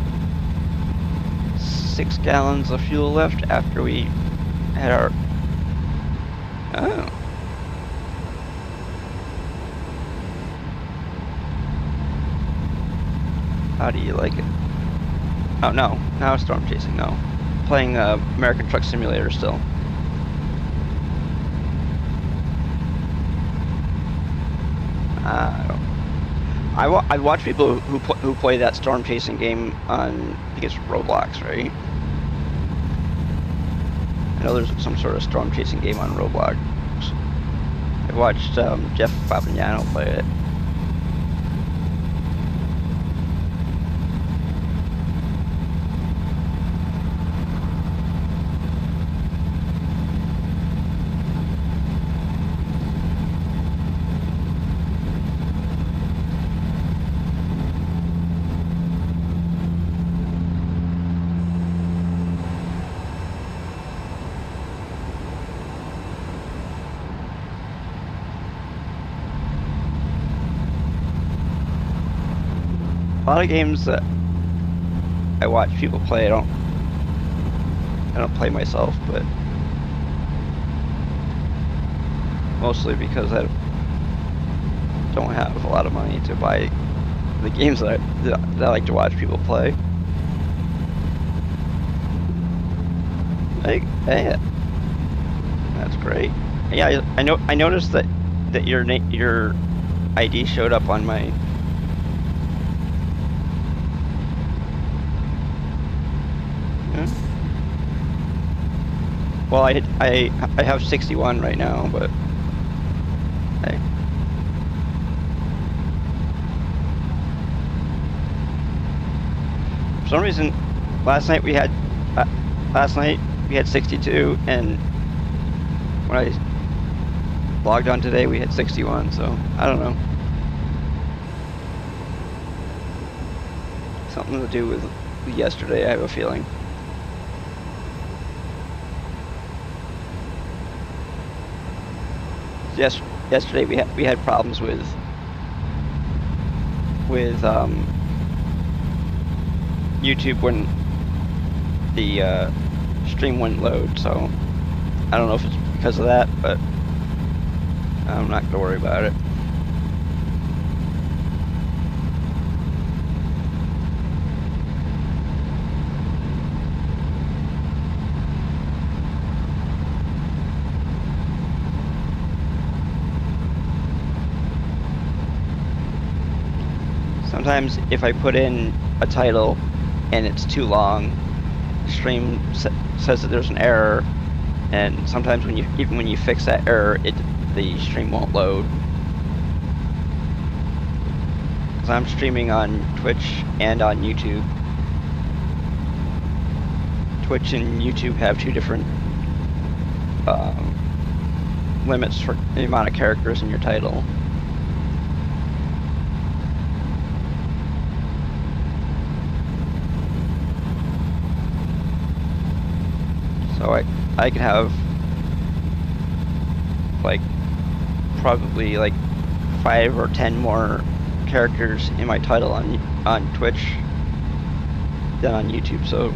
6 gallons of fuel left after we had our, oh. How do you like it? Oh no, now storm chasing, no. Playing American Truck Simulator still. I don't. I watch people who play that storm chasing game on, I think it's Roblox, right? I know there's some sort of storm chasing game on Roblox. I watched Jeff Papagnano play it. A lot of games that I watch people play, I don't play myself, but mostly because I don't have a lot of money to buy the games that I like to watch people play. Hey, that's great. Yeah, I noticed that that your ID showed up on my. Yeah. Well, I have 61 right now, but hey. For some reason, last night we had 62, and when I logged on today we had 61. So I don't know. Something to do with yesterday, I have a feeling. Yes, yesterday we had problems with YouTube when the stream wouldn't load. So I don't know if it's because of that, but I'm not gonna worry about it. Sometimes if I put in a title and it's too long, the stream says that there's an error, and sometimes even when you fix that error, the stream won't load. Because I'm streaming on Twitch and on YouTube. Twitch and YouTube have two different limits for the amount of characters in your title. So I could have like probably like 5 or 10 more characters in my title on Twitch than on YouTube, so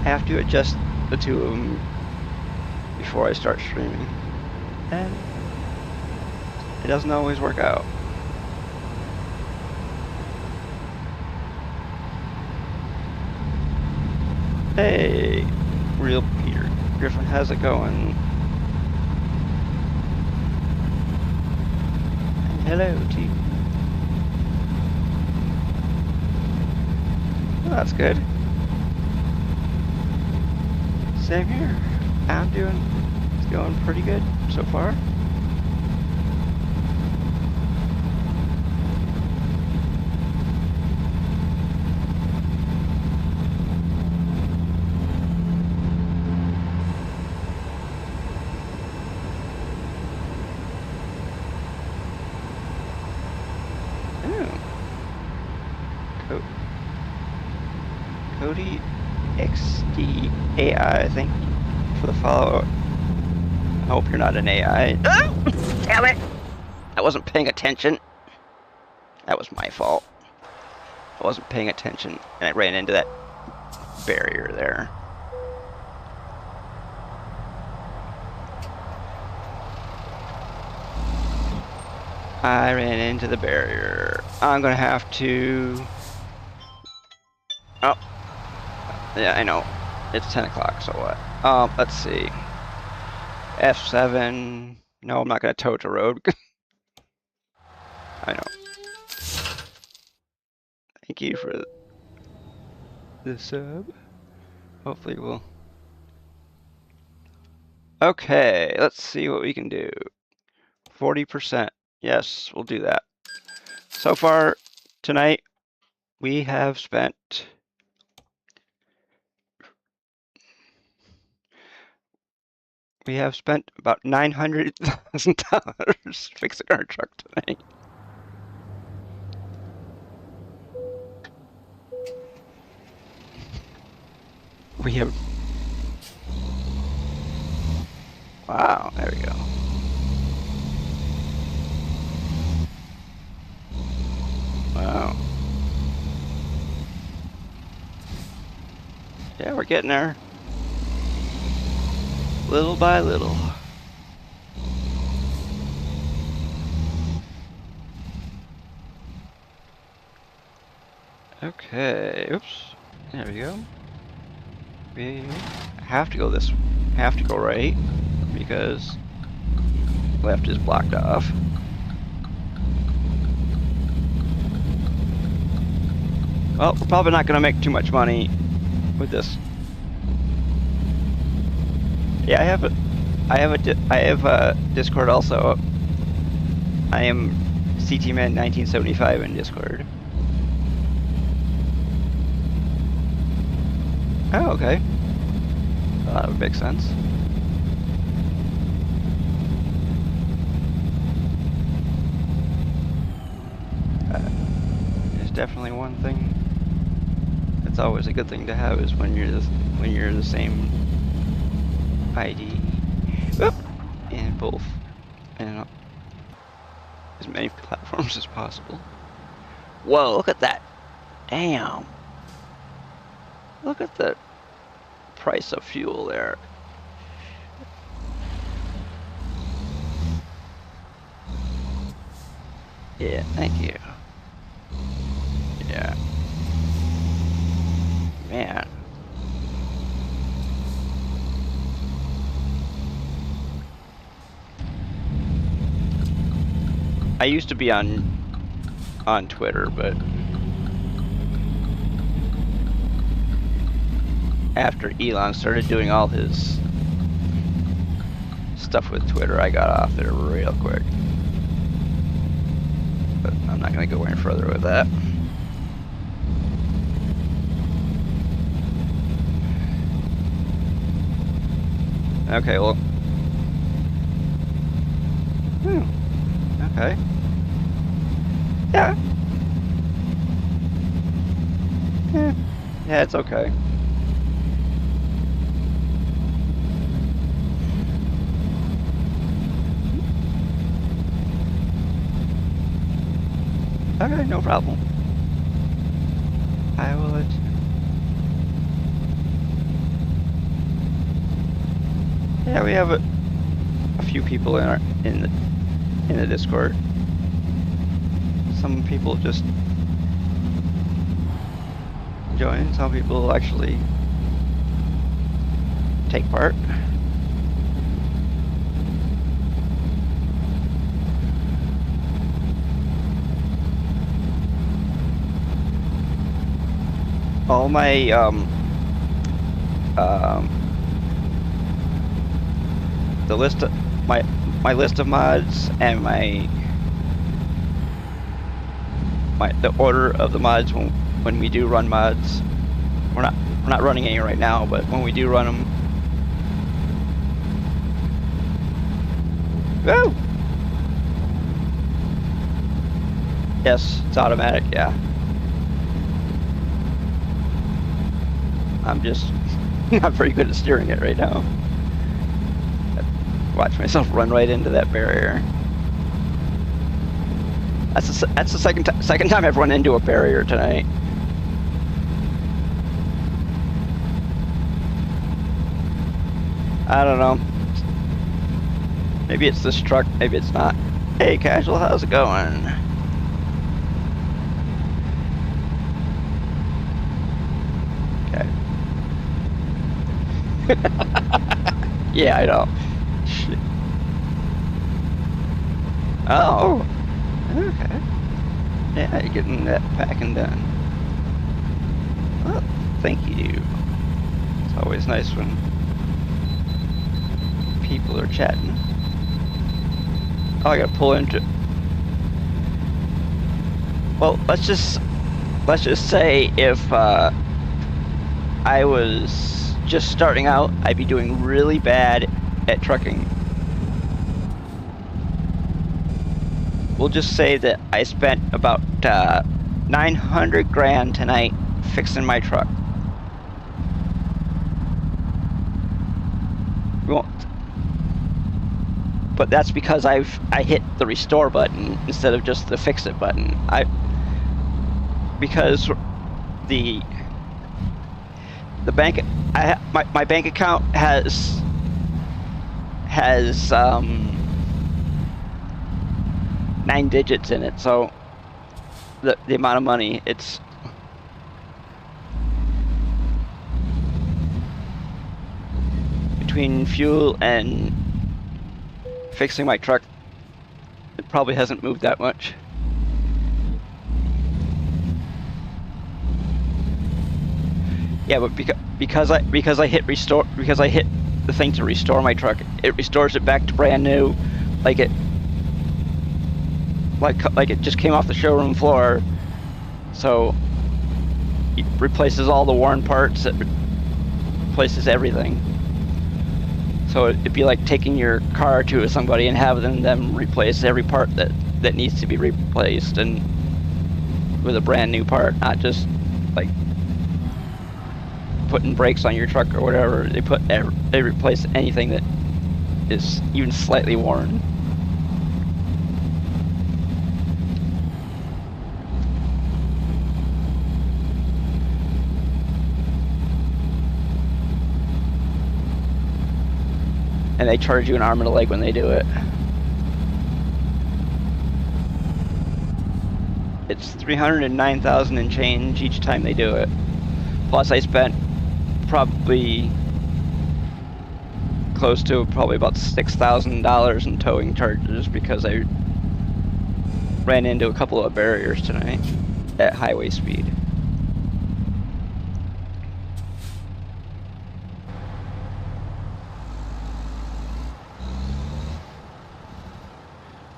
I have to adjust the two of them before I start streaming, and it doesn't always work out. Hey, Real Peter Griffin, how's it going? And hello to you. Well, that's good. Same here. It's going pretty good so far. Cody XDAI, thank you for the follow. I hope you're not an AI. Oh, damn it! I wasn't paying attention. That was my fault. I wasn't paying attention, and I ran into that barrier there. I ran into the barrier. I'm gonna have to... Oh. Yeah, I know. It's 10 o'clock, so what? Let's see. F7. No, I'm not gonna tow the road. I know. Thank you for the sub. Hopefully we'll... Okay, let's see what we can do. 40%. Yes, we'll do that. So far tonight, we have spent... about $900,000 fixing our truck tonight. We have... Wow, there we go. Wow. Yeah, we're getting there. Little by little. Okay, oops. There we go. We have to go right, because left is blocked off. Well, we're probably not going to make too much money with this. Yeah, I have a Discord also. I am CTMAN'1975 in Discord. Oh, okay. Well, that would make sense. There's definitely one thing that's always a good thing to have is when you're the same ID. Oop! And both, and as many platforms as possible. Whoa! Look at that! Damn! Look at the price of fuel there. Yeah, thank you. Yeah. Man. I used to be on Twitter, but after Elon started doing all his stuff with Twitter, I got off there real quick. But I'm not going to go any further with that. Okay, well. Okay. Yeah. Yeah, it's okay. Okay, no problem. I will let you. Yeah, we have a few people in the Discord. Some people just join. Some people actually take part. All my the list of my list of mods and the order of the mods when we do run mods. We're not running any right now, but when we do run them. Woo! Yes, it's automatic. Yeah. I'm just not very good at steering it right now. Watch myself run right into that barrier. That's the second time I've run into a barrier tonight. I don't know. Maybe it's this truck, maybe it's not. Hey, Casual, how's it going? Okay. Yeah, I know. Shit. Oh. Okay. Yeah, you're getting that packing done. Well, thank you. It's always nice when people are chatting. Oh, I gotta pull into. Well, let's just say if I was just starting out, I'd be doing really bad at trucking. We'll just say that I spent about 900 grand tonight fixing my truck. We won't. But that's because I hit the restore button instead of just the fix it button. Because the bank, my bank account has 9 digits in it, so the amount of money it's between fuel and fixing my truck, it probably hasn't moved that much. Yeah, but because I hit restore, because I hit the thing to restore my truck, it restores it back to brand new, like it just came off the showroom floor. So it replaces all the worn parts, it replaces everything. So it'd be like taking your car to somebody and having them replace every part that needs to be replaced, and with a brand new part, not just like putting brakes on your truck or whatever. They replace anything that is even slightly worn. And they charge you an arm and a leg when they do it. It's $309,000 and change each time they do it. Plus, I spent probably close to about $6,000 in towing charges because I ran into a couple of barriers tonight at highway speed.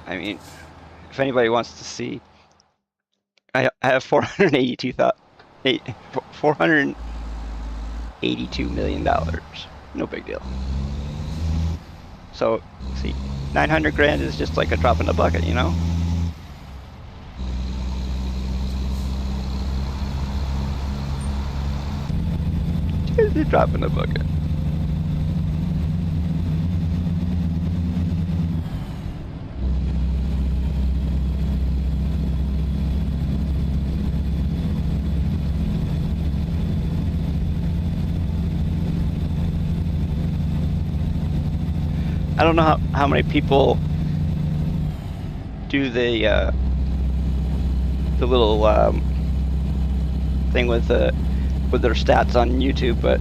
I mean, if anybody wants to see, I have $482 million. No big deal. So, see, 900 grand is just like a drop in the bucket, you know? Just a drop in the bucket. I don't know how many people do the little thing with their stats on YouTube, but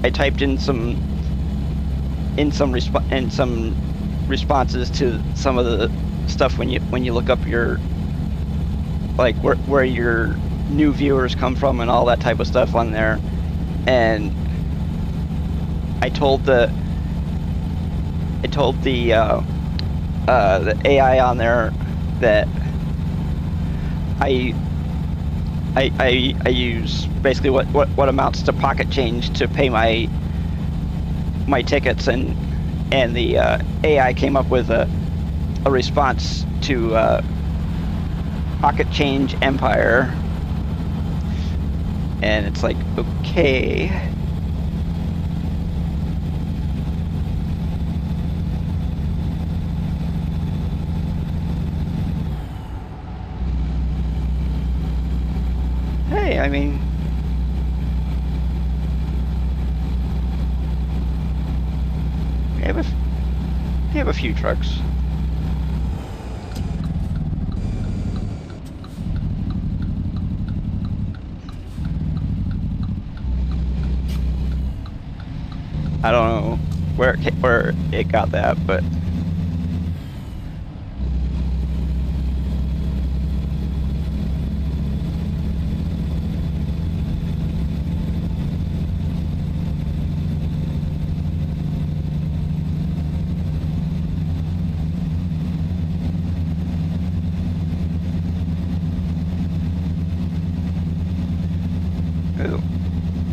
I typed in some responses to some of the stuff when you look up your, like, where your new viewers come from and all that type of stuff on there, and I told the AI on there that I use basically what amounts to pocket change to pay my tickets, and the AI came up with a response to Pocket Change Empire, and it's like, okay. Hey, I mean, we have a few trucks. I don't know where it got that, but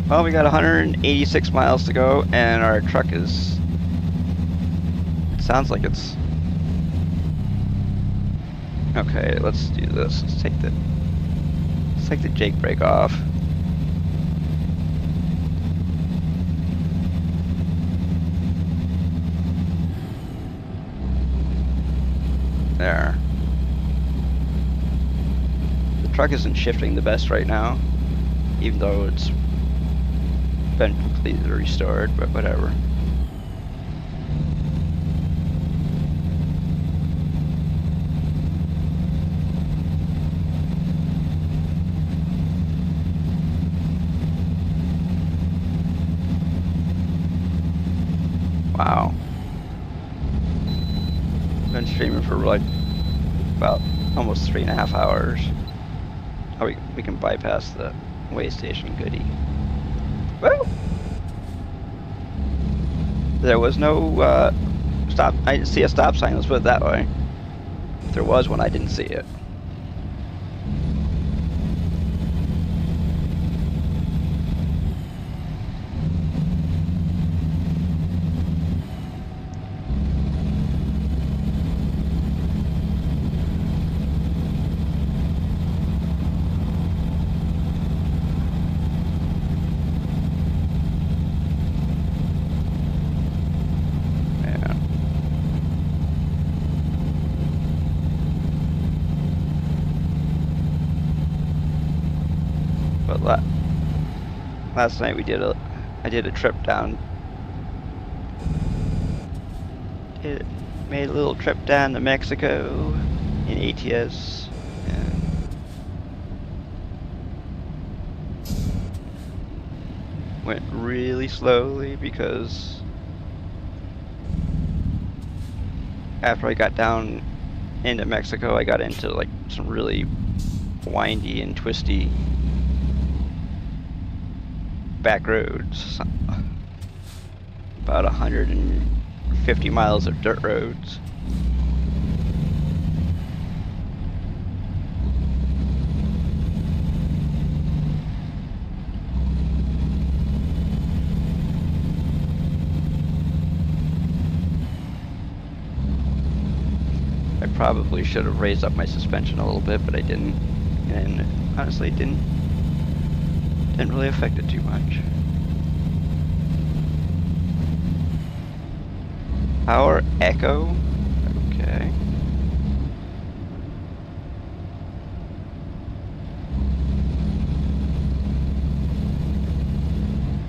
well, we got 186 miles to go, and our truck is, it sounds like it's, okay, let's do this. Let's take the Jake brake off. There. The truck isn't shifting the best right now, even though it's been completely restored, but whatever. Wow. like about almost 3.5 hours. Oh, we can bypass the way station goodie. Woo! There was no stop. I didn't see a stop sign. Let's put it that way. If there was one, I didn't see it. But last night I did a trip down. Made a little trip down to Mexico in ATS, and went really slowly because after I got down into Mexico, I got into like some really windy and twisty back roads, about 150 miles of dirt roads. I probably should have raised up my suspension a little bit, but I didn't, and honestly, it didn't really affect it too much. Power echo, okay.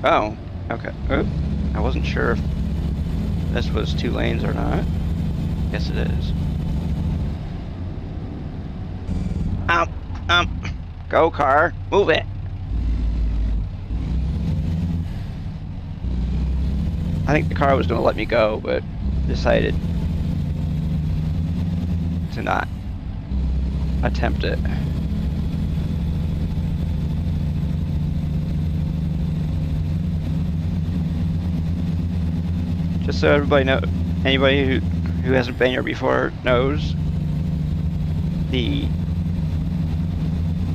Oh, okay. Oop. I wasn't sure if this was 2 lanes or not. Yes, it is. Go car, move it. I think the car was going to let me go, but decided to not attempt it. Just so everybody know, anybody who hasn't been here before knows,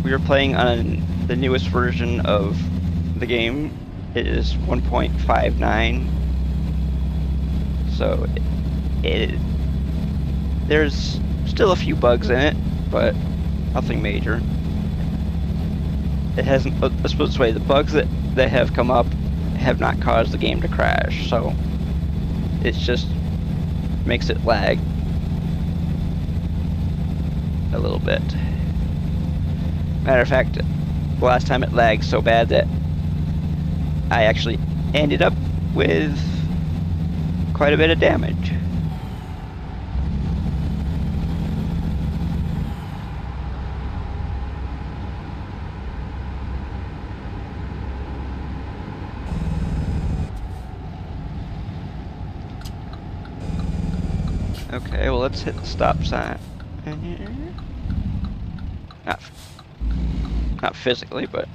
we are playing on the newest version of the game. It is 1.59. So there's still a few bugs in it, but nothing major. It hasn't, let's put it this way, the bugs that have come up have not caused the game to crash, so it's just makes it lag a little bit. Matter of fact, the last time it lagged so bad that I actually ended up with quite a bit of damage. Okay, well, let's hit the stop sign. Not physically, but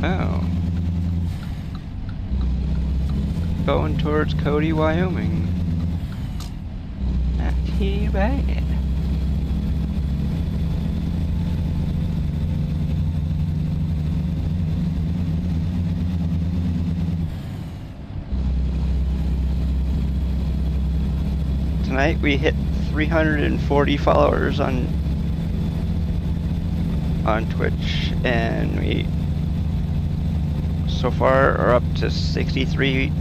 oh, going towards Cody, Wyoming. Not too bad. Tonight we hit 340 followers on Twitch, and we so far are up to 63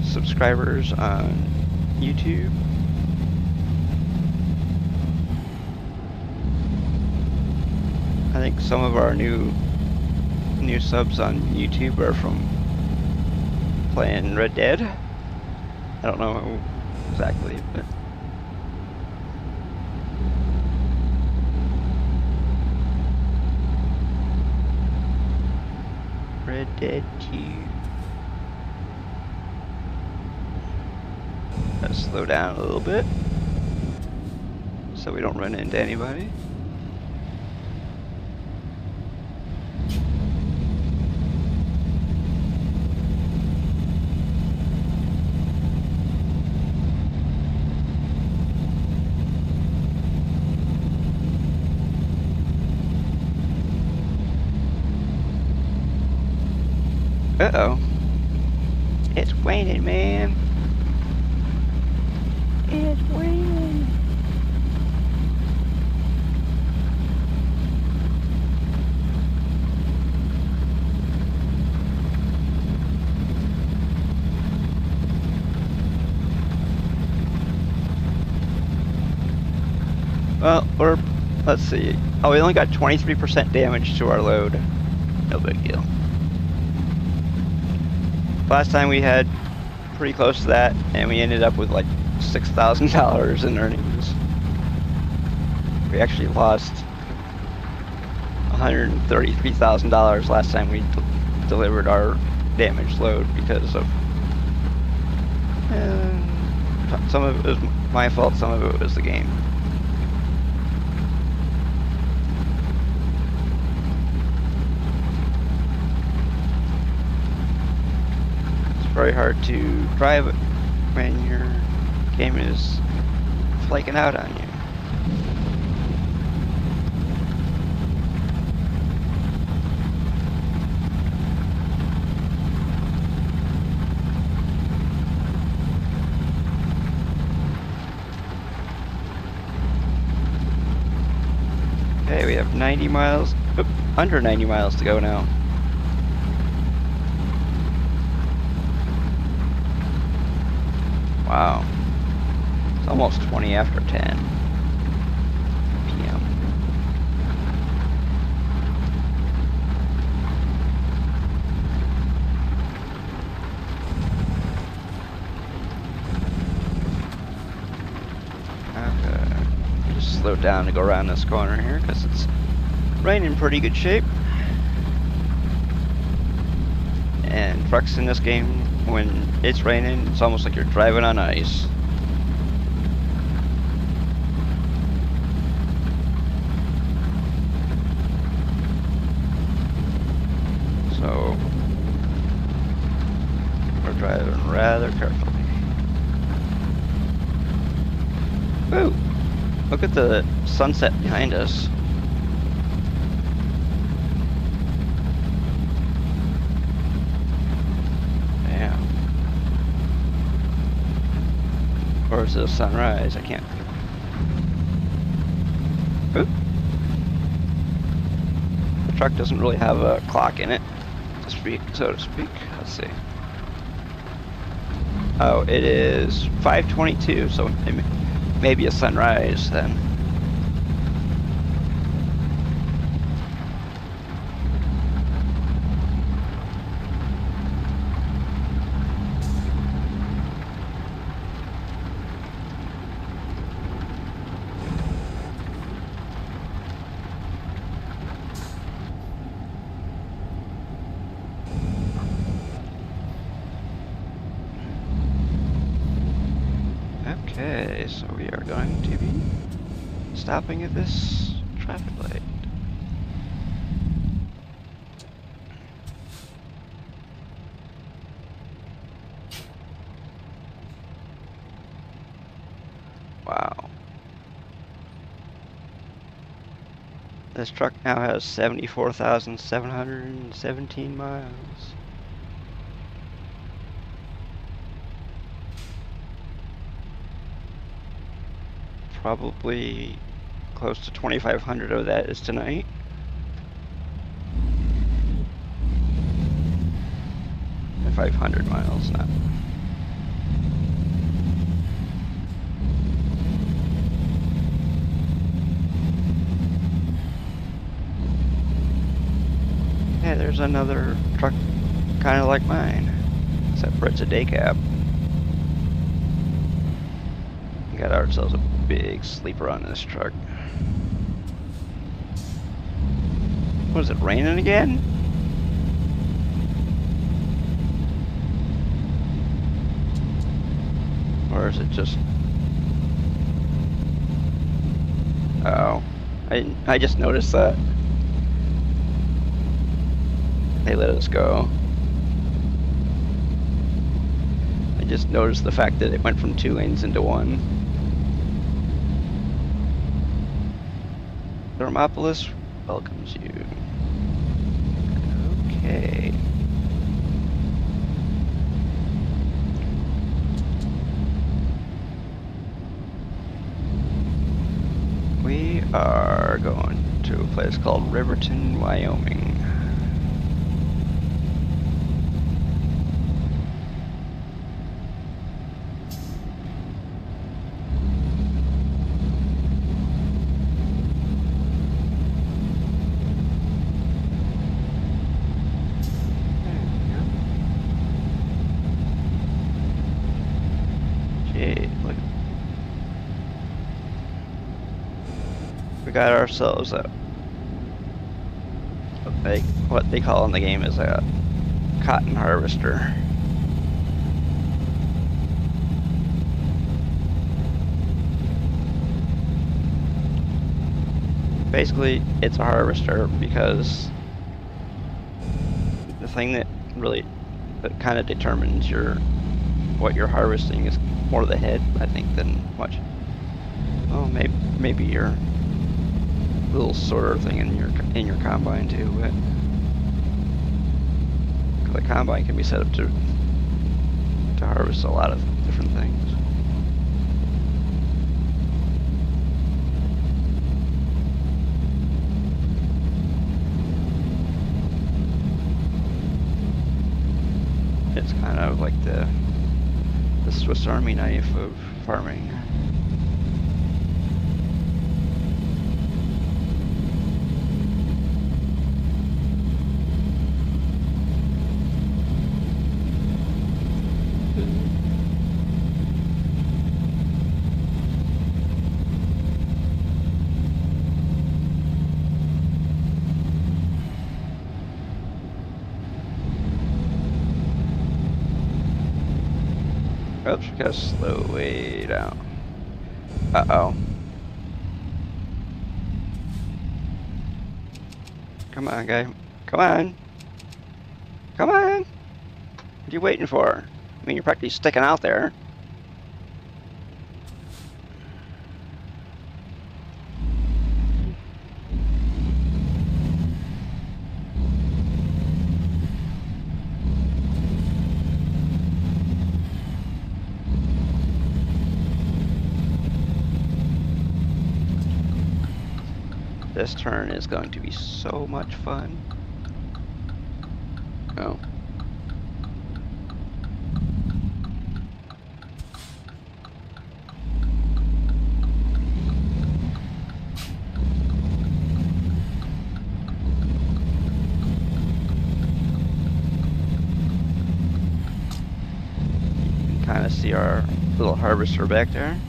subscribers on YouTube. I think some of our new subs on YouTube are from playing Red Dead. I don't know exactly, but a dead too. Gotta slow down a little bit so we don't run into anybody. Uh-oh. It's raining, man. It's raining. Well, let's see. Oh, we only got 23% damage to our load. No big deal. Last time we had pretty close to that, and we ended up with like $6,000 in earnings. We actually lost $133,000 last time we delivered our damaged load because of some of it was my fault, some of it was the game. Very hard to drive it when your game is flaking out on you. Okay, we have 90 miles, under 90 miles to go now. Wow. It's almost 20 after 10 p.m. Okay. Just slow down to go around this corner here because it's raining pretty good shape. And trucks in this game, when it's raining, it's almost like you're driving on ice. So, we're driving rather carefully. Ooh! Look at the sunset behind us. Or is it a sunrise? I can't. Oop. The truck doesn't really have a clock in it, so to speak. Let's see. Oh, it is 5:22, so it may be a sunrise then. Okay, so we are going to be stopping at this traffic light. Wow. This truck now has 74,717 miles. Probably close to 2,500 of that is tonight. And 500 miles, not. Yeah, there's another truck kind of like mine, except for it's a day cab. We got ourselves a big sleeper on this truck. Was it raining again? Or is it just... Oh. I just noticed that. They let us go. I just noticed the fact that it went from 2 lanes into 1. Thermopolis welcomes you. Okay. We are going to a place called Riverton, Wyoming. We got ourselves what they call in the game is a cotton harvester. Basically, it's a harvester because the thing that really kind of determines what you're harvesting is more the head, I think, than much. Oh, maybe your little sorter thing in your combine too, but the combine can be set up to harvest a lot of different things. It's kind of like the Swiss Army knife of farming. Oops, we gotta slow way down. Uh-oh. Come on, guy. Come on. Come on. What are you waiting for? I mean, you're practically sticking out there. This turn is going to be so much fun. Oh. You can kind of see our little harvester back there.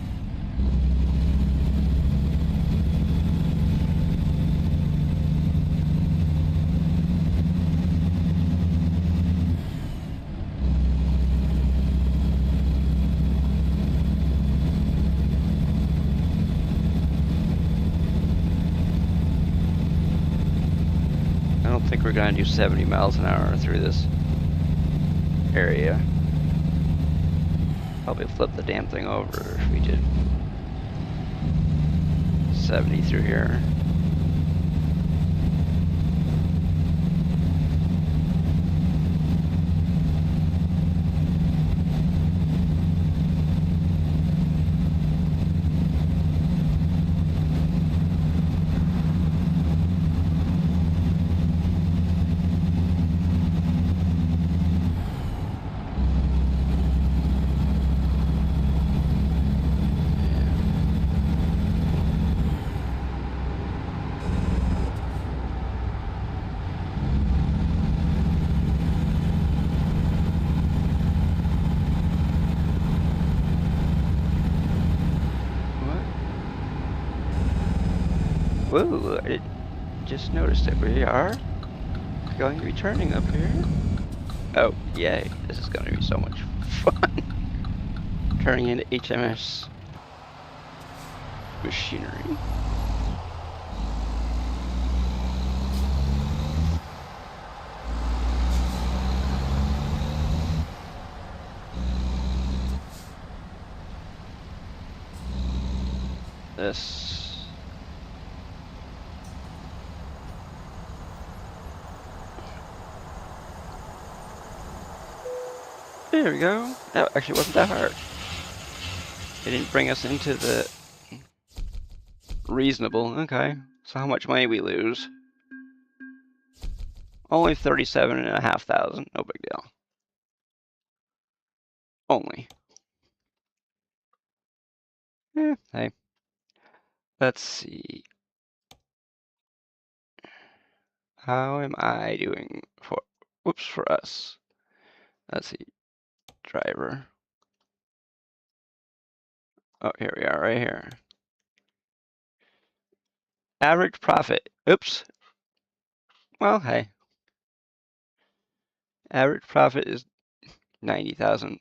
I don't think we're gonna do 70 miles an hour through this area. Probably flip the damn thing over if we did 70 through here. Whoa, I just noticed that we are going to be turning up here. Oh, yay. This is going to be so much fun. turning into HMS machinery. This. There we go. That actually wasn't that hard. It didn't bring us into the reasonable. Okay. So how much money we lose? Only 37,500. No big deal. Only. Hey. Let's see. How am I doing for, whoops, for us? Let's see. Driver. Oh, here we are, right here. Average profit. Oops. Well, hey. Average profit is 90,000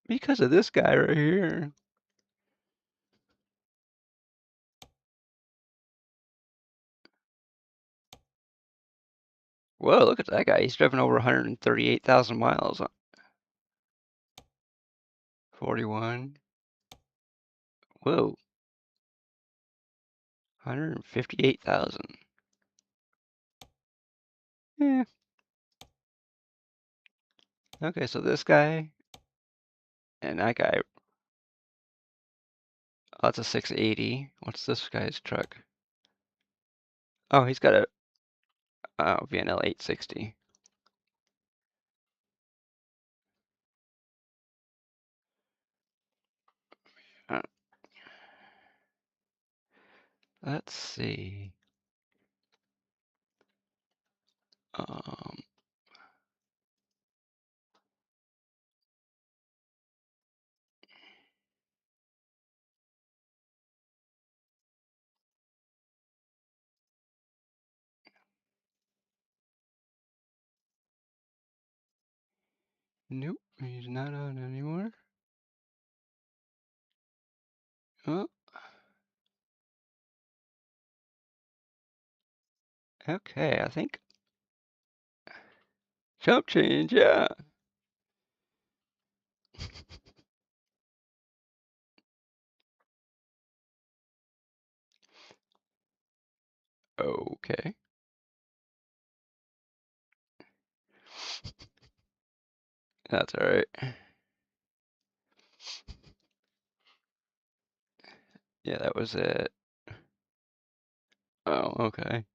because of this guy right here. Whoa, look at that guy. He's driven over 138,000 miles. 41. Whoa. 158,000. Yeah. Okay, so this guy and that guy. Oh, that's a 680. What's this guy's truck? Oh, he's got a VNL 860. Uh, let's see. Um, nope, he's not on anymore. Oh, okay, I think. Jump change, yeah. Okay. That's all right. Yeah, that was it. Oh, okay.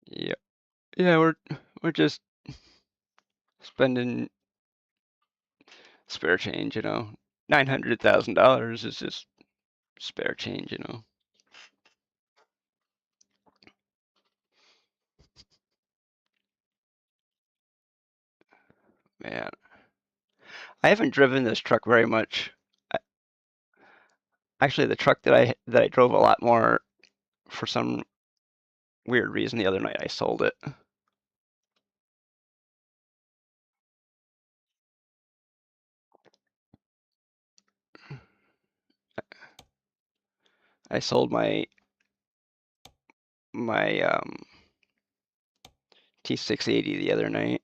Yeah. Yeah, we're just spending spare change, you know. $900,000 is just spare change, you know. Man, I haven't driven this truck very much. I, actually, the truck that I drove a lot more for some weird reason the other night, I sold it. I sold my T680 the other night.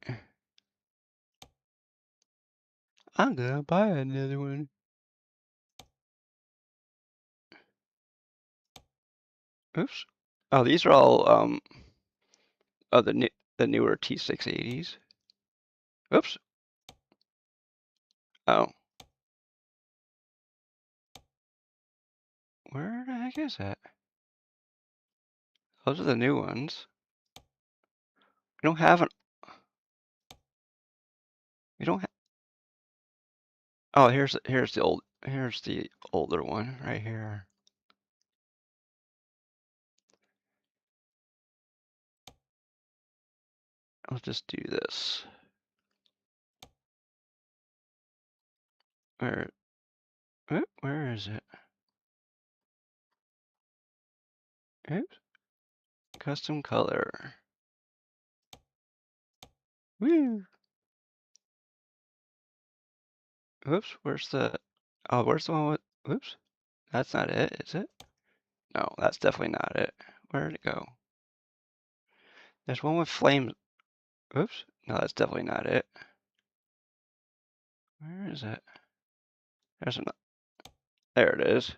I'm gonna buy another one. Oops. Oh, these are all oh the newer T680s. Oops. Oh. Where the heck is that? Those are the new ones. We don't have an. We don't have. Oh, here's the older one right here. I'll just do this. Where is it? Oops. Custom color. Woo. Oops, where's the one with, oops, that's not it, is it? No, that's definitely not it. Where did it go? There's one with flames. Oops, no, that's definitely not it. Where is it? There's another. There it is.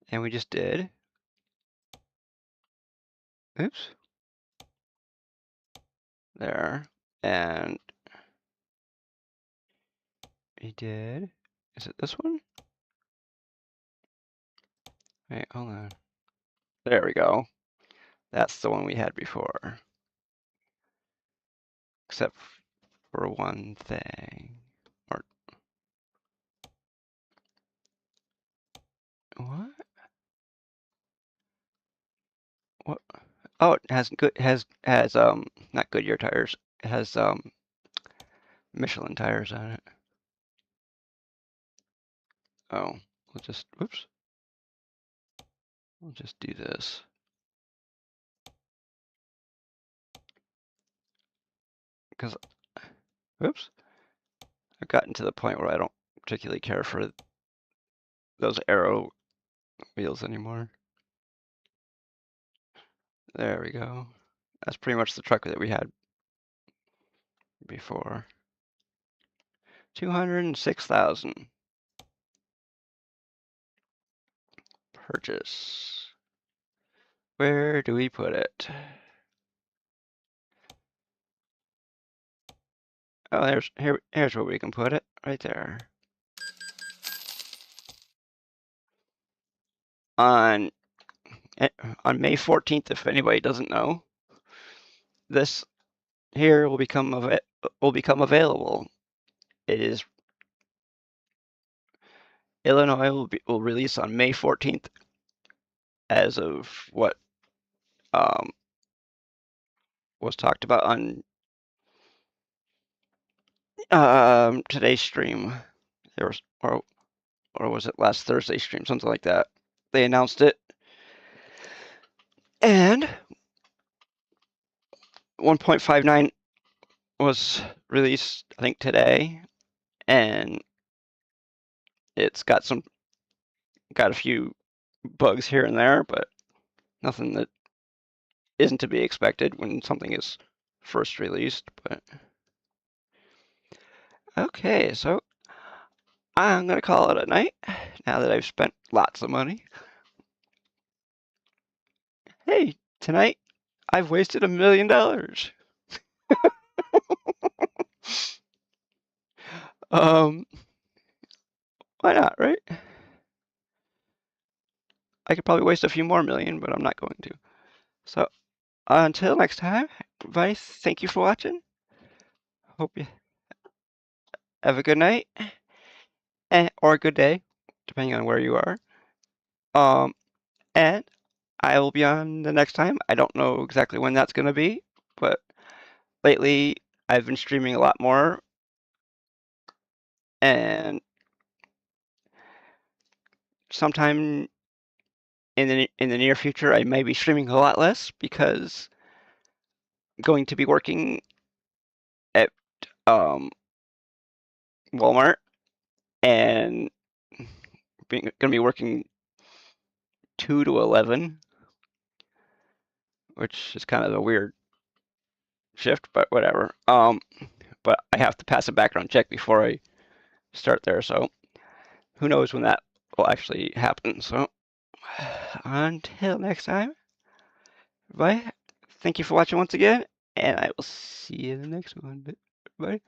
And we just did. Oops. There. And we did. Is it this one? Wait, hold on. There we go. That's the one we had before. Except for one thing. Or what? What? Oh, it has not Goodyear tires. It has Michelin tires on it. Oh, we'll just whoops. We'll just do this. Because whoops. I've gotten to the point where I don't particularly care for those arrow wheels anymore. There we go. That's pretty much the truck that we had before. 206,000. Purchase. Where do we put it? Oh, here's where we can put it. Right there. On May 14th, if anybody doesn't know, this here will become available. It is Illinois will release on May 14th, as of what was talked about on today's stream. There was or was it last Thursday's stream, something like that. They announced it, and 1.59 was released, I think, today, and it's got a few bugs here and there, but nothing that isn't to be expected when something is first released. But okay, so I'm gonna call it a night now that I've spent lots of money. Hey, tonight I've wasted $1 million. Why not, right? I could probably waste a few more million, but I'm not going to. So until next time, everybody, thank you for watching. Hope you have a good night or a good day, depending on where you are. And I will be on the next time. I don't know exactly when that's going to be, but lately I've been streaming a lot more, and sometime in the near future I may be streaming a lot less because I'm going to be working at Walmart and going to be working 2 to 11, which is kind of a weird shift, but whatever. But I have to pass a background check before I start there, so who knows when that will actually happen. So until next time, bye. Thank you for watching once again, and I will see you in the next one. Bye.